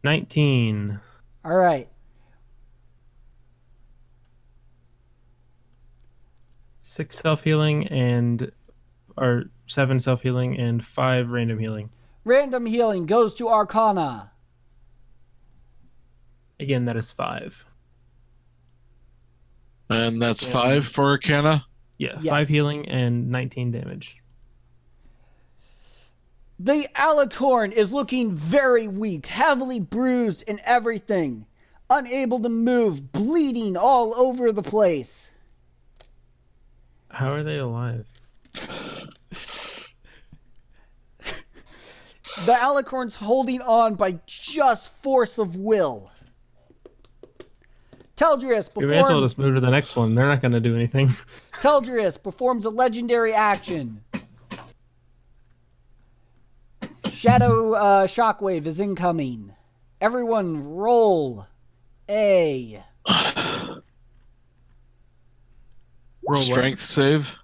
19. All right. 6 self-healing or 7 self-healing and 5 random healing. Random healing goes to Arcana. Again, that is 5. And that's 5 for Arcana? Yeah, Yes. 5 healing and 19 damage. The alicorn is looking very weak, heavily bruised and everything. Unable to move, bleeding all over the place. How are they alive? The alicorn's holding on by just force of will. Teldrius We may as well just move to the next one. They're not going to do anything. Teldrius performs a legendary action. Shadow Shockwave is incoming. Everyone roll a... Roll Strength save?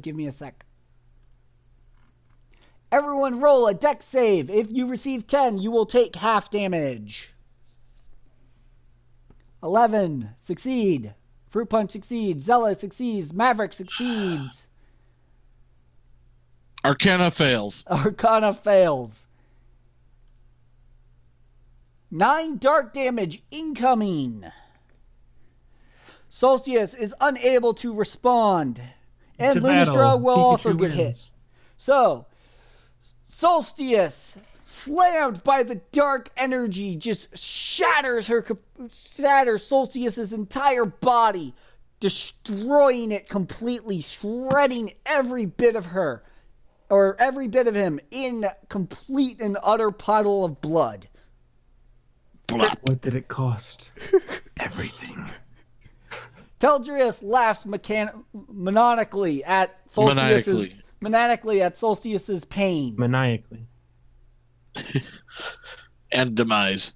give me a sec. Everyone roll a dex save. If you receive 10, you will take half damage. 11. Succeed. Fruit Punch succeeds. Zella succeeds. Maverick succeeds. Arcana fails. Arcana fails. 9 dark damage incoming. Solstice is unable to respond. And It's a battle. Lunistra will Pikachu also get wins. hit. So, Solstice, slammed by the dark energy, just shatters Solstice's entire body, destroying it completely, shredding every bit of her, or every bit of him, in complete and utter puddle of blood. Blap. What did it cost? Everything. Teldrius laughs maniacally at Solstice's pain. Maniacally. And demise.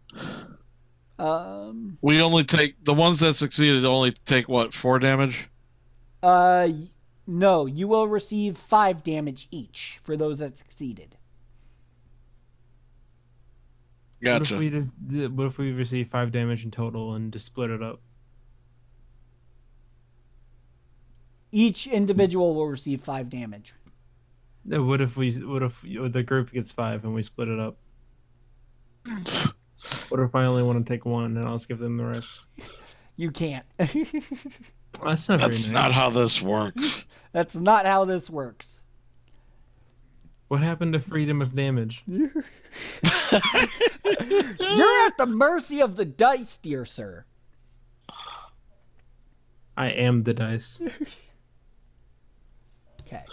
We only take... The ones that succeeded only take, what, 4 damage? No, you will receive 5 damage each for those that succeeded. Gotcha. What if we receive 5 damage in total and just split it up? Each individual will receive 5 damage. What if the group gets 5 and we split it up? What if I only want to take 1 and I'll just give them the rest? You can't. That's not very nice. That's not how this works. That's not how this works. What happened to freedom of damage? You're at the mercy of the dice, dear sir. I am the dice. Okay.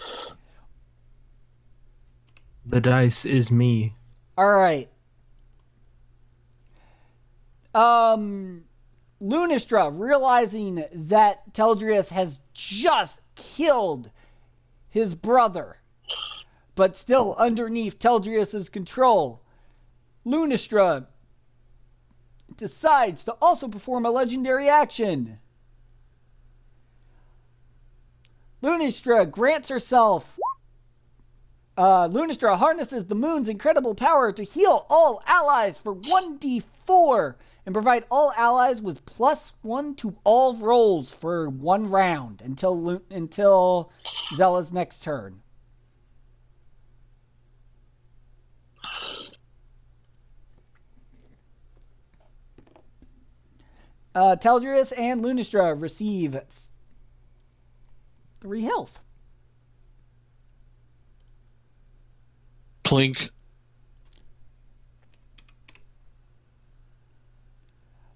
The dice is me. All right. Lunistra, realizing that Teldrius has just killed his brother, but still underneath Teldrius's control, Lunistra decides to also perform a legendary action. Lunistra harnesses the moon's incredible power to heal all allies for 1d4 and provide all allies with +1 to all rolls for 1 round until Zella's next turn. Teldrius and Lunistra receive 3 health. Plink.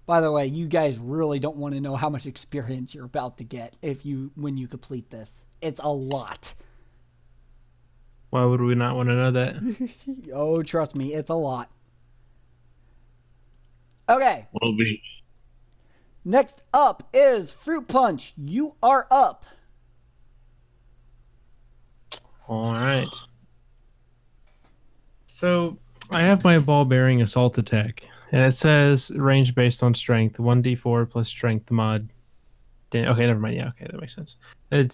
By the way, you guys really don't want to know how much experience you're about to get when you complete this. It's a lot. Why would we not want to know that? Oh, trust me, it's a lot. Okay. Will be. Next up is Fruit Punch. You are up. All right. So I have my ball bearing assault attack, and it says range based on strength, 1d4 plus strength mod. Okay, never mind. Yeah, okay, that makes sense. It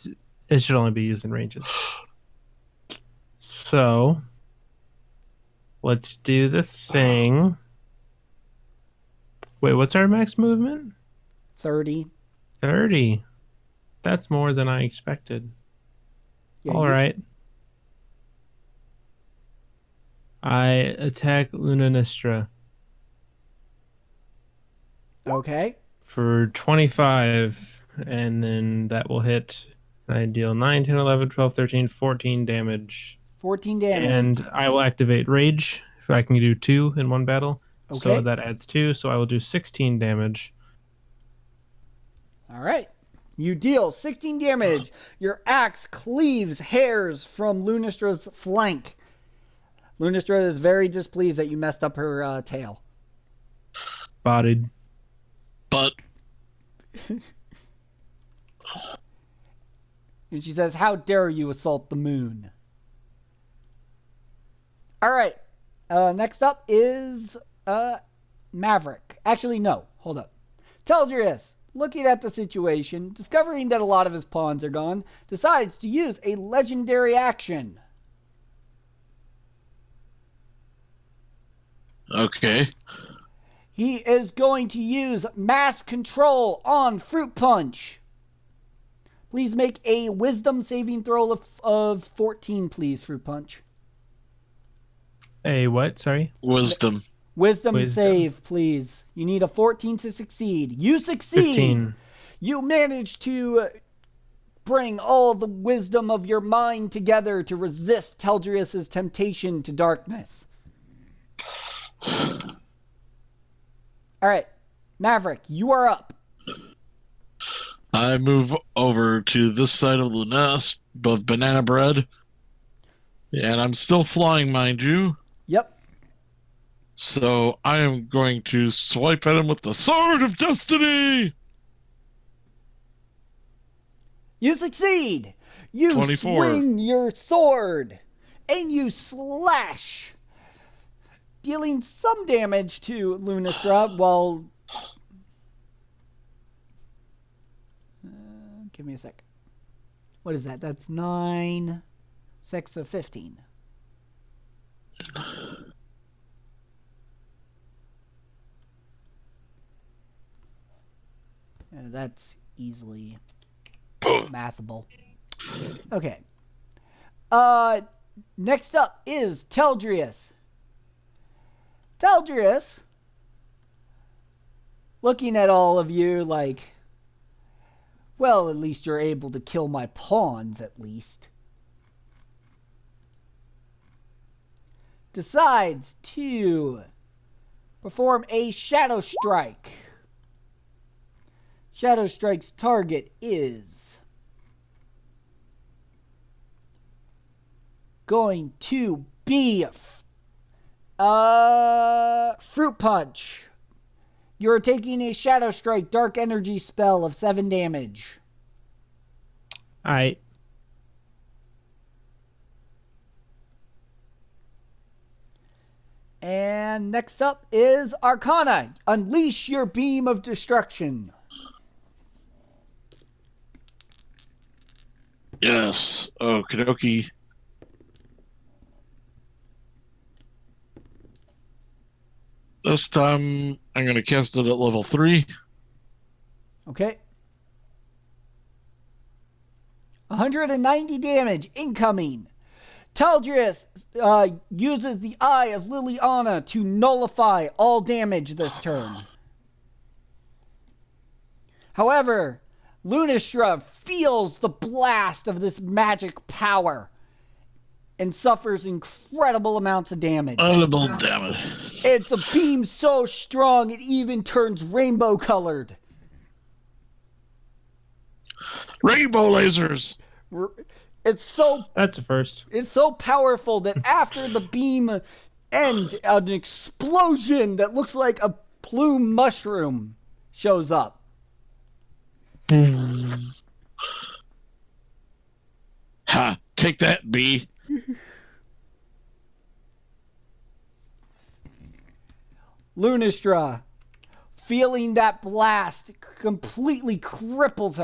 should only be used in ranges. So let's do the thing. Wait, what's our max movement? 30. 30. That's more than I expected. Yeah, All right. I attack Luna Nistra Okay. for 25, and then that will hit. I deal 9, 10, 11, 12, 13, 14 damage. 14 damage. And I will activate Rage if I can do 2 in one battle. Okay. So that adds 2, so I will do 16 damage. All right. You deal 16 damage. Your axe cleaves hairs from Lunistra's flank. Lunistra is very displeased that you messed up her tail. Bodied. But And she says, "How dare you assault the moon?" All right. Next up is Maverick. Actually, no. Hold up. Teldrius, looking at the situation, discovering that a lot of his pawns are gone, decides to use a legendary action. okay. He is going to use Mass Control on Fruit Punch. Please make a Wisdom saving throw of 14, please, Fruit Punch. A what? Sorry? Wisdom. Wisdom save, please. You need a 14 to succeed. You succeed. 15. You manage to bring all the wisdom of your mind together to resist Teldrius' temptation to darkness. All right, Maverick, you are up. I move over to this side of the nest of banana bread. And I'm still flying, mind you. Yep. So I am going to swipe at him with the Sword of Destiny. You succeed. You 24. swing your sword and you slash, dealing some damage to Lunistra while... give me a sec. What is that? That's 9, 6 of 15. That's easily mathable. Okay. Next up is Teldrius. Teldrius, looking at all of you like, well, at least you're able to kill my pawns, at least. Decides to perform a Shadow Strike. Shadow Strike's target is going to be Fruit Punch. You're taking a Shadow Strike Dark Energy spell of 7 damage. Alright. And next up is Arcana. Unleash your beam of destruction. Yes. Okie dokie. This time I'm going to cast it at level 3. Okay. 190 damage incoming. Teldrius uses the Eye of Liliana to nullify all damage this turn. However, Lunistra feels the blast of this magic power and suffers incredible amounts of damage. Audible, damn it. It's a beam so strong it even turns rainbow colored. Rainbow lasers. That's a first. It's so powerful that after the beam ends, an explosion that looks like a plume mushroom shows up. Ha! Take that, bee. Lunastra, feeling that blast, completely cripples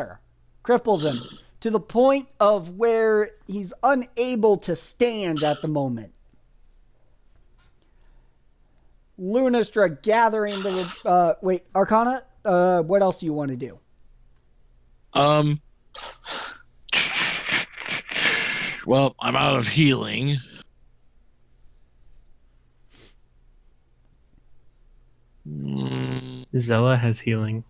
him to the point of where he's unable to stand at the moment. Lunastra gathering the Arcana. What else do you want to do? Well, I'm out of healing. Zella has healing.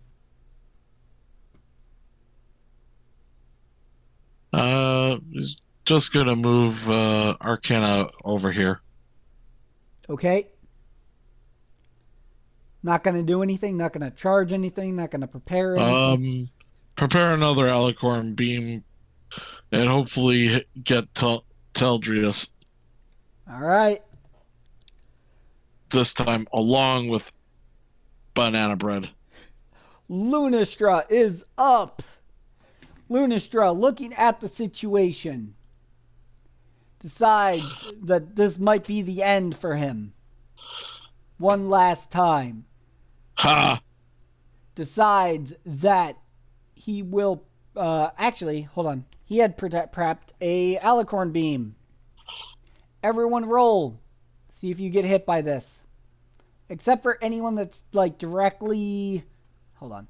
Just gonna move Arcana over here. Okay. Not going to do anything, not going to charge anything, not going to prepare anything. Prepare another alicorn beam and hopefully get Teldrius. All right. This time along with banana bread. Lunastra is up. Lunastra, looking at the situation, decides that this might be the end for him. One last time. Ha! Decides that he will... actually, hold on. He had prepped a alicorn beam. Everyone roll. See if you get hit by this. Except for anyone that's, like, directly... Hold on.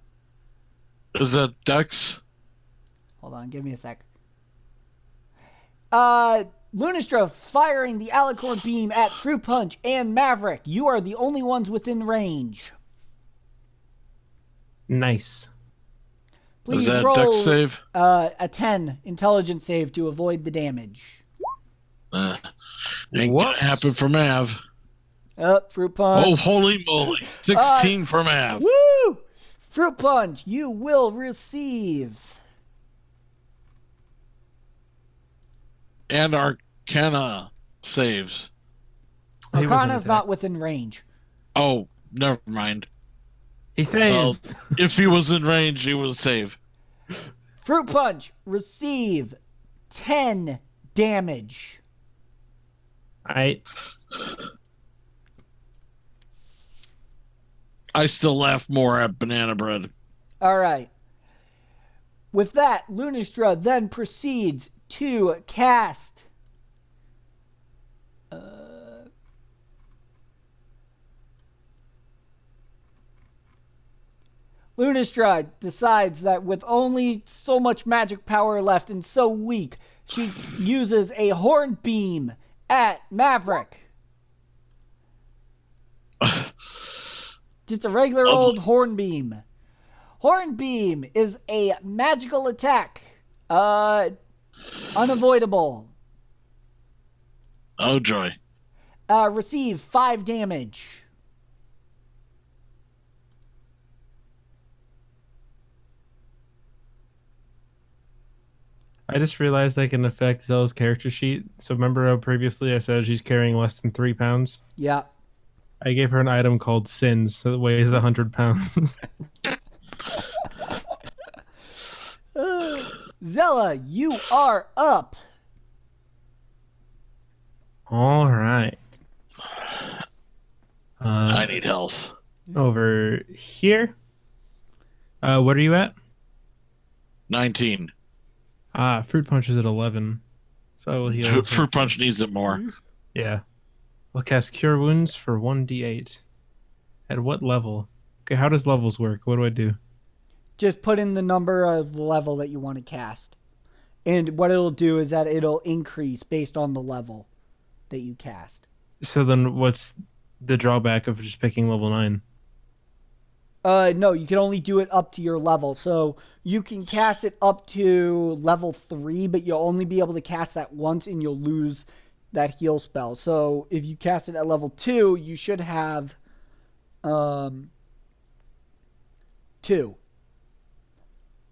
Is that Dex? Hold on, give me a sec. Lunastro's firing the alicorn beam at Fruit Punch and Maverick. You are the only ones within range. Nice. Please Is that roll Dex save? a 10 intelligence save to avoid the damage. Ain't gonna happen for Mav. Fruit Punch. Oh, holy moly. 16 for Mav. Woo! Fruit Punch, you will receive... And Arcana saves. Arcana's not within range. Oh, never mind. He saved. Well, if he was in range, he would save. Fruit Punch, receive 10 damage. I still laugh more at banana bread. All right. With that, Lunastra then proceeds to cast Lunastra decides that with only so much magic power left and so weak, she uses a horn beam at Maverick. Just a regular old horn beam. Horn beam is a magical attack. Unavoidable. Oh, joy. Receive 5 damage. I just realized I can affect Zella's character sheet. So remember how previously I said she's carrying less than 3 pounds? Yeah. I gave her an item called Sins that weighs 100 pounds. Zella, you are up. All right. I need health. Over here. What are you at? 19. Fruit Punch is at 11. So I will heal. Fruit Punch needs it more. Yeah. We'll cast Cure Wounds for 1d8. At what level? Okay, how does levels work? What do I do? Just put in the number of the level that you want to cast. And what it'll do is that it'll increase based on the level that you cast. So then what's the drawback of just picking level 9? No, you can only do it up to your level. So you can cast it up to level 3, but you'll only be able to cast that once and you'll lose that heal spell. So if you cast it at level 2, you should have 2.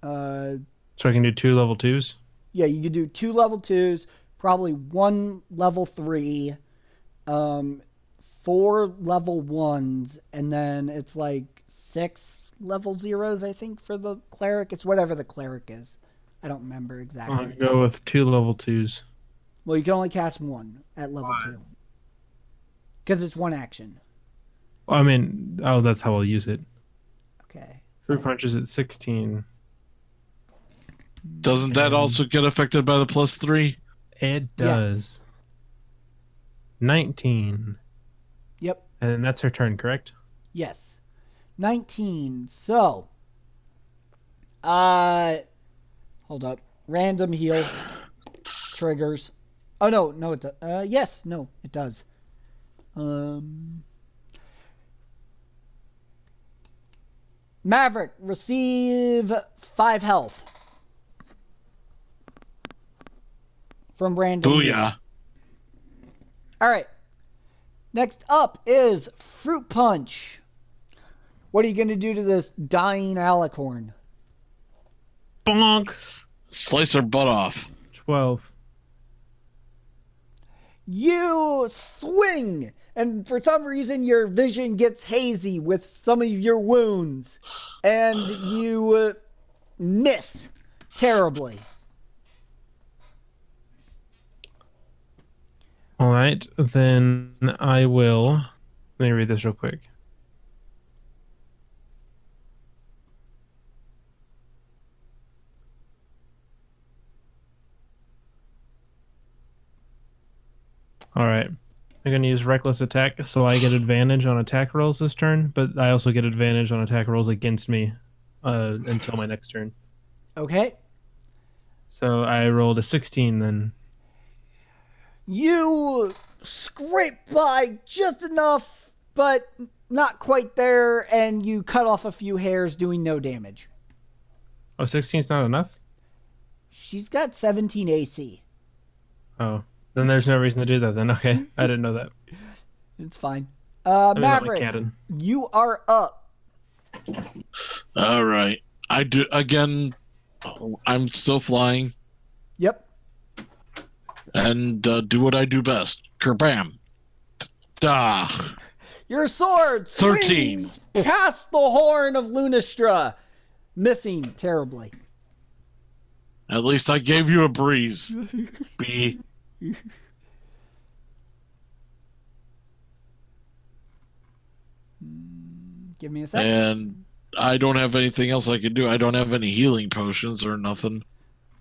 So I can do 2 level 2s? Yeah, you could do 2 level 2s, probably 1 level 3, 4 level 1s, and then it's like 6 level 0s, I think, for the cleric. It's whatever the cleric is. I don't remember exactly. I'll go with 2 level 2s. Well, you can only cast 1 at level 2. Because it's 1 action. I mean, that's how I'll use it. Okay. Fruit Punch is at 16. Doesn't that also get affected by the +3? It does. Yes. 19. Yep. And then that's her turn, correct? Yes. 19. So, hold up. Random heal triggers. Oh no, it does. Yes, no, it does. Maverick, receive 5 health from random. Booyah. All right. Next up is Fruit Punch. What are you going to do to this dying alicorn? Bonk! Slice her butt off. 12. You swing, and for some reason your vision gets hazy with some of your wounds, and you miss terribly. All right, then I will. Let me read this real quick. All right. I'm going to use Reckless Attack, so I get advantage on attack rolls this turn, but I also get advantage on attack rolls against me until my next turn. Okay. So I rolled a 16 then. You scrape by just enough, but not quite there, and you cut off a few hairs, doing no damage. Oh, 16's not enough? She's got 17 AC. Oh, then there's no reason to do that then. Okay, I didn't know that. It's fine. Maybe not like Maverick, Cannon. you are up. All right. I do again. I'm still flying Yep. and do what I do best. Kerbam. Da. Your sword 13. swings past the horn of Lunastra, missing terribly. At least I gave you a breeze. B. Give me a second. And I don't have anything else I can do. I don't have any healing potions or nothing.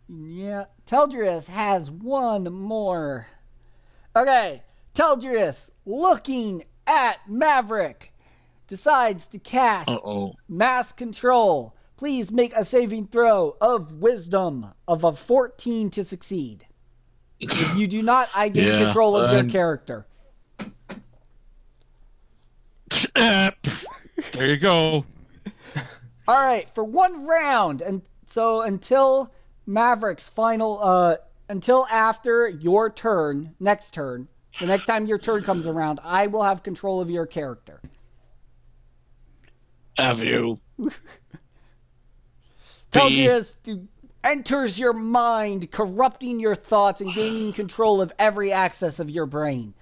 Yeah, Teldrius has one more. Okay, Teldrius, looking at Maverick, decides to cast Mass Control. Please make a saving throw of Wisdom of a 14 to succeed. If you do not, I gain control of your character. There you go. All right, for 1 round, and so until Maverick's final, until after your turn, next turn, the next time your turn comes around, I will have control of your character. Have you? Telgius enters your mind, corrupting your thoughts and gaining control of every access of your brain.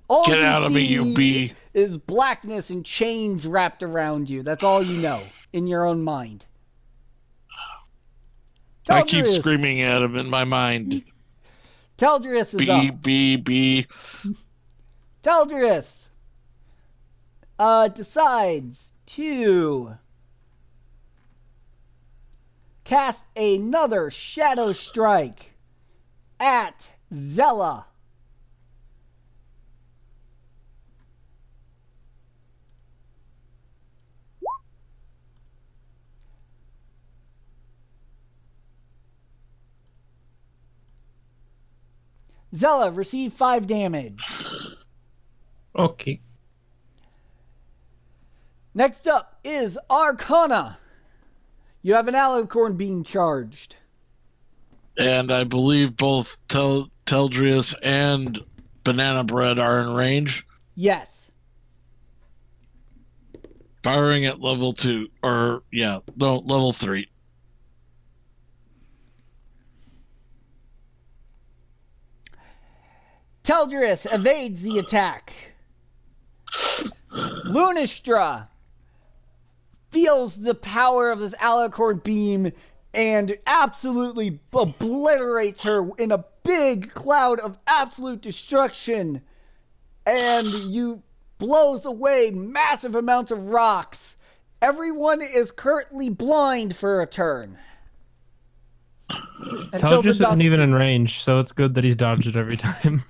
All Get you out of me, see you bee. is blackness and chains wrapped around you. That's all you know in your own mind. I keep Teldrius. screaming at him in my mind. Teldrius is up. B. Teldrius decides to cast another Shadow Strike at Zella. Zella, receive 5 damage. Okay. Next up is Arcana. You have an alicorn being charged. And I believe both Teldrius and Banana Bread are in range. Yes. Firing at level 2, or level 3. Teldrius evades the attack. Lunistra feels the power of this alicorn beam and absolutely obliterates her in a big cloud of absolute destruction. And you blows away massive amounts of rocks. Everyone is currently blind for a turn. Teldrius isn't even in range, so it's good that he's dodged it every time.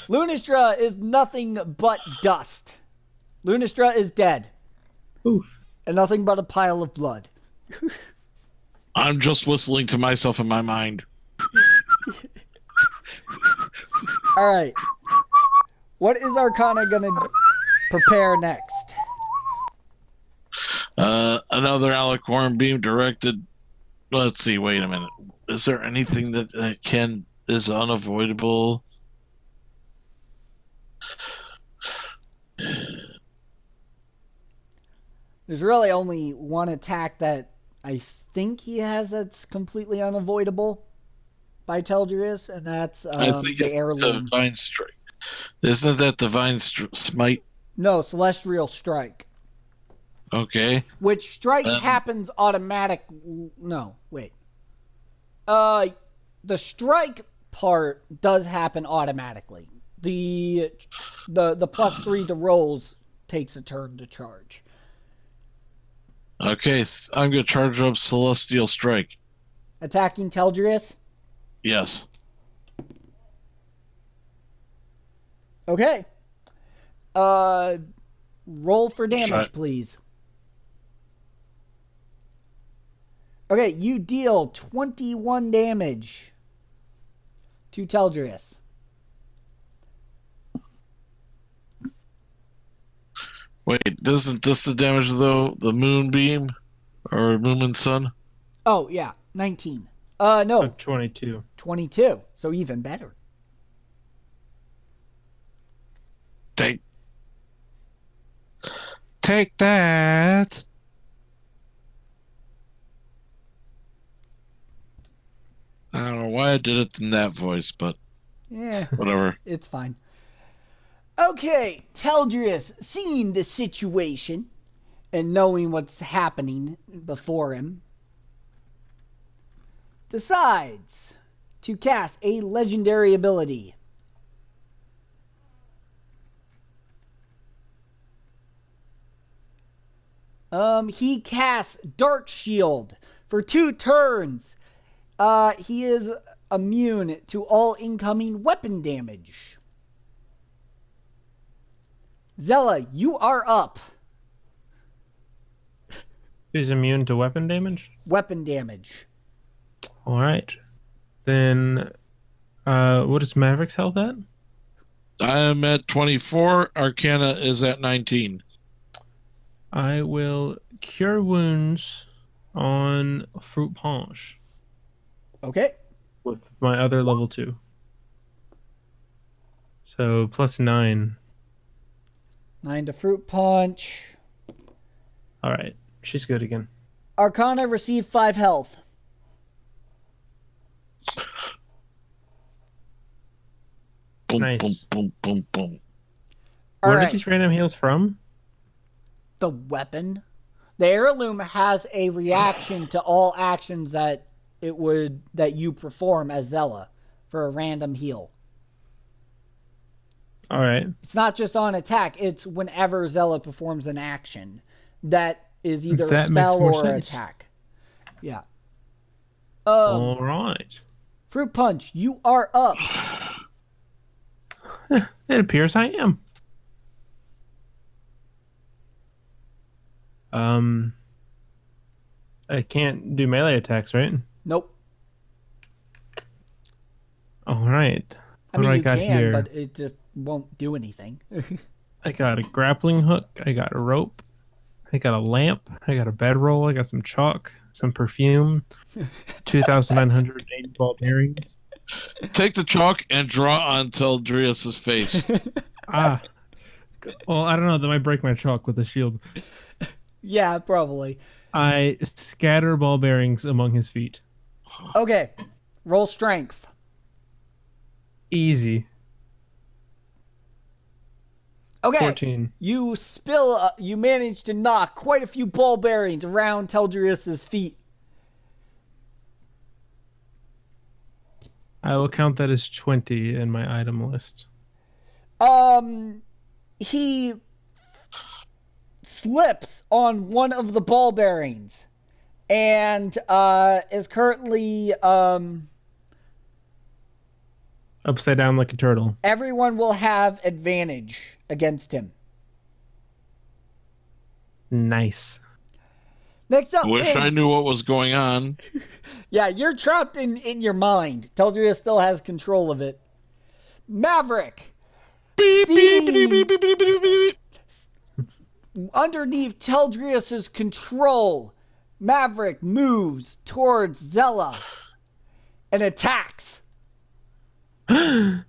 Lunistra is nothing but dust. Lunistra is dead. Oof. And nothing but a pile of blood. I'm just whistling to myself in my mind. All right. What is Arcana going to prepare next? Another alicorn beam directed. Let's see. Wait a minute. Is there anything that is unavoidable? There's really only one attack that I think he has that's completely unavoidable by Teldrius, and that's the heirloom. Divine Strike. Isn't that Divine Smite? No, Celestial Strike. Okay. Which strike happens automatic. No, wait. The strike part does happen automatically. The +3 to rolls takes a turn to charge. Okay, I'm going to charge up Celestial Strike. Attacking Teldrius? Yes. Okay. Roll for damage, please. Okay, you deal 21 damage to Teldrius. Wait, isn't this the damage, though? The moonbeam? Or moon and sun? Oh, yeah. 19. No. 22. 22. So even better. Take that. I don't know why I did it in that voice, but yeah, whatever. It's fine. Okay, Teldrius, seeing the situation and knowing what's happening before him, decides to cast a legendary ability. He casts Dark Shield for 2 turns. He is immune to all incoming weapon damage. Zella, you are up. He's immune to weapon damage? Weapon damage. All right. Then, what is Maverick's health at? I am at 24. Arcana is at 19. I will cure wounds on Fruit Punch. Okay. With my other level 2. So, +9. 9 to Fruit Punch. All right. She's good again. Arcana received 5 health. Boom, Nice. boom, boom, boom, boom. Where are these random heals from? The weapon. The heirloom has a reaction to all actions that you perform as Zella for a random heal. All right. It's not just on attack. It's whenever Zella performs an action that is either a spell or an attack. Yeah. All right. Fruit Punch, you are up. It appears I am. I can't do melee attacks, right? Nope. All right. I mean, you can, but it just won't do anything. I got a grappling hook. I got a rope. I got a lamp. I got a bedroll. I got some chalk, some perfume, 2,980 ball bearings. Take the chalk and draw on Teldrius's face. Ah. Well, I don't know. That might break my chalk with a shield. Yeah, probably. I scatter ball bearings among his feet. Okay. Roll strength. Easy. Okay. 14. You you manage to knock quite a few ball bearings around Teldrius's feet. I will count that as 20 in my item list. He slips on one of the ball bearings and is currently Upside down like a turtle. everyone will have advantage against him. Nice. Next up Wish is, I knew what was going on. yeah, you're trapped in your mind. Teldrius still has control of it. Maverick. Beep, beep, See- beep, beep, beep, beep, beep. Underneath Teldrius's control, Maverick moves towards Zella and attacks. Are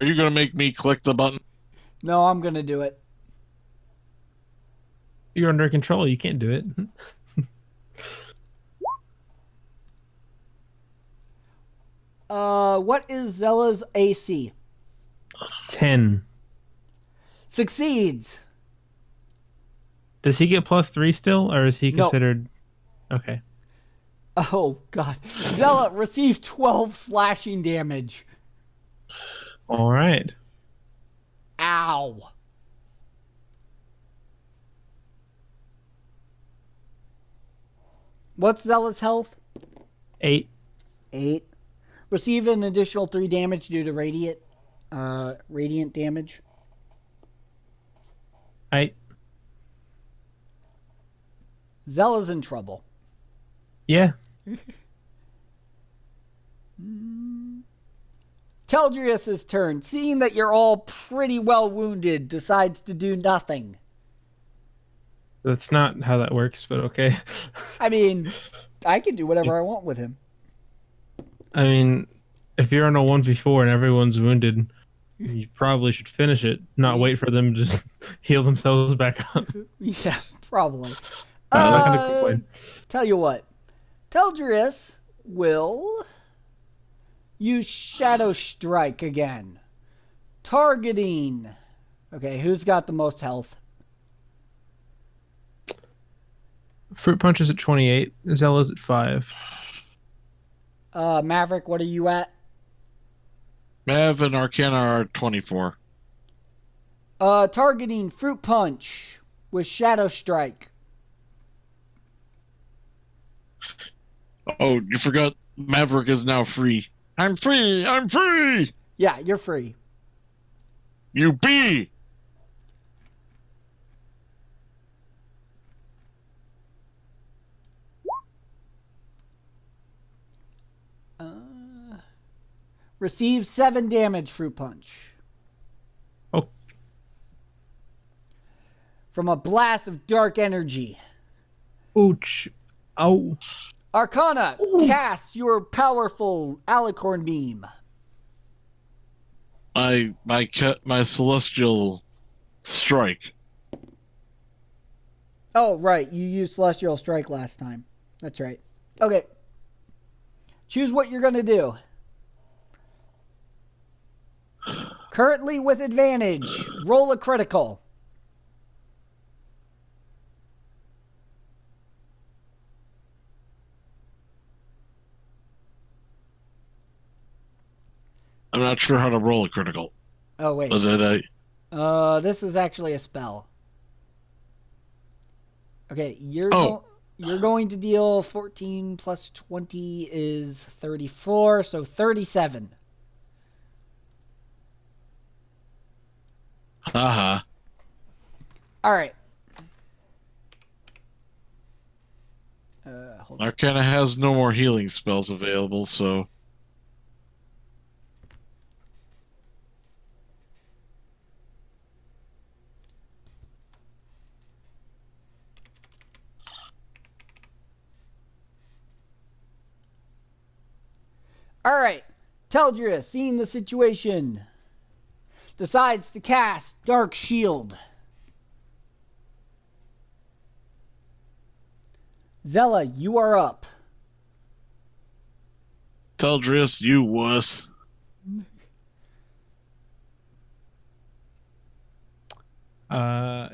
you going to make me click the button? No, I'm gonna do it. You're under control. You can't do it. What is Zella's AC? 10. Succeeds. Does he get +3 still, or is he No. considered? Okay. Oh, God. Zella received 12 slashing damage. All right. Ow. What's Zella's health? 8. 8. Receive an additional 3 damage due to radiant damage. Zella's in trouble. Yeah. Teldrius's turn. Seeing that you're all pretty well wounded, decides to do nothing. That's not how that works, but okay. I mean, I can do whatever I want with him. I mean, if you're on a 1v4 and everyone's wounded, you probably should finish it, not wait for them to just heal themselves back up. Yeah, probably. I'm not gonna complain. Tell you what. Teldrius will use Shadow Strike again. Targeting. Okay, who's got the most health? Fruit Punch is at 28. Zella's at 5. Maverick, what are you at? Mav and Arcana are 24. Targeting Fruit Punch with Shadow Strike. Oh, you forgot Maverick is now free. I'm free! I'm free! Yeah, you're free. You be! Receive 7 damage, Fruit Punch. Oh. From a blast of dark energy. Ouch. Ow. Arcana, cast your powerful Alicorn Beam. My celestial strike. Oh, right. You used Celestial Strike last time. That's right. Okay. Choose what you're going to do. Currently with advantage, roll a critical. I'm not sure how to roll a critical. Oh, wait. Was it a... This is actually a spell. Okay, you're going to deal 14 plus 20 is 34, so 37. Uh-huh. All right. Hold on. Arcana has no more healing spells available, so... All right. Teldria, seeing the situation, decides to cast Dark Shield. Zella, you are up. Teldris, you wuss.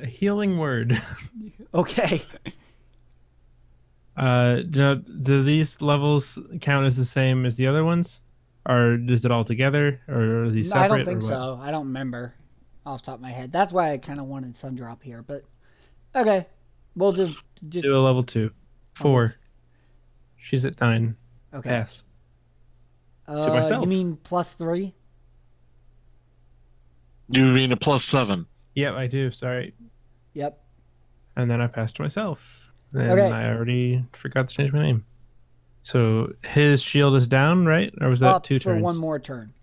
Healing word. Okay. Do these levels count as the same as the other ones? Or is it all together? Or are these separate? I don't think or what? so. I don't remember off the top of my head. That's why I kind of wanted Sundrop here. But okay, we'll just Do a level 2. 4. She's at 9. Okay. Pass. To myself. You mean +3? You mean a +7? Yep, I do. Sorry. Yep. And then I passed to myself. And Okay. I already forgot to change my name. So his shield is down, right? Or was that Up 2 for turns? one more turn.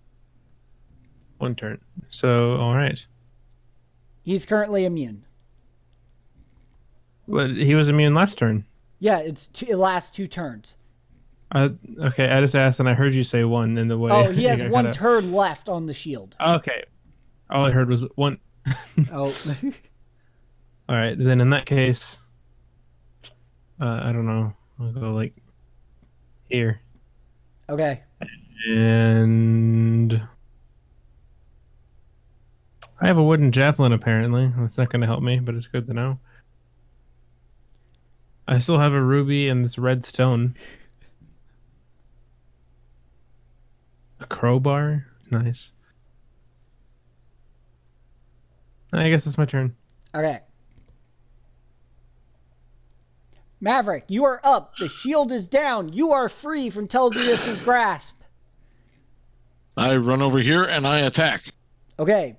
1 turn. So, all right. He's currently immune. But he was immune last turn. Yeah, it lasts 2 turns. Okay, I just asked and I heard you say 1 in the way. Oh, he has I 1 kinda- turn left on the shield. Okay. All I heard was 1. Oh. All right, then in that case, I don't know. I'll go like here. Okay. And I have a wooden javelin apparently. That's not going to help me, but it's good to know. I still have a ruby and this red stone. A crowbar? Nice. I guess it's my turn. Okay. Maverick, you are up. The shield is down. You are free from Teldrius's grasp. I run over here and I attack. Okay.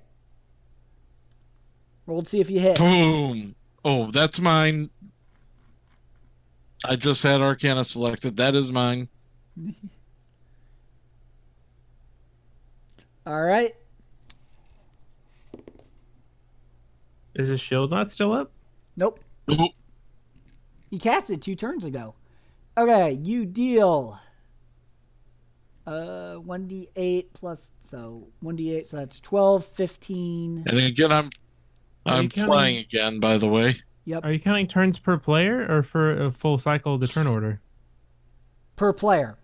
Roll to see if you hit. Boom. Oh, that's mine. I just had Arcana selected. That is mine. All right. Is his shield not still up? Nope. Ooh. He cast it 2 turns ago. Okay, you deal 1d8 plus, so 1d8, so that's 12, 15. And again, I'm you counting- flying again, by the way. Yep, Are you counting turns per player or for a full cycle of the turn order? per player.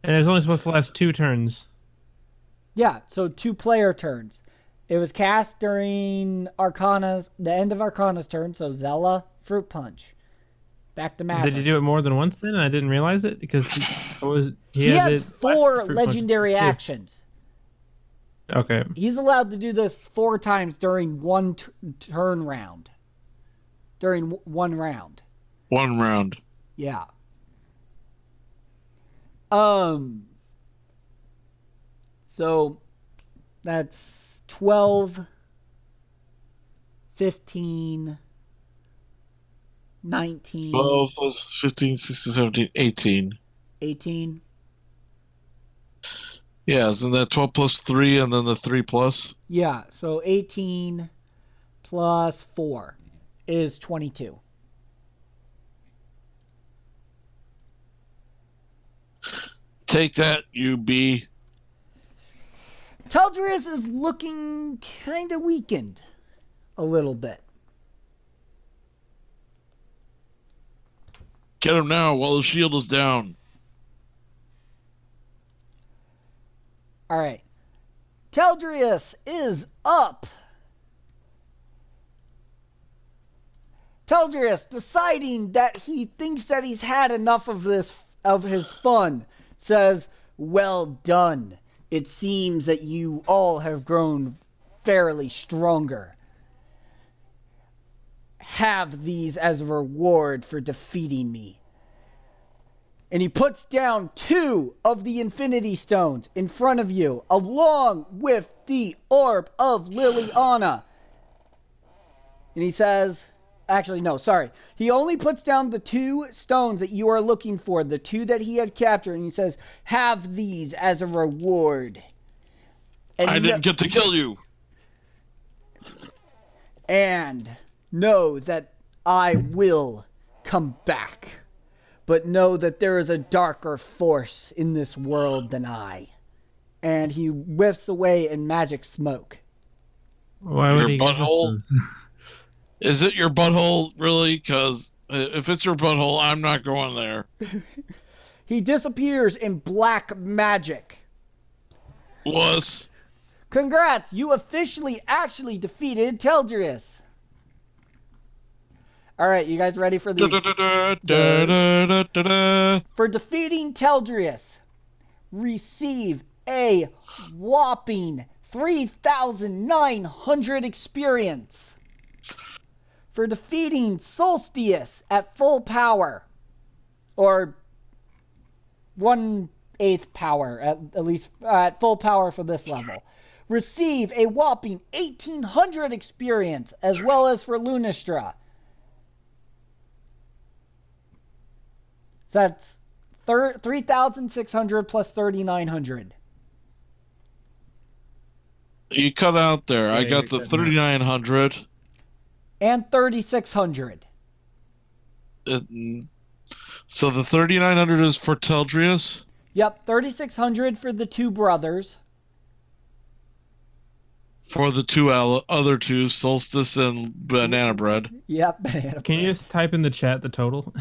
And it's only supposed to last 2 turns. Yeah, so 2 player turns. It was cast during the end of Arcana's turn, so Zella, Fruit Punch. Back to Maverick. Did you do it more than once then? I didn't realize it because He had has it 4 last Fruit Punch. legendary Yeah. actions. Okay. He's allowed to do this 4 times during one turn round. During one round. 1 round. Yeah. So that's 12, 15, 19, 12 plus 15, 16, 17, 18. 18. Yeah, isn't that 12 plus 3 and then the 3 plus? Yeah, so 18 plus 4 is 22. Take that, you bee. Teldrius is looking kind of weakened a little bit. Get him now while the shield is down. All right. Teldrius is up. Teldrius, deciding that he thinks that he's had enough of his fun, says, "Well done. It seems that you all have grown fairly stronger. Have these as a reward for defeating me." And he puts down 2 of the Infinity Stones in front of you, along with the Orb of Liliana. And he says, actually, no, sorry. He only puts down the 2 stones that you are looking for, the 2 that he had captured, and he says, "Have these as a reward." And I didn't get to kill you. And know that I will come back. but know that there is a darker force in this world than I. And he whiffs away in magic smoke. Why would Your he give us butthole? this? Is it your butthole, really? Because if it's your butthole, I'm not going there. He disappears in black magic. Wuss. Congrats, you officially actually defeated Teldrius. All right, you guys ready for the... For defeating Teldrius, receive a whopping 3,900 experience. For defeating Solstice at full power, or 1/8 power, at least at full power for this level, receive a whopping 1,800 experience, as well as for Lunistra. So that's 3,600 plus 3,900. You cut out there. I Yeah, got the you're cutting out. 3,900. And 3,600. So the 3,900 is for Teldrius. Yep, 3,600 for the two brothers. For the other two, Solstice and Banana Bread. Yep, banana. Can you just type in the chat the total?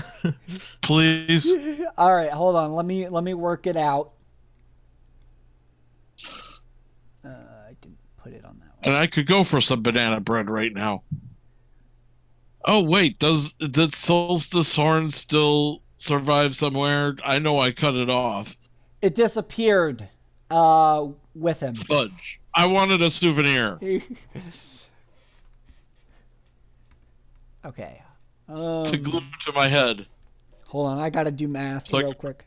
Please. All right, hold on. Let me work it out. I didn't put it on that one. And I could go for some Banana Bread right now. Oh, wait. Did Solstice Horn still survive somewhere? I know I cut it off. It disappeared with him. Fudge. I wanted a souvenir. Okay. To glue to my head. Hold on, I gotta do math So real quick.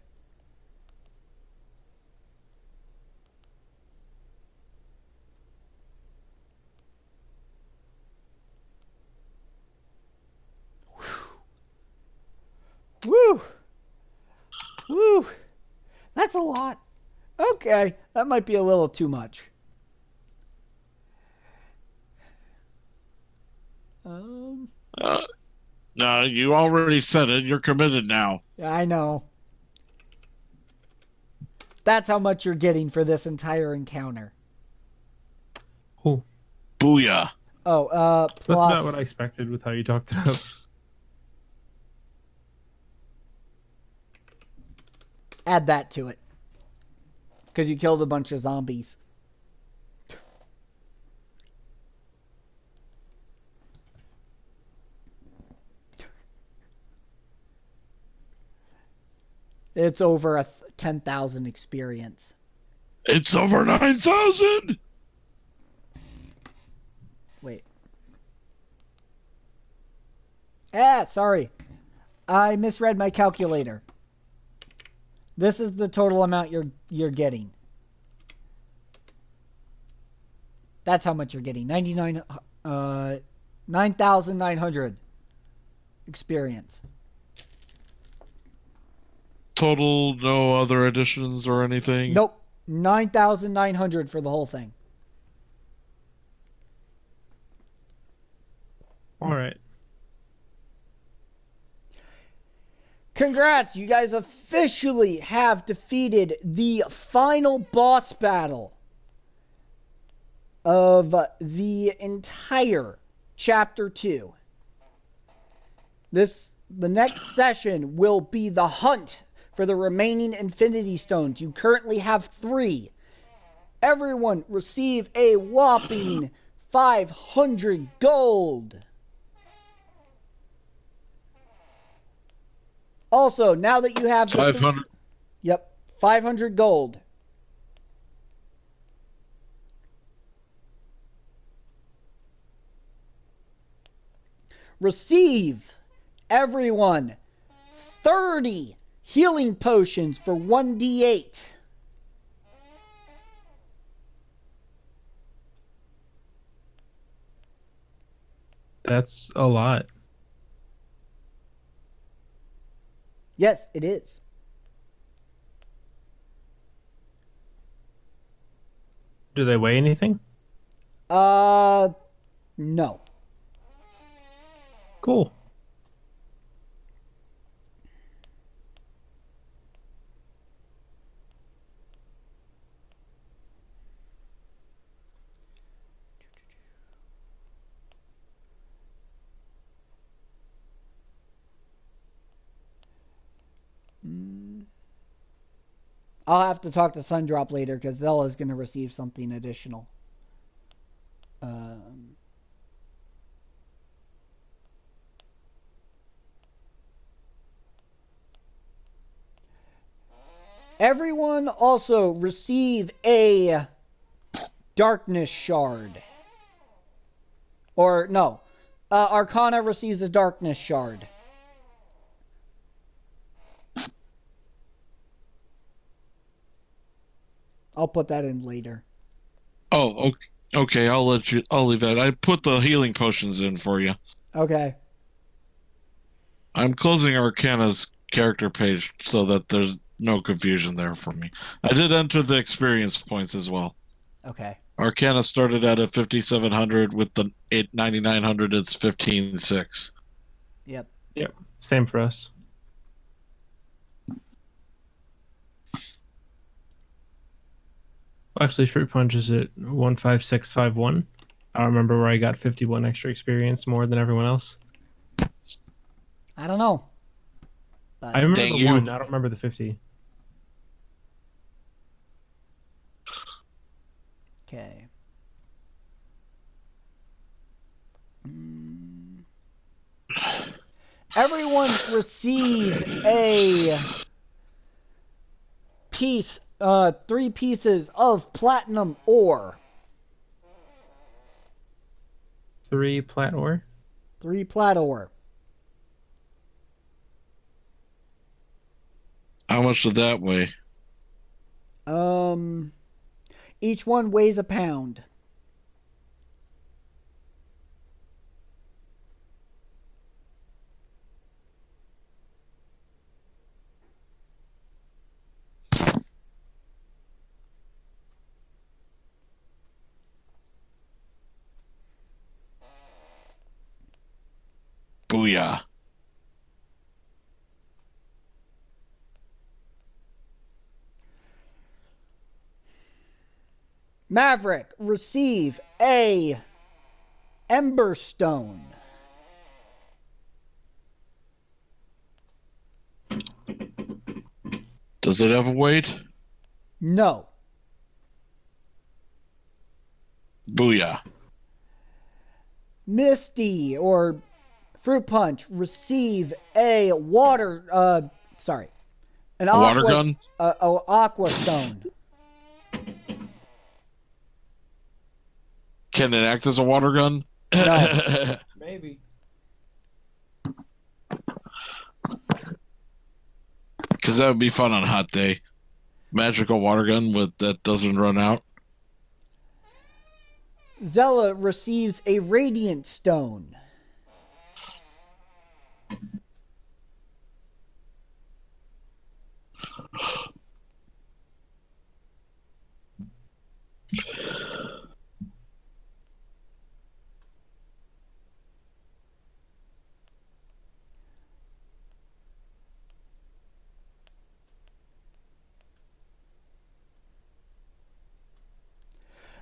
Whew. Woo! That's a lot. Okay, that might be a little too much. No, you already said it. You're committed now. I know. That's how much you're getting for this entire encounter. Oh, Booyah. Oh, that's plus... not what I expected with how you talked it up. Add that to it. Because you killed a bunch of zombies. It's over 10,000 experience. It's over 9,000. Wait. Sorry. I misread my calculator. This is the total amount you're getting. That's how much you're getting. 9,900 experience. Total, no other additions or anything? Nope. 9,900 for the whole thing. All right. Congrats, you guys officially have defeated the final boss battle of the entire Chapter 2. The next session will be the hunt for the remaining Infinity Stones. You currently have 3. Everyone receive a whopping 500 gold. Also, now that you have 500. Yep, 500 gold. Receive, everyone, 30 healing potions for 1d8. That's a lot. Yes, it is. Do they weigh anything? No. Cool. I'll have to talk to Sundrop later because Zella's going to receive something additional. Everyone also receive a darkness shard. Or, no. Arcana receives a darkness shard. I'll put that in later. Oh, okay. I'll leave that. I put the healing potions in for you. Okay. I'm closing Arcana's character page so that there's no confusion there for me. I did enter the experience points as well. Okay. Arcana started at a 5,700 with the 9,900. It's 15,600. Yep. Yep. Same for us. Actually, Fruit Punch is at 15651. I don't remember where I got 51 extra experience more than everyone else. I don't know. But I remember Dang the you. 1. I don't remember the 50. Okay. Everyone receive a piece, 3 pieces of platinum ore. 3 plat ore. 3 plat ore. How much did that weigh? Each one weighs a pound. Booyah. Maverick, receive a Ember Stone. Does it have a weight? No. Booyah. Misty or Fruit Punch, receive a water. An water gun? Aqua Stone. Can it act as a water gun? No. Maybe. Because that would be fun on a hot day. Magical water gun that doesn't run out. Zella receives a Radiant Stone.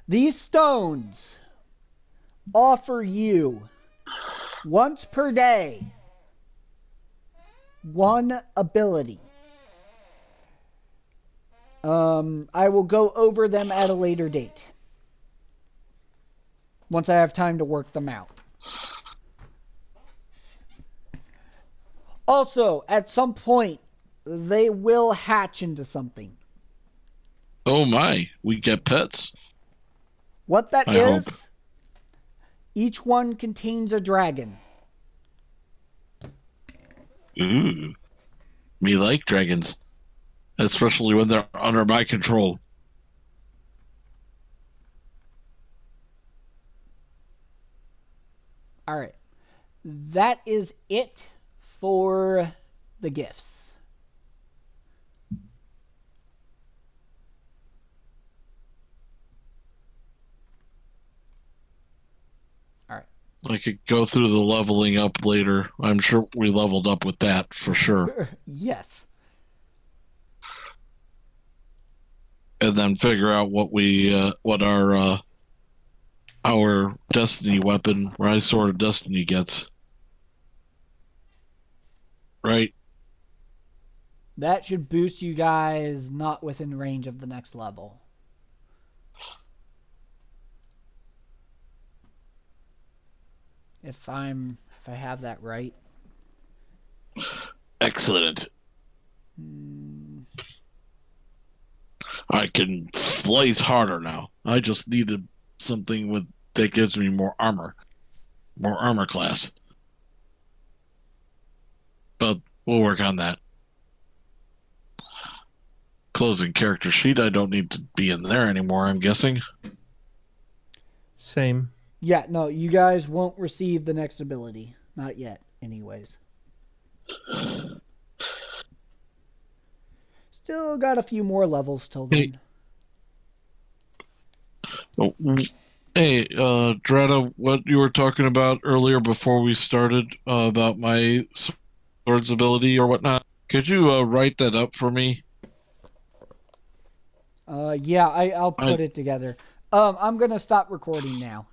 These stones offer you once per day 1 ability. I will go over them at a later date once I have time to work them out. Also, at some point, they will hatch into something. Oh my, we get pets. What that I is, hope. each one contains a dragon. Ooh. Me like dragons. Especially when they're under my control. All right. That is it for the gifts. All right. I could go through the leveling up later. I'm sure we leveled up with that for sure. Yes. And then figure out what our destiny weapon, Rise Sword of Destiny gets. Right? That should boost you guys not within range of the next level. If I have that right. Excellent. I can slice harder now. I just needed something that gives me more armor class. But we'll work on that. Closing character sheet. I don't need to be in there anymore, I'm guessing. Same. Yeah, no, you guys won't receive the next ability. Not yet, anyways. Still got a few more levels till then. Hey, Dretta, what you were talking about earlier before we started about my sword's ability or whatnot, could you write that up for me? Yeah, I'll put it together. I'm going to stop recording now.